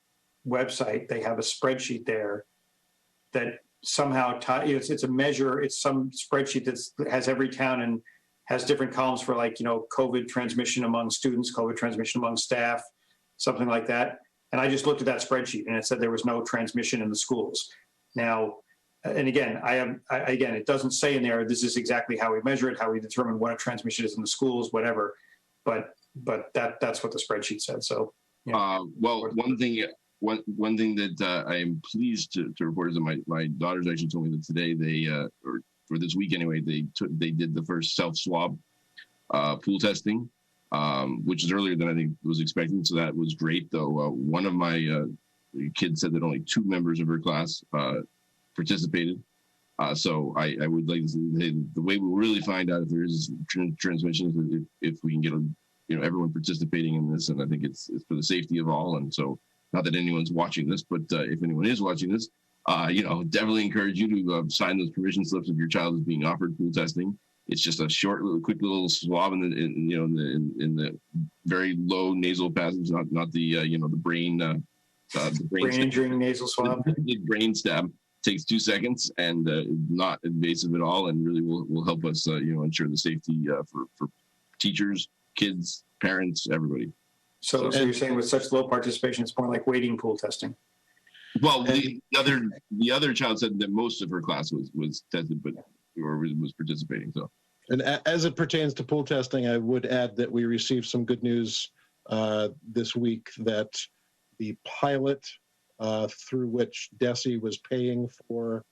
website, they have a spreadsheet there that somehow it's a measure. It's some spreadsheet that has every town and has different columns for, like, COVID transmission among students, COVID transmission among staff, something like that. And I just looked at that spreadsheet and it said there was no transmission in the schools. Now, and again, again, it doesn't say in there, this is exactly how we measure it, how we determine what a transmission is in the schools, whatever. But that's what the spreadsheet said. So, well, one thing that I am pleased to report is that my daughters actually told me that today they, or for this week anyway, they did the first self-swab pool testing. Which is earlier than I think was expecting. So that was great, though. One of my kids said that only 2 members of her class participated. So I would like to say the way we'll really find out if there is transmission is if we can get everyone participating in this. And I think it's for the safety of all. And so, not that anyone's watching this, but if anyone is watching this, definitely encourage you to sign those permission slips if your child is being offered pool testing. It's just a quick little swab in the very low nasal passage, not the brain injuring nasal swab. The brain stab takes 2 seconds and not invasive at all, and really will help us ensure the safety for teachers, kids, parents, everybody. So you're saying with such low participation, it's more like waiting pool testing. Well, the other child said that most of her class was tested, or was participating. So, and as it pertains to pool testing, I would add that we received some good news this week that the pilot through which DESE was paying for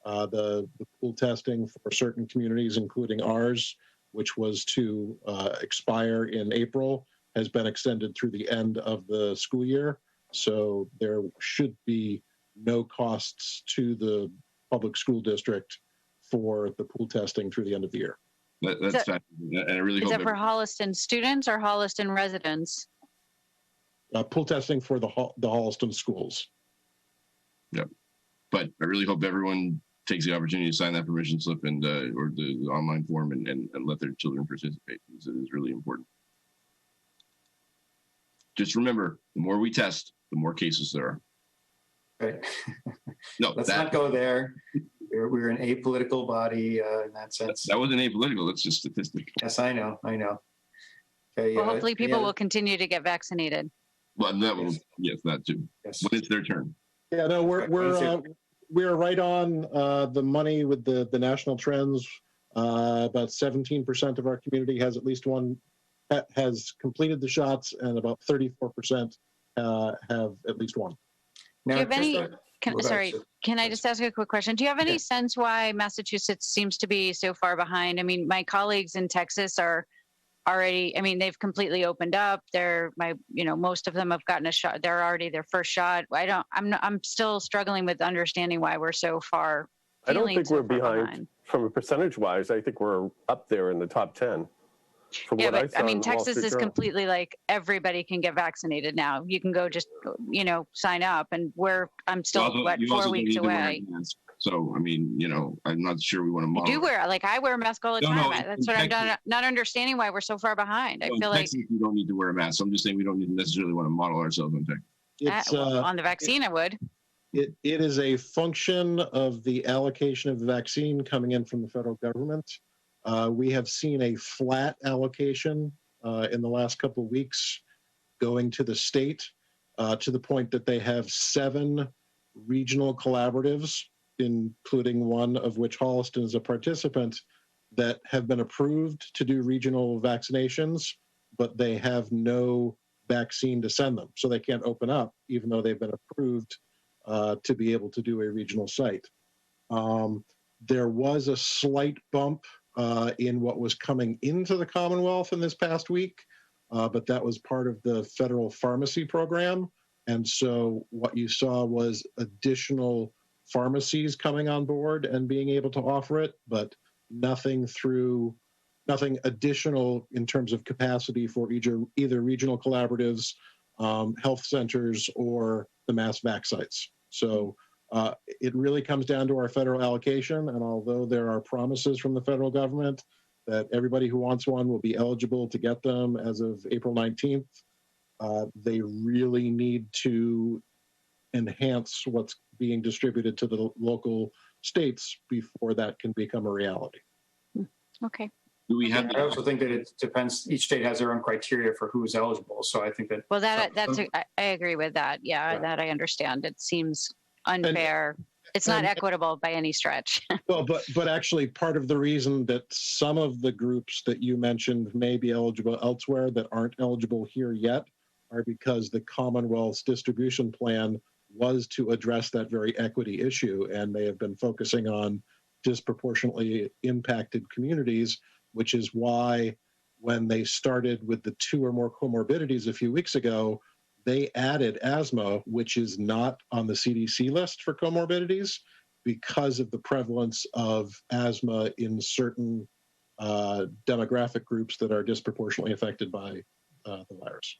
the pool testing for certain communities, including ours, which was to expire in April, has been extended through the end of the school year. So there should be no costs to the public school district for the pool testing through the end of the year. That's fascinating. And I really Is hope it for Holliston students or Holliston residents? Pool testing for the Holliston schools. Yep. But I really hope everyone takes the opportunity to sign that permission slip and or the online form and let their children participate, because it is really important. Just remember, the more we test, the more cases there are. Right. No, Let's not go there. We're an apolitical body in that sense. That wasn't apolitical. That's just statistic. Yes, I know. Okay, Well, hopefully people will continue to get vaccinated. Well, that will, yes, that too. Yes. When it's their turn. Yeah, no, we're right on the money with the national trends. About 17% of our community has at least one, has completed the shots, and about 34% have at least one. Do you have any? Can I just ask a quick question? Do you have any sense why Massachusetts seems to be so far behind? I mean, my colleagues in Texas are already, I mean, they've completely opened up. Most of them have gotten a shot. They're already their first shot. I'm still struggling with understanding why we're so far. I don't think we're behind from a percentage wise. I think we're up there in the top 10. Yeah, but I mean, Texas is completely like everybody can get vaccinated now. You can go just, sign up, and I'm still 4 weeks away. So, I mean, I'm not sure we want to model. You do I wear a mask all the time. That's what I'm not understanding why we're so far behind. I feel like you don't need to wear a mask. So I'm just saying we don't necessarily want to model ourselves on Texas. On the vaccine, I would. It is a function of the allocation of the vaccine coming in from the federal government. We have seen a flat allocation in the last couple of weeks going to the state to the point that they have 7 regional collaboratives, including one of which Holliston is a participant, that have been approved to do regional vaccinations, but they have no vaccine to send them. So they can't open up, even though they've been approved to be able to do a regional site. There was a slight bump in what was coming into the Commonwealth in this past week, but that was part of the federal pharmacy program. And so what you saw was additional pharmacies coming on board and being able to offer it, but nothing additional in terms of capacity for either regional collaboratives, health centers, or the mass vac sites. So it really comes down to our federal allocation. And although there are promises from the federal government that everybody who wants one will be eligible to get them as of April 19th, they really need to enhance what's being distributed to the local states before that can become a reality. Okay. Do we have? I also think that it depends. Each state has their own criteria for who is eligible. So I think that. Well, I agree with that. Yeah, that I understand. It seems unfair. It's not equitable by any stretch. Well, but actually part of the reason that some of the groups that you mentioned may be eligible elsewhere that aren't eligible here yet are because the Commonwealth's distribution plan was to address that very equity issue, and they have been focusing on disproportionately impacted communities, which is why when they started with the 2 or more comorbidities a few weeks ago, they added asthma, which is not on the CDC list for comorbidities, because of the prevalence of asthma in certain demographic groups that are disproportionately affected by the virus.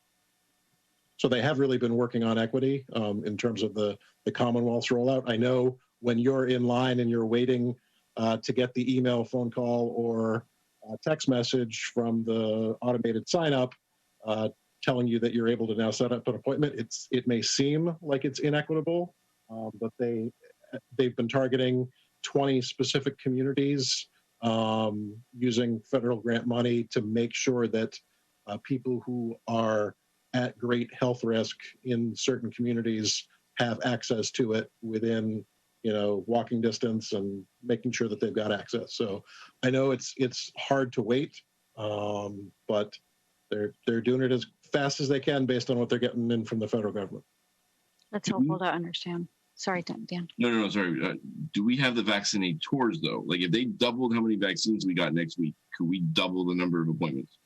So they have really been working on equity in terms of the Commonwealth's rollout. I know when you're in line and you're waiting to get the email, phone call, or text message from the automated sign up telling you that you're able to now set up an appointment, it may seem like it's inequitable, but they've been targeting 20 specific communities using federal grant money to make sure that people who are at great health risk in certain communities have access to it within walking distance, and making sure that they've got access. So I know it's hard to wait, but they're doing it as fast as they can based on what they're getting in from the federal government. That's helpful to understand. Sorry, Dan. No, sorry. Do we have the vaccinators though? Like if they doubled how many vaccines we got next week, could we double the number of appointments?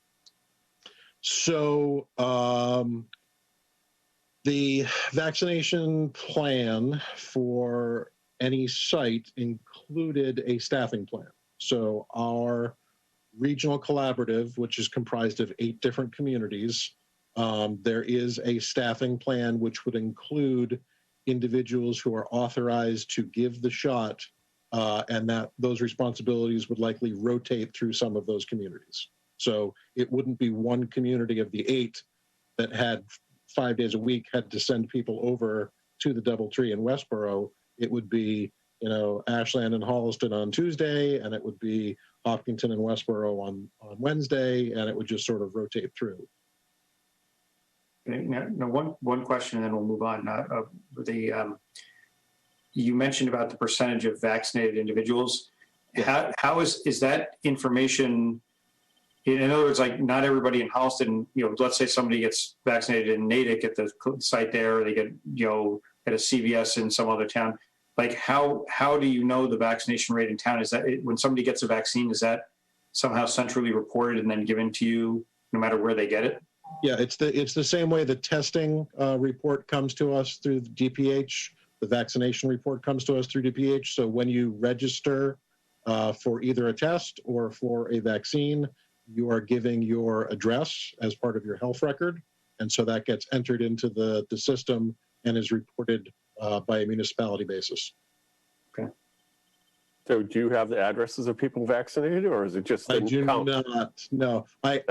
So the vaccination plan for any site included a staffing plan. So our regional collaborative, which is comprised of 8 different communities. There is a staffing plan which would include individuals who are authorized to give the shot, and that those responsibilities would likely rotate through some of those communities. So it wouldn't be one community of the 8 that had 5 days a week had to send people over to the DoubleTree in Westboro. It would be, Ashland and Holliston on Tuesday, and it would be Hopkinton and Westboro on Wednesday, and it would just sort of rotate through. Okay, now one question, and then we'll move on. You mentioned about the percentage of vaccinated individuals. How is that information? In other words, like not everybody in Holliston, let's say somebody gets vaccinated in Natick at the site there, or they get, at a CVS in some other town. Like how do you know the vaccination rate in town? Is that when somebody gets a vaccine, is that somehow centrally reported and then given to you no matter where they get it? Yeah, it's the same way the testing report comes to us through the DPH. The vaccination report comes to us through DPH. So when you register for either a test or for a vaccine, you are giving your address as part of your health record. And so that gets entered into the system and is reported by a municipality basis. Okay. So do you have the addresses of people vaccinated, or is it just the I do count? not. No, I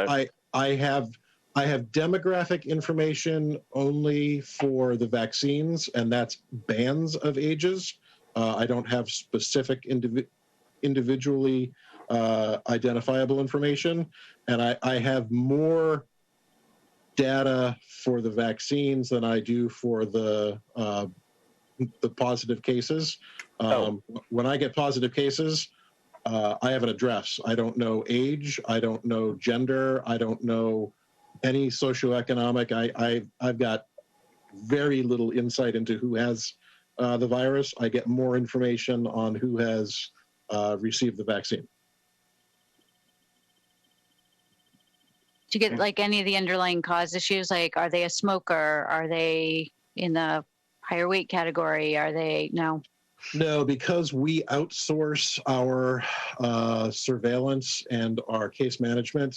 have demographic information only for the vaccines, and that's bands of ages. I don't have specific individually identifiable information, and I have more data for the vaccines than I do for the positive cases. When I get positive cases, I have an address. I don't know age. I don't know gender. I don't know any socioeconomic. I've got very little insight into who has the virus. I get more information on who has received the vaccine. Do you get like any of the underlying cause issues? Like, are they a smoker? Are they in the higher weight category? Are they, no? No, because we outsource our surveillance and our case management,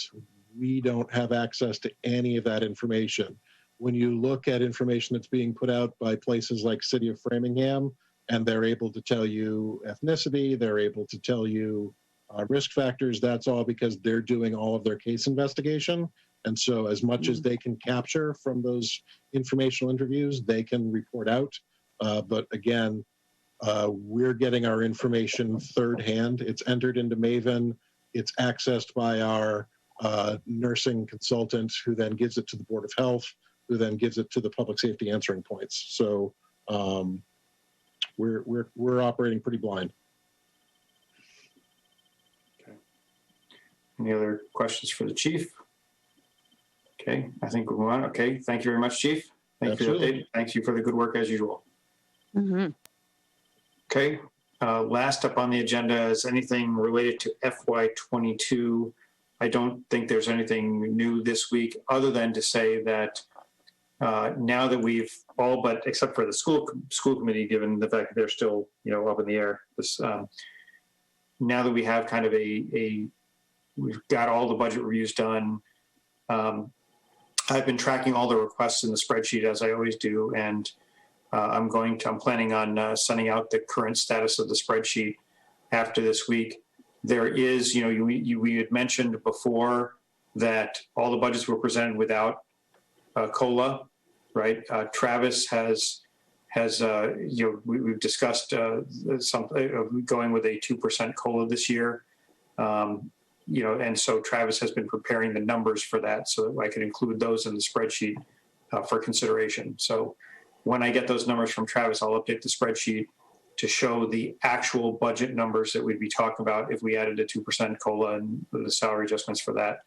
we don't have access to any of that information. When you look at information that's being put out by places like City of Framingham, and they're able to tell you ethnicity, they're able to tell you risk factors, that's all because they're doing all of their case investigation. And so as much as they can capture from those informational interviews, they can report out. But again, we're getting our information third hand. It's entered into Maven. It's accessed by our nursing consultant, who then gives it to the Board of Health, who then gives it to the public safety answering points. So we're operating pretty blind. Okay. Any other questions for the chief? Okay, I think we'll move on. Okay, thank you very much, Chief. Thank you for the update. Thank you for the good work as usual. Mm-hmm. Okay, last up on the agenda is anything related to FY22. I don't think there's anything new this week, other than to say that now that we've all but, except for the school committee, given the fact that they're still up in the air, this now that we have kind of we've got all the budget reviews done. I've been tracking all the requests in the spreadsheet, as I always do, and I'm planning on sending out the current status of the spreadsheet after this week. There is, we had mentioned before that all the budgets were presented without COLA, right? Travis we've discussed going with a 2% COLA this year. And so Travis has been preparing the numbers for that so that I can include those in the spreadsheet for consideration. So when I get those numbers from Travis, I'll update the spreadsheet to show the actual budget numbers that we'd be talking about if we added a 2% COLA and the salary adjustments for that.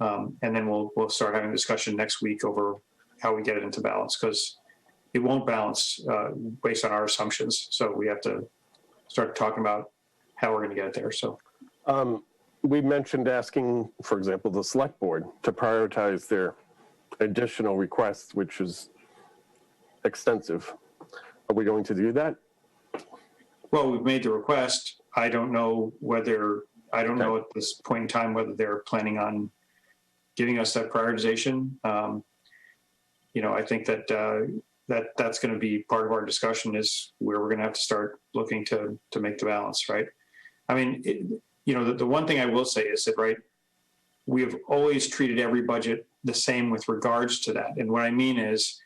And then we'll start having a discussion next week over how we get it into balance, because it won't balance based on our assumptions. So we have to start talking about how we're going to get it there. So we mentioned asking, for example, the select board to prioritize their additional requests, which is extensive. Are we going to do that? Well, we've made the request. I don't know whether I don't know at this point in time whether they're planning on giving us that prioritization. I think that's going to be part of our discussion, is where we're going to have to start looking to make the balance, right? I mean, the one thing I will say is that, right, we have always treated every budget the same with regards to that. And what I mean is,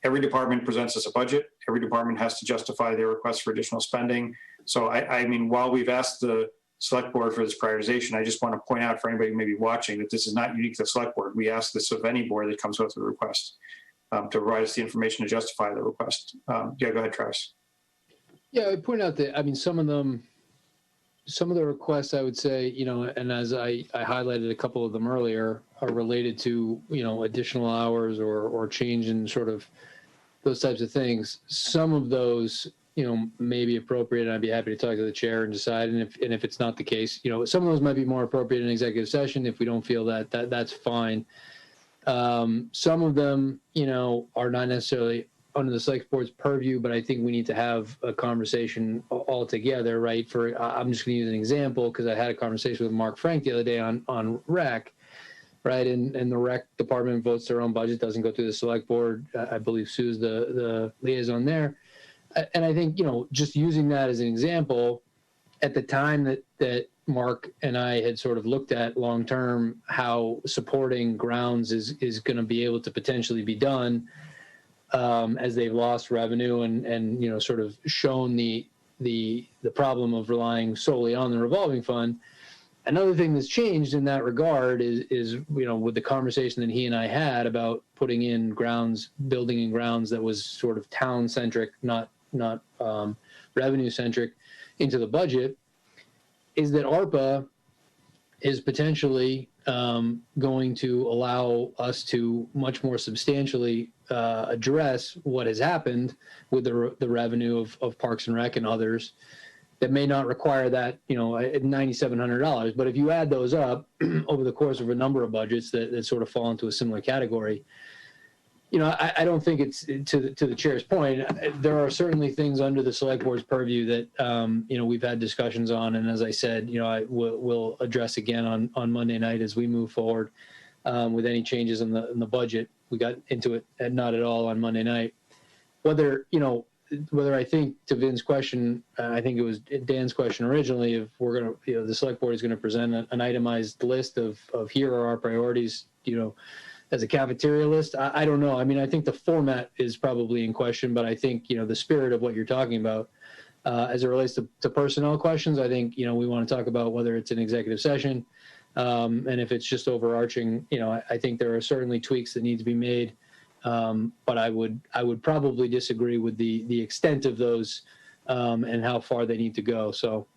every department presents us a budget. Every department has to justify their request for additional spending. So I mean, while we've asked the select board for this prioritization, I just want to point out for anybody who may be watching that this is not unique to the select board. We ask this of any board that comes with a request, to provide us the information to justify the request. Yeah, go ahead, Travis. Yeah, I point out that, I mean, some of the requests, I would say, and as I highlighted a couple of them earlier, are related to, additional hours or change in sort of those types of things. Some of those, may be appropriate, and I'd be happy to talk to the chair and decide. And if it's not the case, some of those might be more appropriate in executive session. If we don't feel that's fine. Some of them, are not necessarily under the select board's purview, but I think we need to have a conversation altogether, right? I'm just going to use an example because I had a conversation with Mark Frank the other day on rec, right? And the rec department votes their own budget, doesn't go through the select board. I believe Sue's the liaison there. And I think, just using that as an example, at the time that Mark and I had sort of looked at long-term how supporting grounds is going to be able to potentially be done, as they've lost revenue and sort of shown the problem of relying solely on the revolving fund. Another thing that's changed in that regard is with the conversation that he and I had about putting in building in grounds that was sort of town centric, not revenue centric into the budget, is that ARPA is potentially going to allow us to much more substantially address what has happened with the revenue of Parks and Rec and others that may not require that, $9,700. But if you add those up over the course of a number of budgets that sort of fall into a similar category, I don't think it's to the chair's point. There are certainly things under the select board's purview that, we've had discussions on. And as I said, we'll address again on Monday night as we move forward with any changes in the budget. We got into it not at all on Monday night. Whether I think to Vin's question, I think it was Dan's question originally, if we're going to, the select board is going to present an itemized list of here are our priorities, as a cafeteria list. I don't know. I mean, I think the format is probably in question, but I think, the spirit of what you're talking about, as it relates to personnel questions, I think, we want to talk about whether it's an executive session. And if it's just overarching, I think there are certainly tweaks that need to be made. But I would probably disagree with the extent of those, and how far they need to go. So,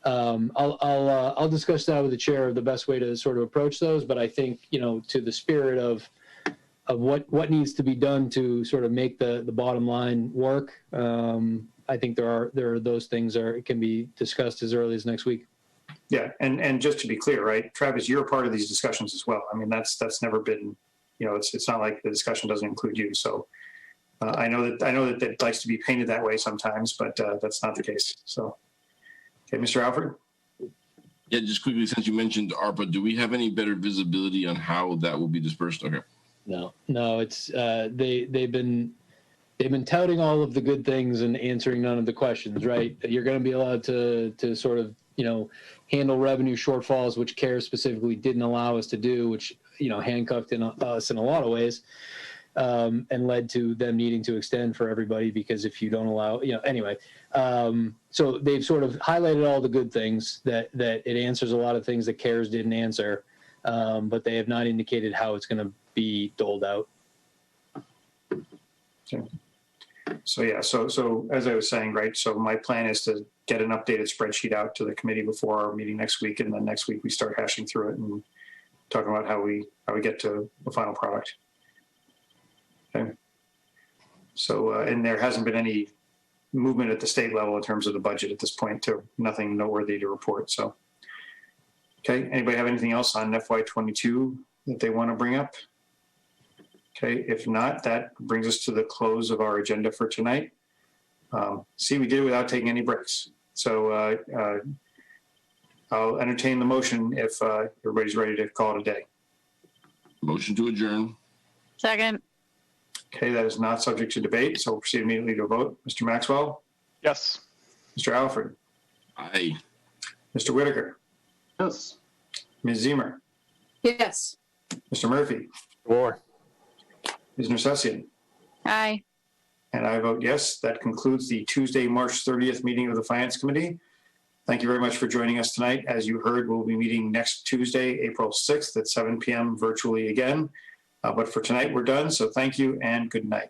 I'll discuss that with the chair of the best way to sort of approach those. But I think, to the spirit of what needs to be done to sort of make the bottom line work. I think there are those things can be discussed as early as next week. Yeah. And just to be clear, right, Travis, you're a part of these discussions as well. I mean, that's never been, it's not like the discussion doesn't include you. So I know that it likes to be painted that way sometimes, but that's not the case. So. Okay, Mr. Alfred? Yeah, just quickly, since you mentioned ARPA, do we have any better visibility on how that will be dispersed? Okay. No, it's they've been touting all of the good things and answering none of the questions, right? You're going to be allowed to sort of, handle revenue shortfalls, which CARES specifically didn't allow us to do, which, handcuffed us in a lot of ways. And led to them needing to extend for everybody, because if you don't allow, anyway. So they've sort of highlighted all the good things that it answers a lot of things that CARES didn't answer, but they have not indicated how it's going to be doled out. Okay. So yeah, so as I was saying, right, so my plan is to get an updated spreadsheet out to the committee before our meeting next week, and then next week we start hashing through it and talking about how we get to the final product. Okay. So, and there hasn't been any movement at the state level in terms of the budget at this point, to nothing noteworthy to report. So, okay. Anybody have anything else on FY22 that they want to bring up? Okay. If not, that brings us to the close of our agenda for tonight. See, we did it without taking any breaks. So, I'll entertain the motion if everybody's ready to call it a day. Motion to adjourn. Second. Okay, that is not subject to debate, so we'll proceed immediately to a vote. Mr. Maxwell? Yes. Mr. Alfred? Aye. Mr. Whitaker? Yes. Ms. Zemer? Yes. Mr. Murphy? Or Ms. Nersessian? Aye. And I vote yes. That concludes the Tuesday, March 30th meeting of the Finance Committee. Thank you very much for joining us tonight. As you heard, we'll be meeting next Tuesday, April 6th at 7 p.m. virtually again. But for tonight, we're done. So thank you and good night.